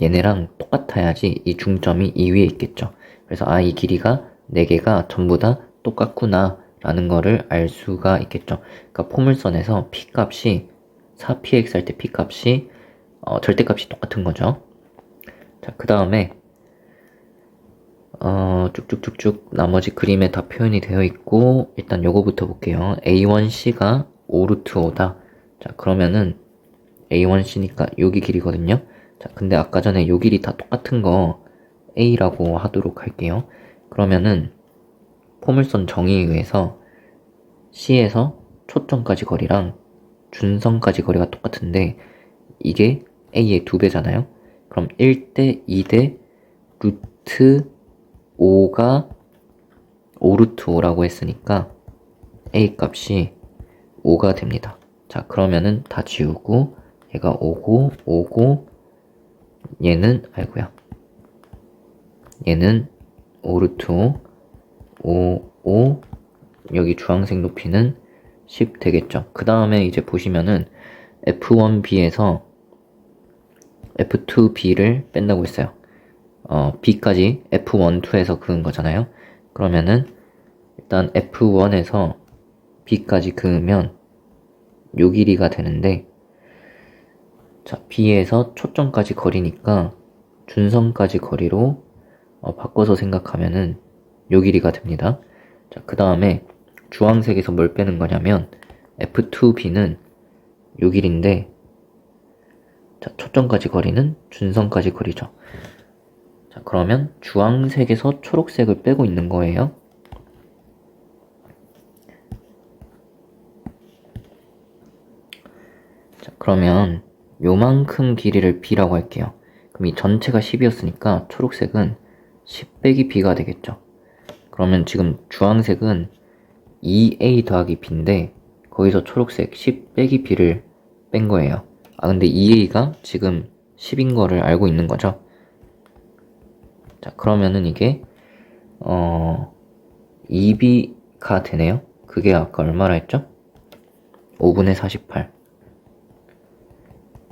얘네랑 똑같아야지 이 중점이 이 위에 있겠죠. 그래서 이 길이가 4개가 전부 다 똑같구나 라는 거를 알 수가 있겠죠. 그러니까 포물선에서 P값이 4px 할 때 P값이 절대값이 똑같은 거죠. 자, 그 다음에 쭉쭉쭉쭉 나머지 그림에 다 표현이 되어 있고 일단 요거부터 볼게요. A1C가 5루트 5다. 자, 그러면은 A1C니까 여기 길이거든요. 자, 근데 아까 전에 요 길이 다 똑같은 거 A라고 하도록 할게요. 그러면은 포물선 정의에 의해서 C에서 초점까지 거리랑 준선까지 거리가 똑같은데 이게 A의 2배잖아요. 그럼 1대 2대 루트 5가 5루트 5라고 했으니까 A 값이 5가 됩니다. 자, 그러면은 다 지우고 얘가 5고 5고 얘는 얘는 5루트 5 5 여기 주황색 높이는 10 되겠죠. 그 다음에 이제 보시면은 F1B에서 F2B를 뺀다고 했어요. B까지 F12에서 그은 거잖아요. 그러면은 일단 F1에서 B까지 그으면 요 길이가 되는데 자, B에서 초점까지 거리니까 준선까지 거리로 바꿔서 생각하면은 요 길이가 됩니다. 자, 그 다음에 주황색에서 뭘 빼는 거냐면 F2B는 요 길인데 자, 초점까지 거리는 준선까지 거리죠. 자, 그러면 주황색에서 초록색을 빼고 있는 거예요. 자, 그러면 요만큼 길이를 B라고 할게요. 그럼 이 전체가 10이었으니까 초록색은 10 빼기 B가 되겠죠. 그러면 지금 주황색은 2A 더하기 B인데 거기서 초록색 10 빼기 B를 뺀 거예요. 근데 2A가 지금 10인 거를 알고 있는 거죠. 자, 그러면은 이게 2B가 되네요. 그게 아까 얼마라 했죠? 5분의 48.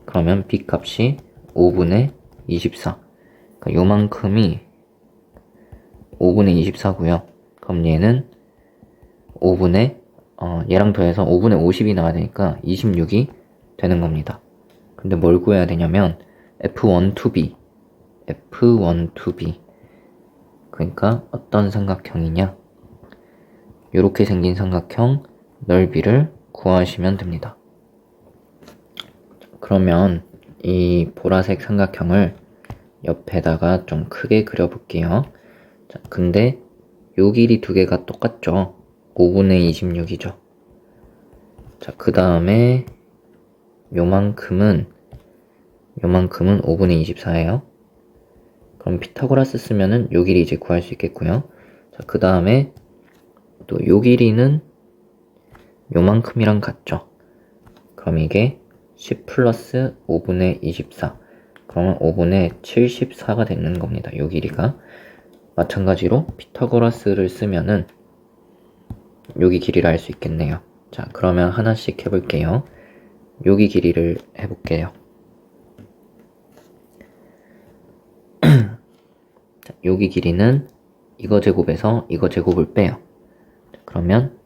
그러면 B 값이 5분의 24. 그러니까 요만큼이 5분의 24고요. 그럼 얘는 5분의 얘랑 더해서 5분의 50이 나와야 되니까 26이 되는 겁니다. 근데 뭘 구해야 되냐면 F1 to B 그러니까 어떤 삼각형이냐 이렇게 생긴 삼각형 넓이를 구하시면 됩니다. 그러면 이 보라색 삼각형을 옆에다가 좀 크게 그려볼게요. 자, 근데 요 길이 두 개가 똑같죠. 5분의 26이죠. 자, 그 다음에 요만큼은 5분의 24예요. 그럼 피타고라스 쓰면은 요 길이 이제 구할 수 있겠고요. 자, 그 다음에 또 요 길이는 요만큼이랑 같죠. 그럼 이게 10 플러스 5분의 24. 그러면 5분의 74가 되는 겁니다. 요 길이가. 마찬가지로 피타고라스를 쓰면은 여기 길이를 알 수 있겠네요. 자, 그러면 하나씩 해볼게요. 여기 길이를 해볼게요. 자, 여기 길이는 이거 제곱에서 이거 제곱을 빼요. 자, 그러면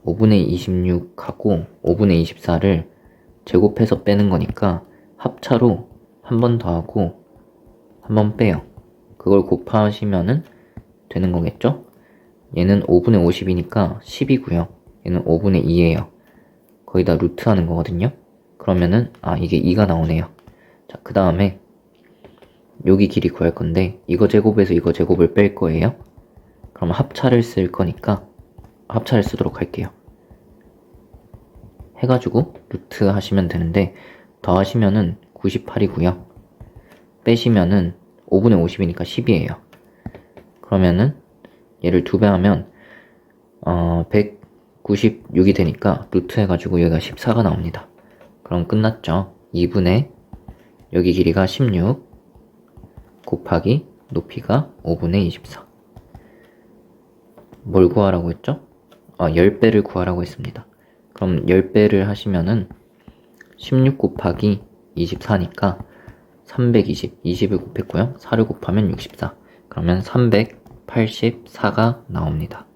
5분의 26하고 5분의 24를 제곱해서 빼는 거니까 합차로 한 번 더 하고 한 번 빼요. 그걸 곱하시면은 되는 거겠죠? 얘는 5분의 50이니까 10이고요. 얘는 5분의 2예요. 거기다 루트 하는 거거든요. 그러면은 이게 2가 나오네요. 자, 그 다음에 여기 길이 구할 건데 이거 제곱에서 이거 제곱을 뺄 거예요. 그럼 합차를 쓸 거니까 합차를 쓰도록 할게요. 해가지고 루트 하시면 되는데 더 하시면은 98이고요. 빼시면은 5분의 50이니까 10이에요. 그러면은 얘를 2배 하면 96이 되니까 루트 해가지고 여기가 14가 나옵니다. 그럼 끝났죠. 2분의 여기 길이가 16 곱하기 높이가 5분의 24. 뭘 구하라고 했죠? 10배를 구하라고 했습니다. 그럼 10배를 하시면은 16 곱하기 24니까 320, 20을 곱했고요. 4를 곱하면 64. 그러면 384가 나옵니다.